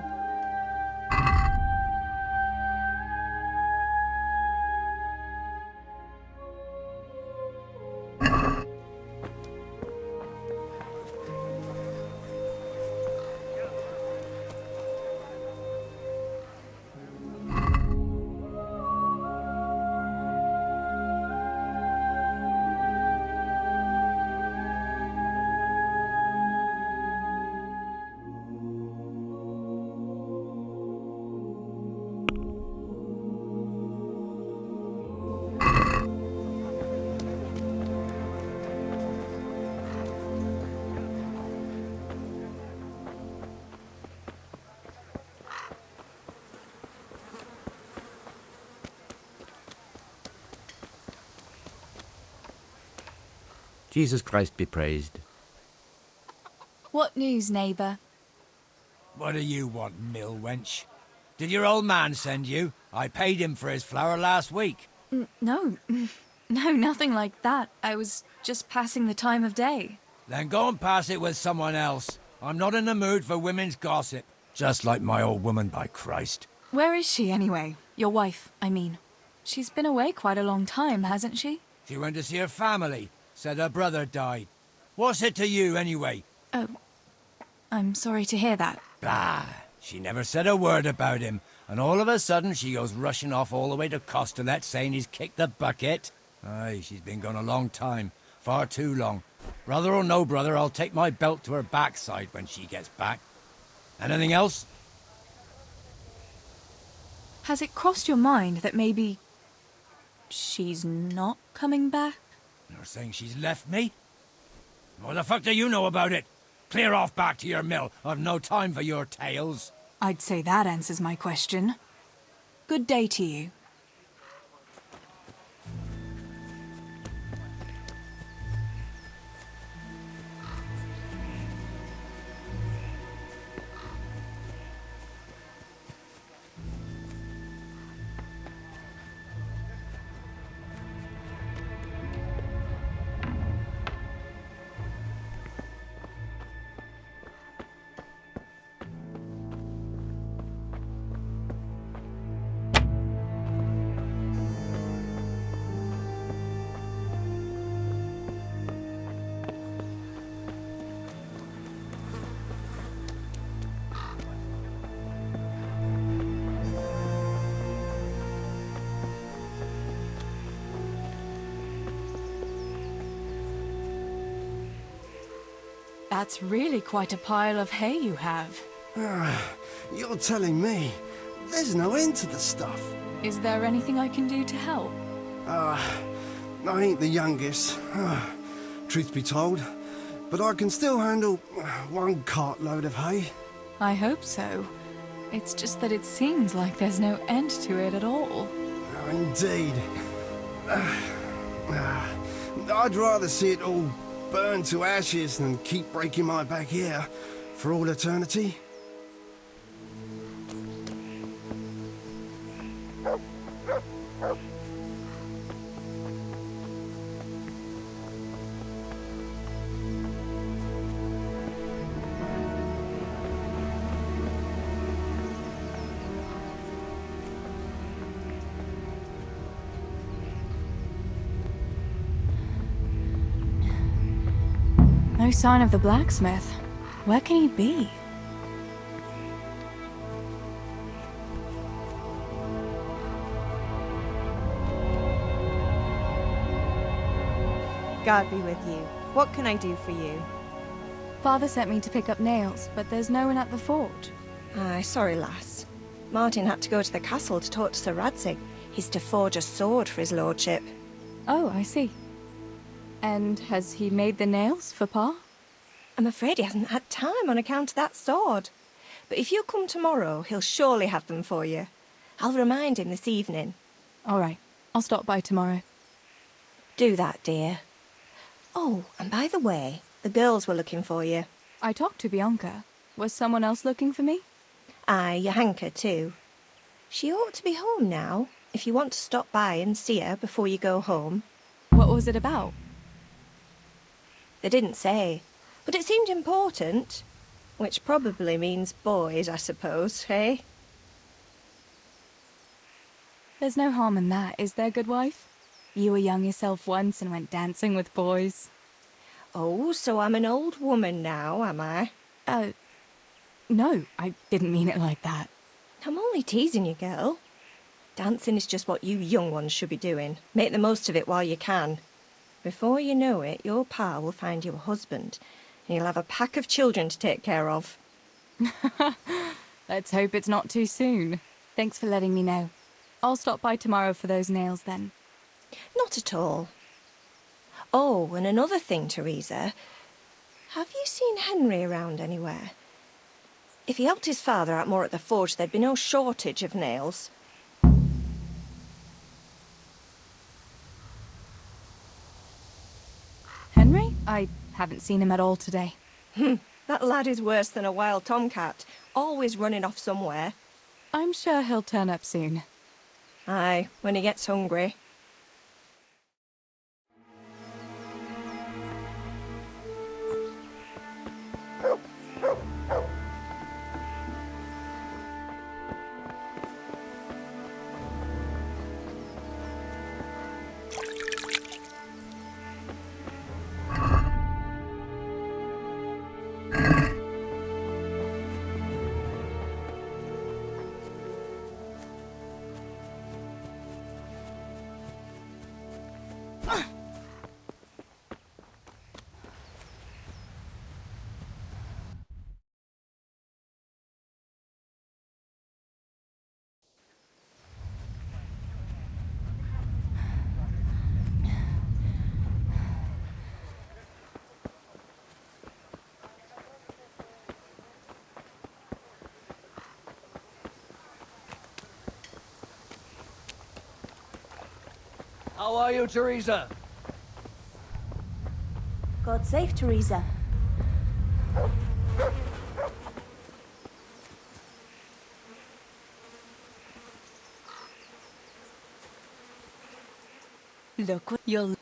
Jesus Christ be praised. What news, neighbour? What do you want, mill wench? Did your old man send you? I paid him for his flour last week. No, nothing like that. I was just passing the time of day. Then go and pass it with someone else. I'm not in the mood for women's gossip. Just like my old woman, by Christ. Where is she, anyway? Your wife, I mean. She's been away quite a long time, hasn't she? She went to see her family. Said her brother died. What's it to you, anyway? Oh, I'm sorry to hear that. Bah! She never said a word about him. And all of a sudden, she goes rushing off all the way to Costalet, saying he's kicked the bucket. Aye, she's been gone a long time. Far too long. Brother or no brother, I'll take my belt to her backside when she gets back. Anything else? Has it crossed your mind that maybe she's not coming back? You're saying she's left me? What the fuck do you know about it? Clear off back to your mill. I've no time for your tales. I'd say that answers my question. Good day to you. That's really quite a pile of hay you have. You're telling me there's no end to the stuff. Is there anything I can do to help? I ain't the youngest, truth be told, but I can still handle one cartload of hay. I hope so. It's just that it seems like there's no end to it at all. Oh, indeed. I'd rather see it all burn to ashes than keep breaking my back here for all eternity. No sign of the blacksmith. Where can he be? God be with you. What can I do for you? Father sent me to pick up nails, but there's no one at the forge. Aye, sorry, lass. Martin had to go to the castle to talk to Sir Radzig. He's to forge a sword for his lordship. Oh, I see. And has he made the nails for Pa? I'm afraid he hasn't had time on account of that sword. But if you come tomorrow, he'll surely have them for you. I'll remind him this evening. All right. I'll stop by tomorrow. Do that, dear. Oh, and by the way, the girls were looking for you. I talked to Bianca. Was someone else looking for me? Aye, Johanka too. She ought to be home now, if you want to stop by and see her before you go home. What was it about? They didn't say, but it seemed important. Which probably means boys, I suppose, eh? There's no harm in that, is there, good wife? You were young yourself once and went dancing with boys. Oh, so I'm an old woman now, am I? No, I didn't mean it like that. I'm only teasing you, girl. Dancing is just what you young ones should be doing. Make the most of it while you can. Before you know it, your pa will find you a husband, and you'll have a pack of children to take care of. Let's hope it's not too soon. Thanks for letting me know. I'll stop by tomorrow for those nails then. Not at all. Oh, and another thing, Teresa. Have you seen Henry around anywhere? If he helped his father out more at the forge, there'd be no shortage of nails. Henry? I haven't seen him at all today. That lad is worse than a wild tomcat, always running off somewhere. I'm sure he'll turn up soon. Aye, when he gets hungry. How are you, Teresa? God save Teresa. Look what you'll...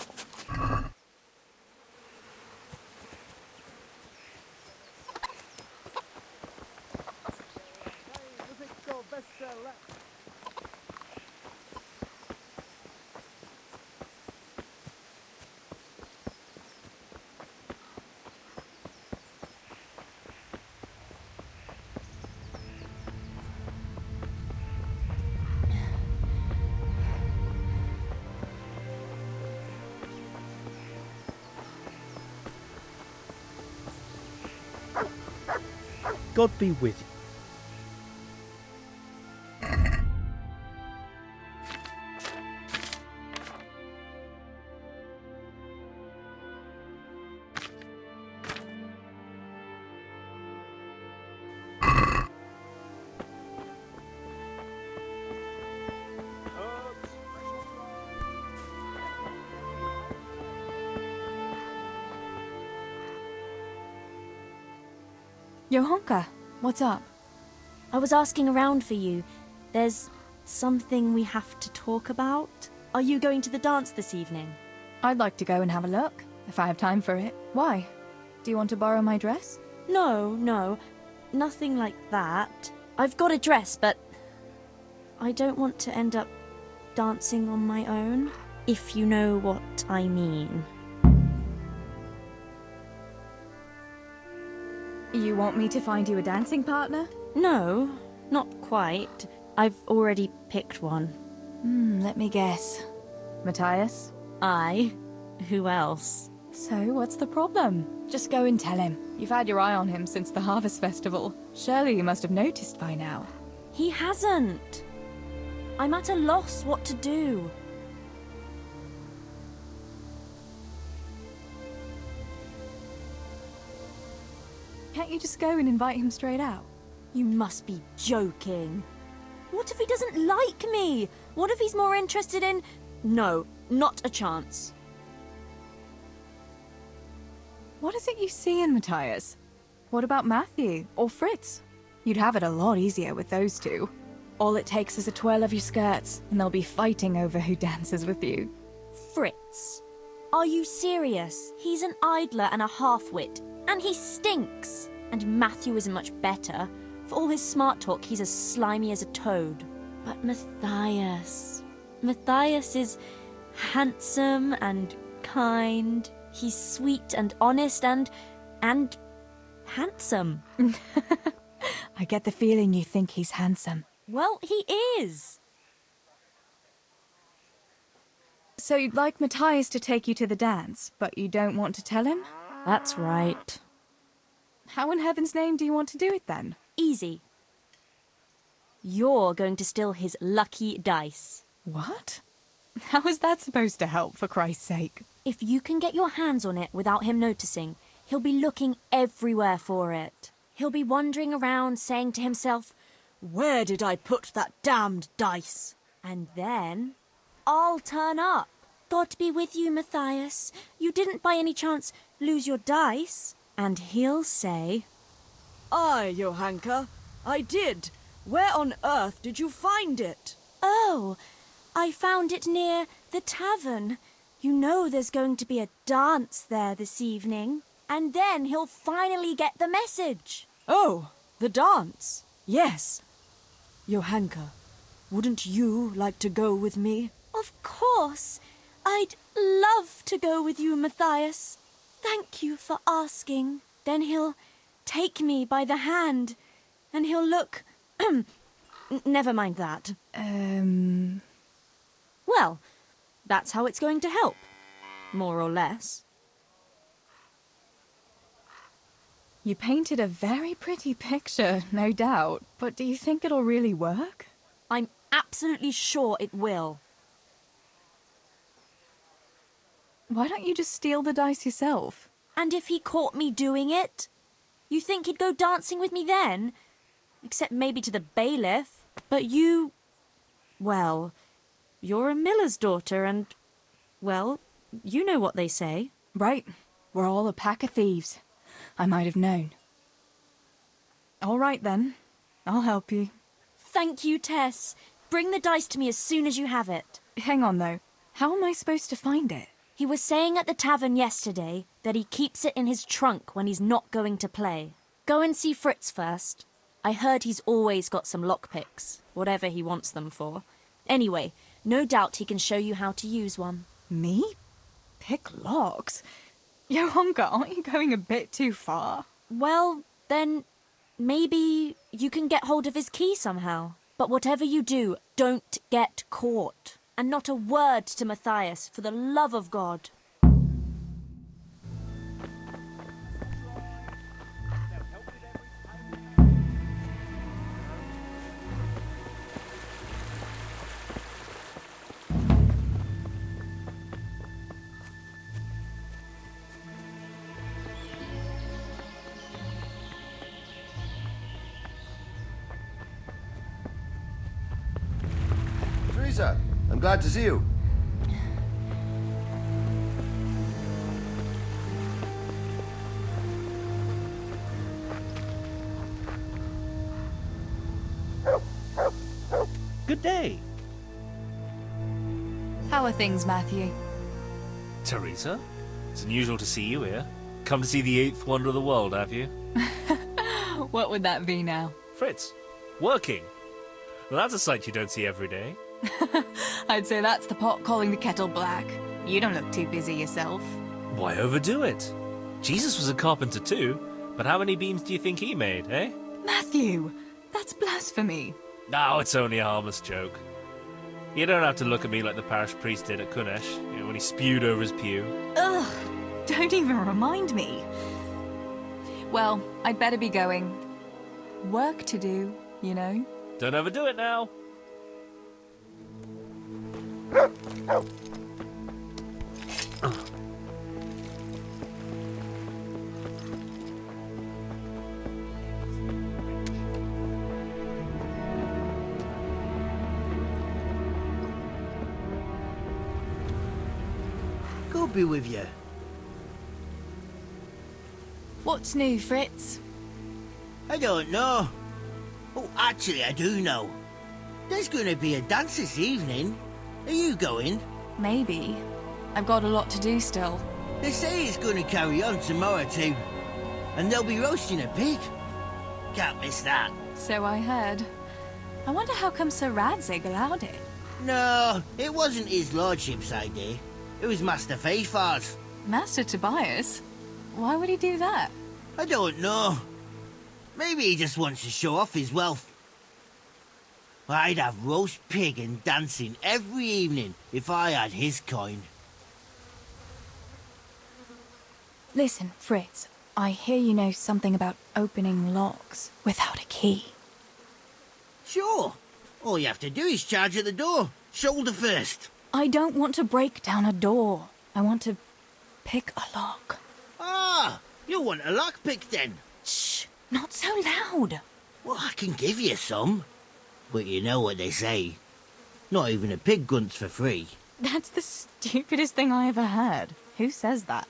God be with you. Johanka, what's up? I was asking around for you. There's something we have to talk about. Are you going to the dance this evening? I'd like to go and have a look, if I have time for it. Why? Do you want to borrow my dress? No, nothing like that. I've got a dress, but I don't want to end up dancing on my own, if you know what I mean. You want me to find you a dancing partner? No, not quite. I've already picked one. Let me guess. Matthias? Aye. Who else? So, what's the problem? Just go and tell him. You've had your eye on him since the Harvest Festival. Surely you must have noticed by now. He hasn't. I'm at a loss what to do. Can't you just go and invite him straight out? You must be joking. What if he doesn't like me? What if he's more interested in... No, not a chance. What is it you see in Matthias? What about Matthew or Fritz? You'd have it a lot easier with those two. All it takes is a twirl of your skirts, and they'll be fighting over who dances with you. Fritz? Are you serious? He's an idler and a half-wit, and he stinks. And Matthew isn't much better. For all his smart talk, he's as slimy as a toad. But Matthias is handsome and kind. He's sweet and honest and handsome. I get the feeling you think he's handsome. Well, he is. So you'd like Matthias to take you to the dance, but you don't want to tell him? That's right. How in heaven's name do you want to do it then? Easy. You're going to steal his lucky dice. What? How is that supposed to help, for Christ's sake? If you can get your hands on it without him noticing, he'll be looking everywhere for it. He'll be wandering around saying to himself, "Where did I put that damned dice?" And then I'll turn up. God be with you, Matthias. You didn't by any chance lose your dice? And he'll say, "Aye, Johanka, I did. Where on earth did you find it?" "Oh, I found it near the tavern. You know there's going to be a dance there this evening." And then he'll finally get the message. "Oh, the dance? Yes. Johanka, wouldn't you like to go with me?" "Of course. I'd love to go with you, Matthias. Thank you for asking." Then he'll take me by the hand, and he'll look... Never mind that. Well, that's how it's going to help. More or less. You painted a very pretty picture, no doubt. But do you think it'll really work? I'm absolutely sure it will. Why don't you just steal the dice yourself? And if he caught me doing it? You think he'd go dancing with me then? Except maybe to the bailiff. But you... Well, you're a miller's daughter and... Well, you know what they say. Right. We're all a pack of thieves. I might have known. All right, then. I'll help you. Thank you, Tess. Bring the dice to me as soon as you have it. Hang on, though. How am I supposed to find it? He was saying at the tavern yesterday that he keeps it in his trunk when he's not going to play. Go and see Fritz first. I heard he's always got some lockpicks, whatever he wants them for. Anyway, no doubt he can show you how to use one. Me? Pick locks? Johanka, aren't you going a bit too far? Well, then maybe you can get hold of his key somehow. But whatever you do, don't get caught. And not a word to Matthias, for the love of God. Teresa. I'm glad to see you. Good day. How are things, Matthew? Teresa, it's unusual to see you here. Come to see the eighth wonder of the world, have you? What would that be now? Fritz, working. Well, that's a sight you don't see every day. I'd say that's the pot calling the kettle black. You don't look too busy yourself. Why overdo it? Jesus was a carpenter too, but how many beams do you think he made, eh? Matthew, that's blasphemy. No, it's only a harmless joke. You don't have to look at me like the parish priest did at Kunesh, when he spewed over his pew. Ugh, don't even remind me. Well, I'd better be going. Work to do, you know. Don't overdo it now. God be with you. What's new, Fritz? I don't know. Oh, actually, I do know. There's going to be a dance this evening. Are you going? Maybe. I've got a lot to do still. They say it's going to carry on tomorrow too. And they'll be roasting a pig. Can't miss that. So I heard. I wonder how come Sir Radzig allowed it. No, it wasn't his lordship's idea. It was Master Faithfar's. Master Tobias? Why would he do that? I don't know. Maybe he just wants to show off his wealth. I'd have roast pig and dancing every evening if I had his coin. Listen, Fritz, I hear you know something about opening locks without a key. Sure. All you have to do is charge at the door, shoulder first. I don't want to break down a door. I want to pick a lock. Ah, you want a lockpick then? Shh, not so loud. Well, I can give you some. But you know what they say. Not even a pig grunts for free. That's the stupidest thing I ever heard. Who says that?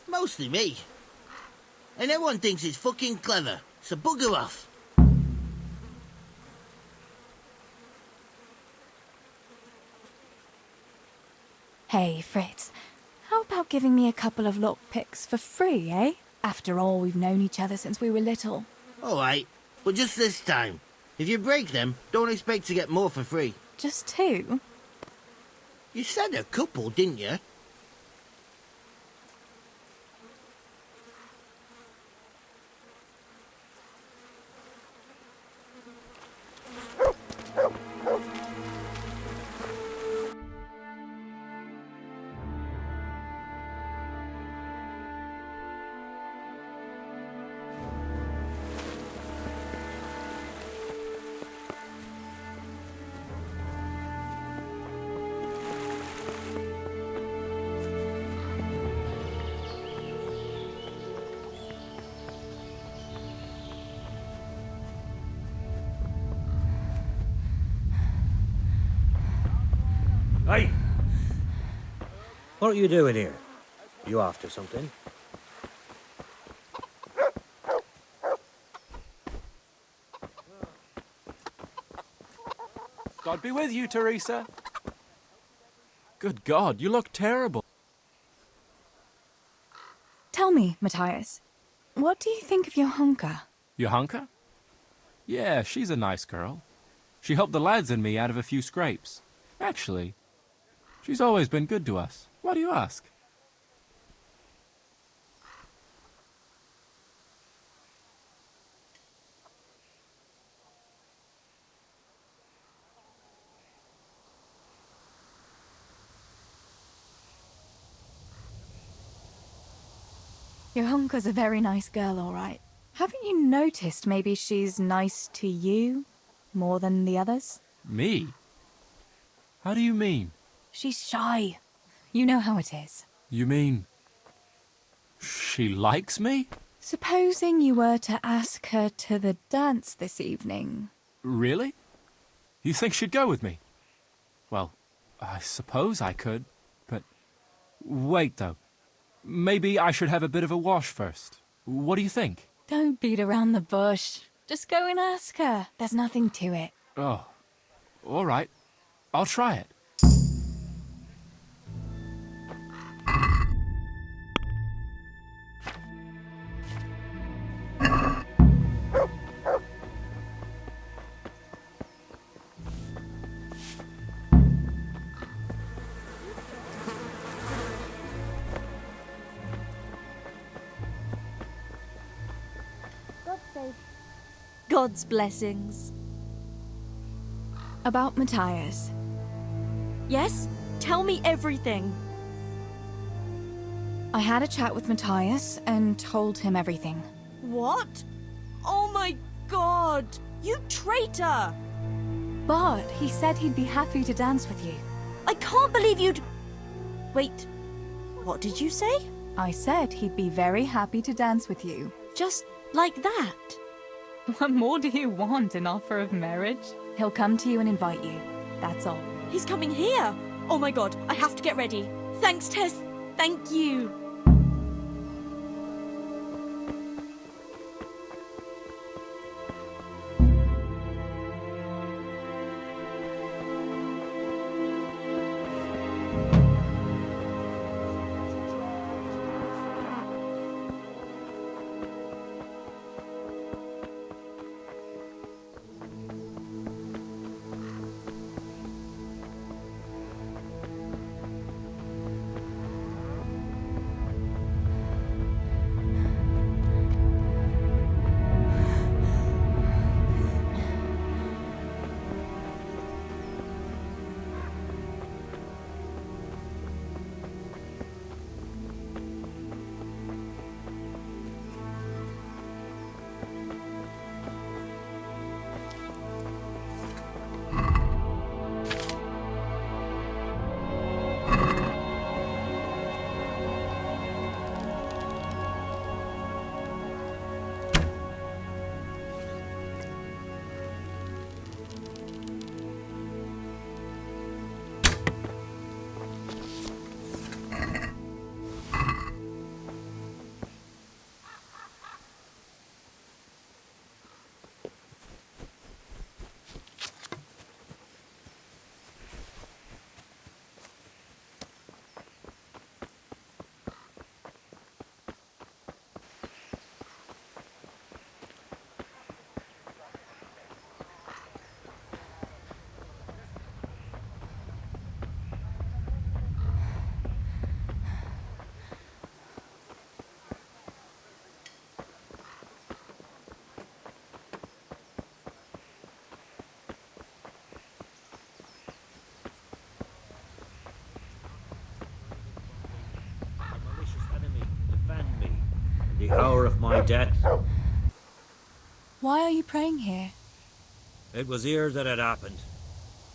Mostly me. And everyone thinks it's fucking clever, so bugger off. Hey, Fritz. How about giving me a couple of lockpicks for free, eh? After all, we've known each other since we were little. All right, but just this time. If you break them, don't expect to get more for free. Just two? You said a couple, didn't you? Hey! What are you doing here? You after something? God be with you, Teresa. Good God, you look terrible. Tell me, Matthias, what do you think of your hunker? Johanka? Yeah, she's a nice girl. She helped the lads and me out of a few scrapes. Actually, she's always been good to us. Why do you ask? Your hunker's a very nice girl, all right. Haven't you noticed maybe she's nice to you more than the others? Me? How do you mean? She's shy. You know how it is. You mean she likes me? Supposing you were to ask her to the dance this evening. Really? You think she'd go with me? Well, I suppose I could, but... Wait, though. Maybe I should have a bit of a wash first. What do you think? Don't beat around the bush. Just go and ask her. There's nothing to it. Oh, all right. I'll try it. God's blessings. About Matthias. Yes? Tell me everything. I had a chat with Matthias and told him everything. What? Oh my god! You traitor! But he said he'd be happy to dance with you. I can't believe you'd... Wait, what did you say? I said he'd be very happy to dance with you. Just like that? What more do you want, an offer of marriage? He'll come to you and invite you. That's all. He's coming here! Oh my god, I have to get ready. Thanks, Tess. Thank you. The hour of my death. Why are you praying here? It was here that it happened.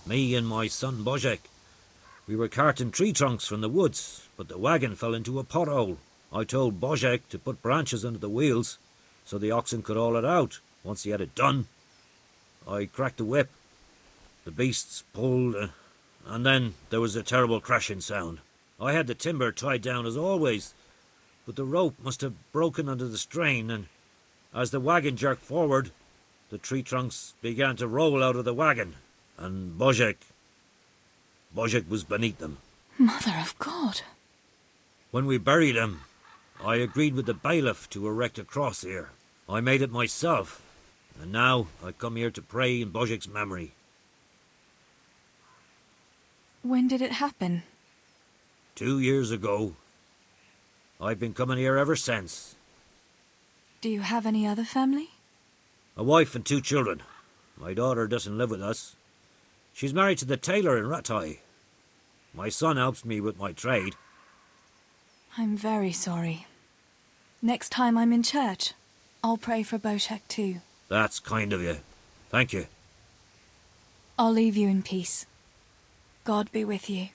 Me and my son Bozek. We were carting tree trunks from the woods, but the wagon fell into a pothole. I told Bozek to put branches under the wheels so the oxen could haul it out. Once he had it done, I cracked the whip. The beasts pulled, and then there was a terrible crashing sound. I had the timber tied down as always, but the rope must have broken under the strain, and as the wagon jerked forward, the tree trunks began to roll out of the wagon, and Bozek was beneath them. Mother of God. When we buried him, I agreed with the bailiff to erect a cross here. I made it myself, and now I come here to pray in Bozek's memory. When did it happen? 2 years ago. I've been coming here ever since. Do you have any other family? A wife and 2 children. My daughter doesn't live with us. She's married to the tailor in Rattay. My son helps me with my trade. I'm very sorry. Next time I'm in church, I'll pray for Boshek too. That's kind of you. Thank you. I'll leave you in peace. God be with you.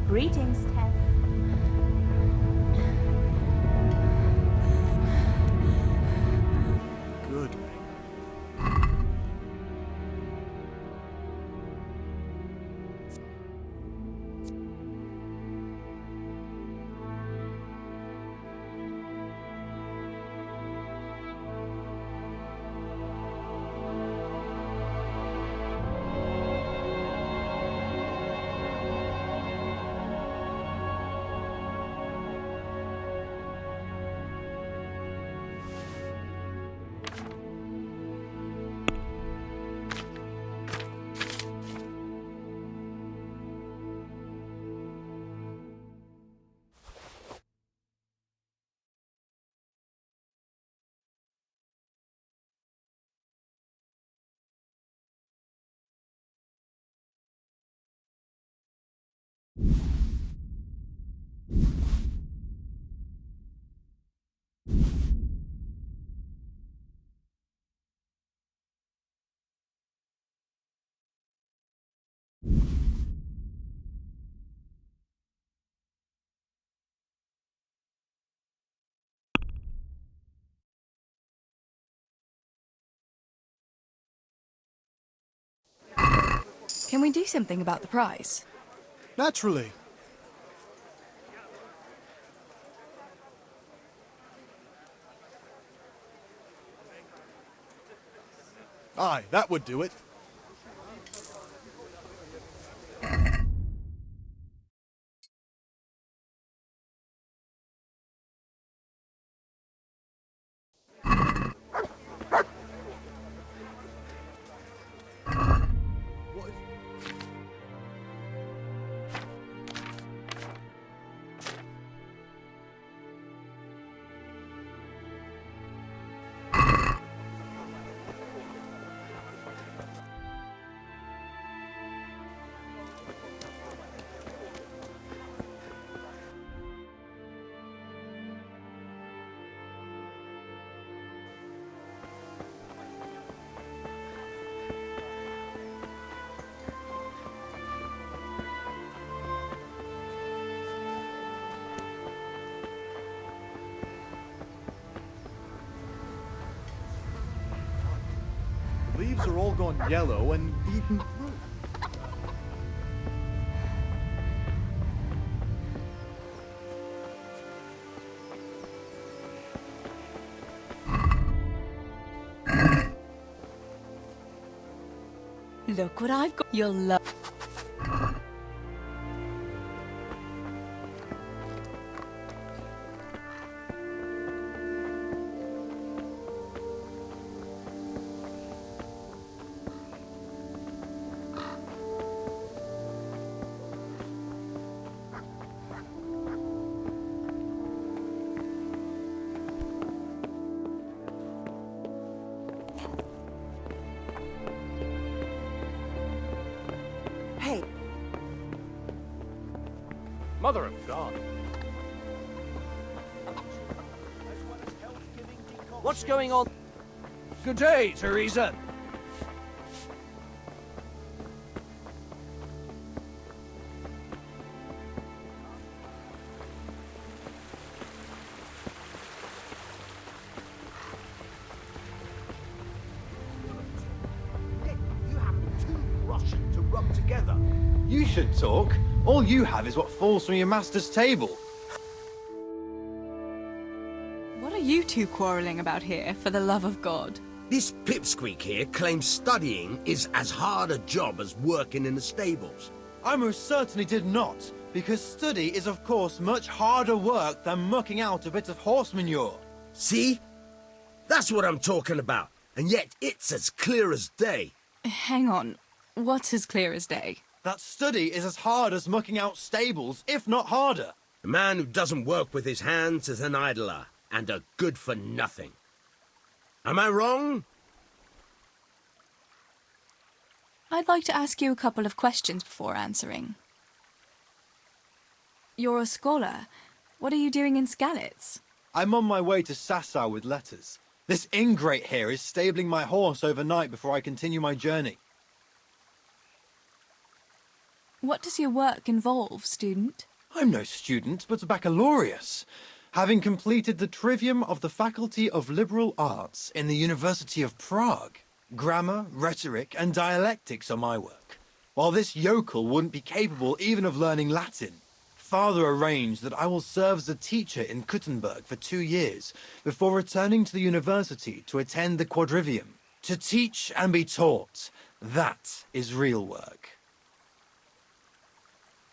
Greetings, Tess. Good. Can we do something about the price? Naturally. Aye, that would do it. The leaves are all gone yellow and eaten through. Look what I've got. You'll love. Hey. Mother of God. What's going on? Good day, Teresa. To rub together. You should talk. All you have is what falls from your master's table. What are you two quarrelling about here, for the love of God? This pipsqueak here claims studying is as hard a job as working in the stables. I most certainly did not, because study is of course much harder work than mucking out a bit of horse manure. See? That's what I'm talking about, and yet it's as clear as day. Hang on. What's as clear as day? That study is as hard as mucking out stables, if not harder. A man who doesn't work with his hands is an idler, and a good for nothing. Am I wrong? I'd like to ask you a couple of questions before answering. You're a scholar. What are you doing in Skalitz? I'm on my way to Sasau with letters. This ingrate here is stabling my horse overnight before I continue my journey. What does your work involve, student? I'm no student, but a baccalaureus, having completed the trivium of the Faculty of Liberal Arts in the University of Prague. Grammar, rhetoric, and dialectics are my work, while this yokel wouldn't be capable even of learning Latin. Father arranged that I will serve as a teacher in Kuttenberg for 2 years before returning to the university to attend the quadrivium. To teach and be taught, that is real work.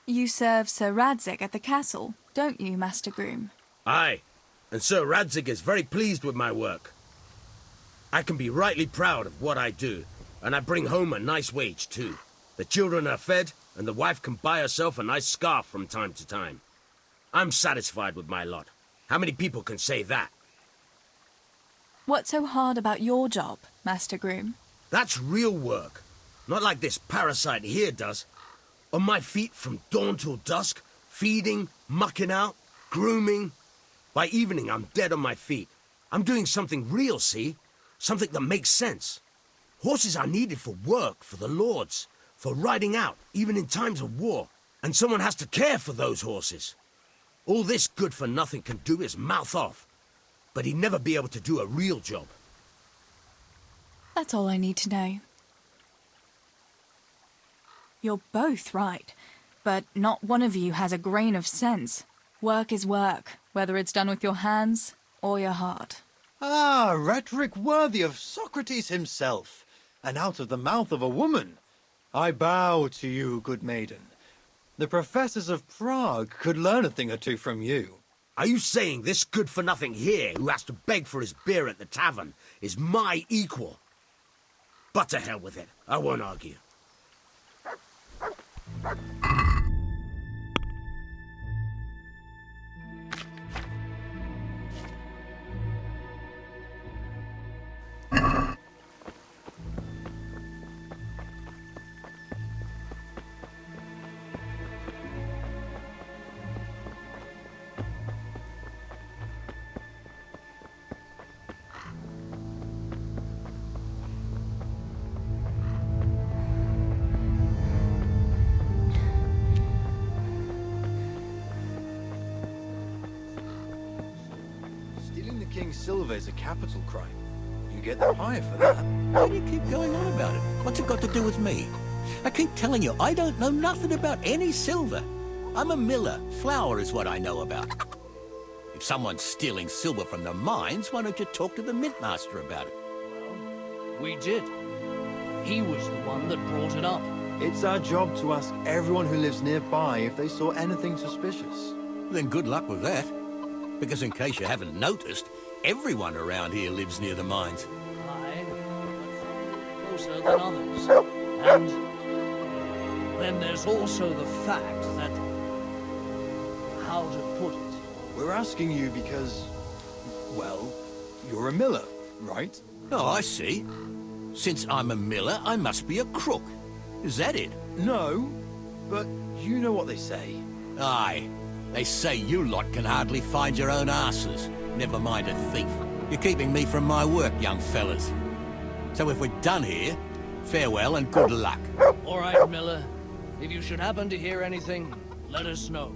You serve Sir Radzig at the castle, don't you, Master Groom? Aye, and Sir Radzig is very pleased with my work. I can be rightly proud of what I do, and I bring home a nice wage too. The children are fed, and the wife can buy herself a nice scarf from time to time. I'm satisfied with my lot. How many people can say that? What's so hard about your job, Master Groom? That's real work. Not like this parasite here does. On my feet from dawn till dusk, feeding, mucking out, grooming. By evening, I'm dead on my feet. I'm doing something real, see? Something that makes sense. Horses are needed for work, for the lords, for riding out, even in times of war. And someone has to care for those horses. All this good-for-nothing can do is mouth off. But he'd never be able to do a real job. That's all I need to know. You're both right, but not one of you has a grain of sense. Work is work, whether it's done with your hands or your heart. Ah, rhetoric worthy of Socrates himself, and out of the mouth of a woman. I bow to you, good maiden. The professors of Prague could learn a thing or two from you. Are you saying this good-for-nothing here, who has to beg for his beer at the tavern, is my equal? But to hell with it, I won't argue. Stealing the king's silver is a capital crime. You get them higher for that. Why do you keep going on about it? What's it got to do with me? I keep telling you, I don't know nothing about any silver. I'm a miller. Flour is what I know about. If someone's stealing silver from the mines, why don't you talk to the mint master about it? We did. He was the one that brought it up. It's our job to ask everyone who lives nearby if they saw anything suspicious. Then good luck with that. Because in case you haven't noticed, everyone around here lives near the mines. Aye, but closer than others. And then there's also the fact that... how to put it? We're asking you because, well, you're a miller, right? Oh, I see. Since I'm a miller, I must be a crook. Is that it? No, but you know what they say. Aye. They say you lot can hardly find your own asses. Never mind a thief. You're keeping me from my work, young fellas. So if we're done here, farewell and good luck. All right, Miller. If you should happen to hear anything, let us know.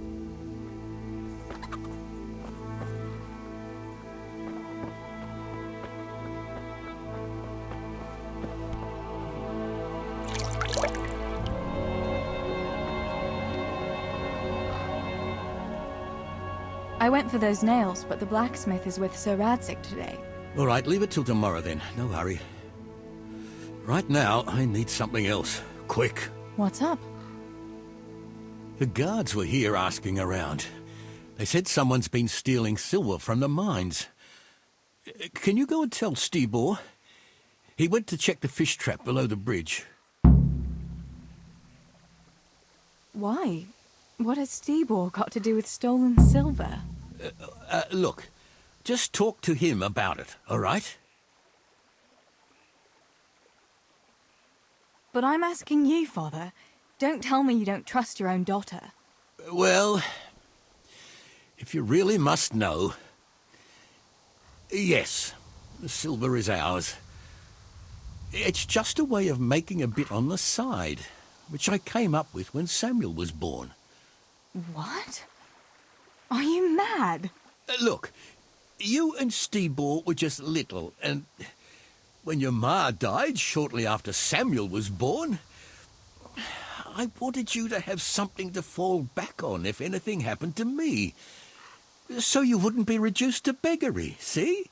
I went for those nails, but the blacksmith is with Sir Radzig today. All right, leave it till tomorrow then. No hurry. Right now, I need something else. Quick. What's up? The guards were here asking around. They said someone's been stealing silver from the mines. Can you go and tell Stibor? He went to check the fish trap below the bridge. Why? What has Stibor got to do with stolen silver? Look, just talk to him about it, all right? But I'm asking you, Father. Don't tell me you don't trust your own daughter. Well, if you really must know... Yes, The silver is ours. It's just a way of making a bit on the side, which I came up with when Samuel was born. What? Are you mad? Look, you and Stebor were just little, and when your ma died shortly after Samuel was born, I wanted you to have something to fall back on if anything happened to me, so you wouldn't be reduced to beggary, see?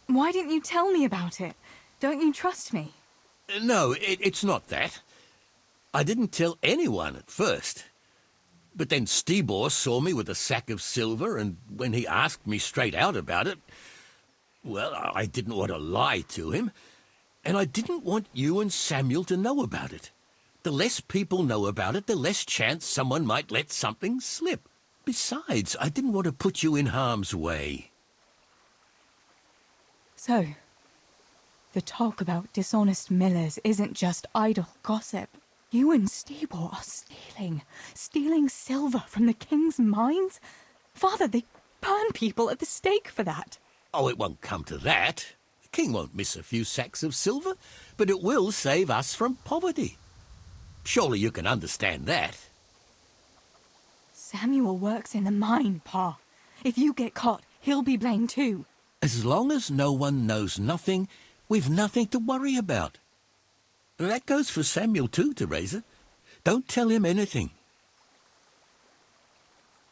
Why didn't you tell me about it? Don't you trust me? No, it's not that. I didn't tell anyone at first. But then Stebor saw me with a sack of silver, and when he asked me straight out about it, well, I didn't want to lie to him, and I didn't want you and Samuel to know about it. The less people know about it, the less chance someone might let something slip. Besides, I didn't want to put you in harm's way. So, the talk about dishonest millers isn't just idle gossip. You and Stebor are stealing silver from the king's mines? Father, they burn people at the stake for that. Oh, it won't come to that. The king won't miss a few sacks of silver, but it will save us from poverty. Surely you can understand that. Samuel works in the mine, Pa. If you get caught, he'll be blamed too. As long as no one knows nothing, we've nothing to worry about. That goes for Samuel too, Teresa. Don't tell him anything.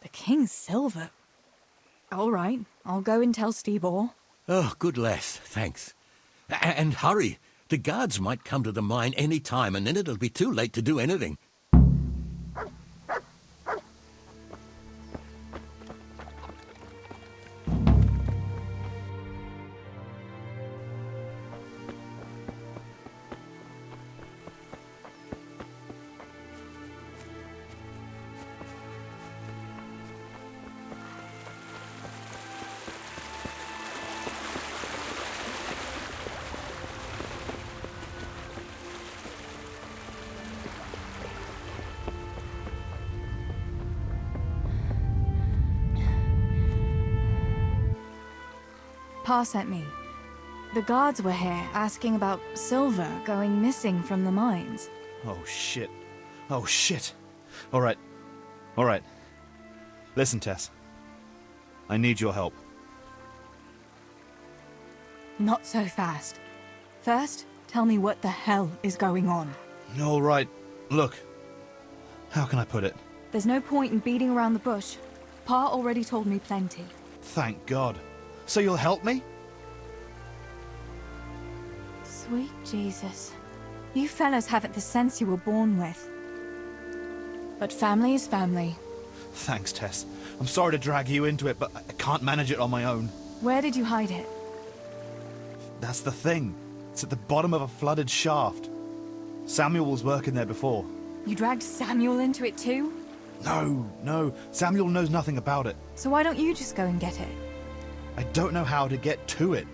The king's silver? All right, I'll go and tell Stebor. Oh, good lass, thanks. And hurry. The guards might come to the mine any time, and then it'll be too late to do anything. Pa sent me. The guards were here asking about silver going missing from the mines. Oh, shit. Oh, shit. All right. All right. Listen, Tess. I need your help. Not so fast. First, tell me what the hell is going on. All right. Look. How can I put it? There's no point in beating around the bush. Pa already told me plenty. Thank God. So you'll help me? Sweet Jesus. You fellas haven't the sense you were born with. But family is family. Thanks, Tess. I'm sorry to drag you into it, but I can't manage it on my own. Where did you hide it? That's the thing. It's at the bottom of a flooded shaft. Samuel was working there before. You dragged Samuel into it too? No. Samuel knows nothing about it. So why don't you just go and get it? I don't know how to get to it.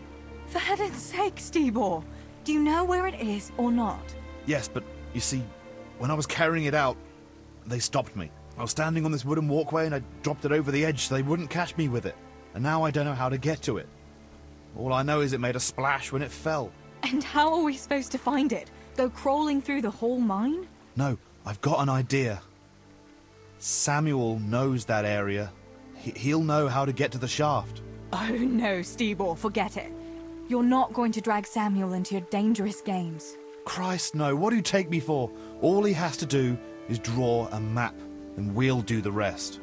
For heaven's sake, Stebor! Do you know where it is or not? Yes, but you see, when I was carrying it out, they stopped me. I was standing on this wooden walkway and I dropped it over the edge so they wouldn't catch me with it. And now I don't know how to get to it. All I know is it made a splash when it fell. And how are we supposed to find it? Go crawling through the whole mine? No, I've got an idea. Samuel knows that area. He'll know how to get to the shaft. Oh no, Stebor, forget it. You're not going to drag Samuel into your dangerous games. Christ, no. What do you take me for? All he has to do is draw a map, and we'll do the rest.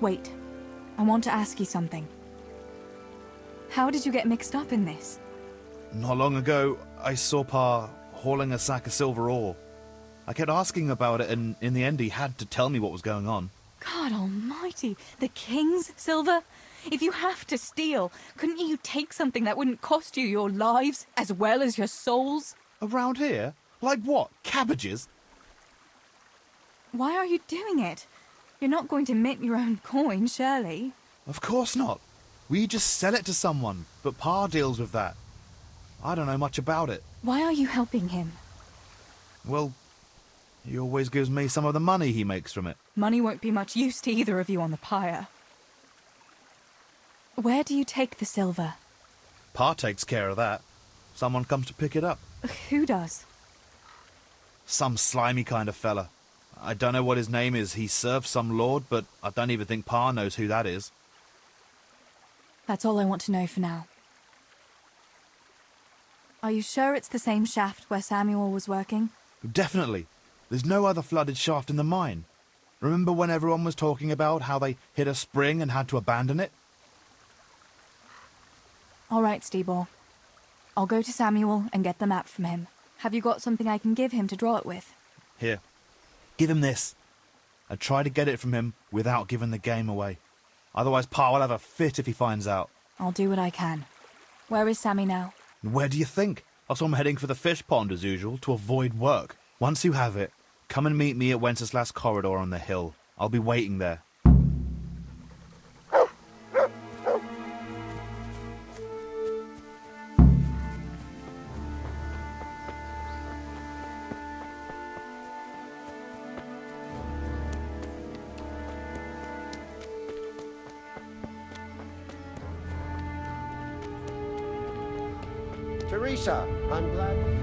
Wait. I want to ask you something. How did you get mixed up in this? Not long ago, I saw Pa hauling a sack of silver ore. I kept asking about it, and in the end he had to tell me what was going on. God almighty, the king's silver? If you have to steal, couldn't you take something that wouldn't cost you your lives as well as your souls? Around here? Like what? Cabbages? Why are you doing it? You're not going to mint your own coin, surely? Of course not. We just sell it to someone, but Pa deals with that. I don't know much about it. Why are you helping him? Well, he always gives me some of the money he makes from it. Money won't be much use to either of you on the pyre. Where do you take the silver? Pa takes care of that. Someone comes to pick it up. Who does? Some slimy kind of fella. I don't know what his name is. He serves some lord, but I don't even think Pa knows who that is. That's all I want to know for now. Are you sure it's the same shaft where Samuel was working? Definitely. There's no other flooded shaft in the mine. Remember when everyone was talking about how they hit a spring and had to abandon it? All right, Steebor. I'll go to Samuel and get the map from him. Have you got something I can give him to draw it with? Here. Give him this. And try to get it from him without giving the game away. Otherwise Pa will have a fit if he finds out. I'll do what I can. Where is Sammy now? Where do you think? I saw him heading for the fish pond as usual to avoid work. Once you have it, come and meet me at Wenceslas Corridor on the hill. I'll be waiting there. Teresa, I'm glad.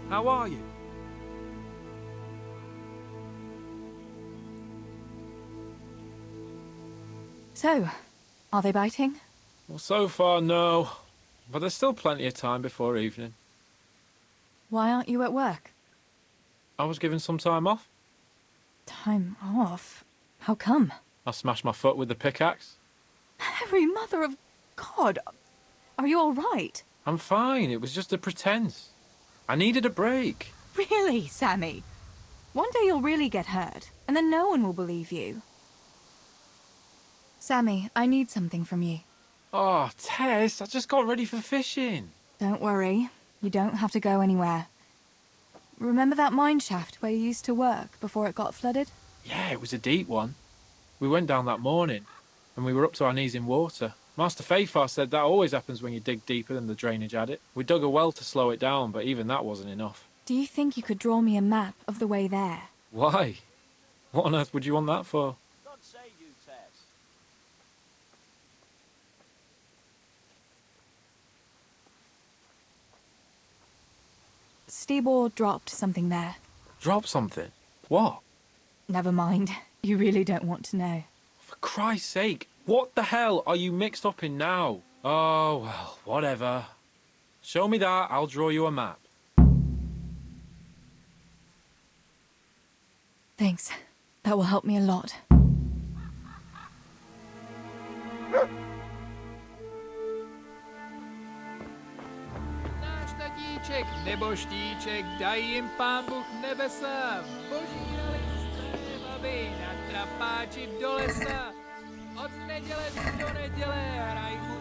How are you? So, are they biting? Well, so far, no. But there's still plenty of time before evening. Why aren't you at work? I was given some time off. Time off? How come? I smashed my foot with the pickaxe. Mary, Mother of God! Are you all right? I'm fine. It was just a pretense. I needed a break. Really, Sammy? One day you'll really get hurt, and then no one will believe you. Sammy, I need something from you. Oh, Tess, I just got ready for fishing. Don't worry. You don't have to go anywhere. Remember that mine shaft where you used to work before it got flooded? Yeah, it was a deep one. We went down that morning, and we were up to our knees in water. Master Fafar said that always happens when you dig deeper than the drainage had it. We dug a well to slow it down, but even that wasn't enough. Do you think you could draw me a map of the way there? Why? What on earth would you want that for? God save you, Tess. Stibor dropped something there. Drop something? What? Never mind. You really don't want to know. For Christ's sake, what the hell are you mixed up in now? Oh, well, whatever. Show me that, I'll draw you a map. Thanks. That will help me a lot. Náš tatíček nebo štíček, daj jim Pán Bůh nebesa, boží listé, babi, natrapáči do lesa. Od neděle do neděle hraj mu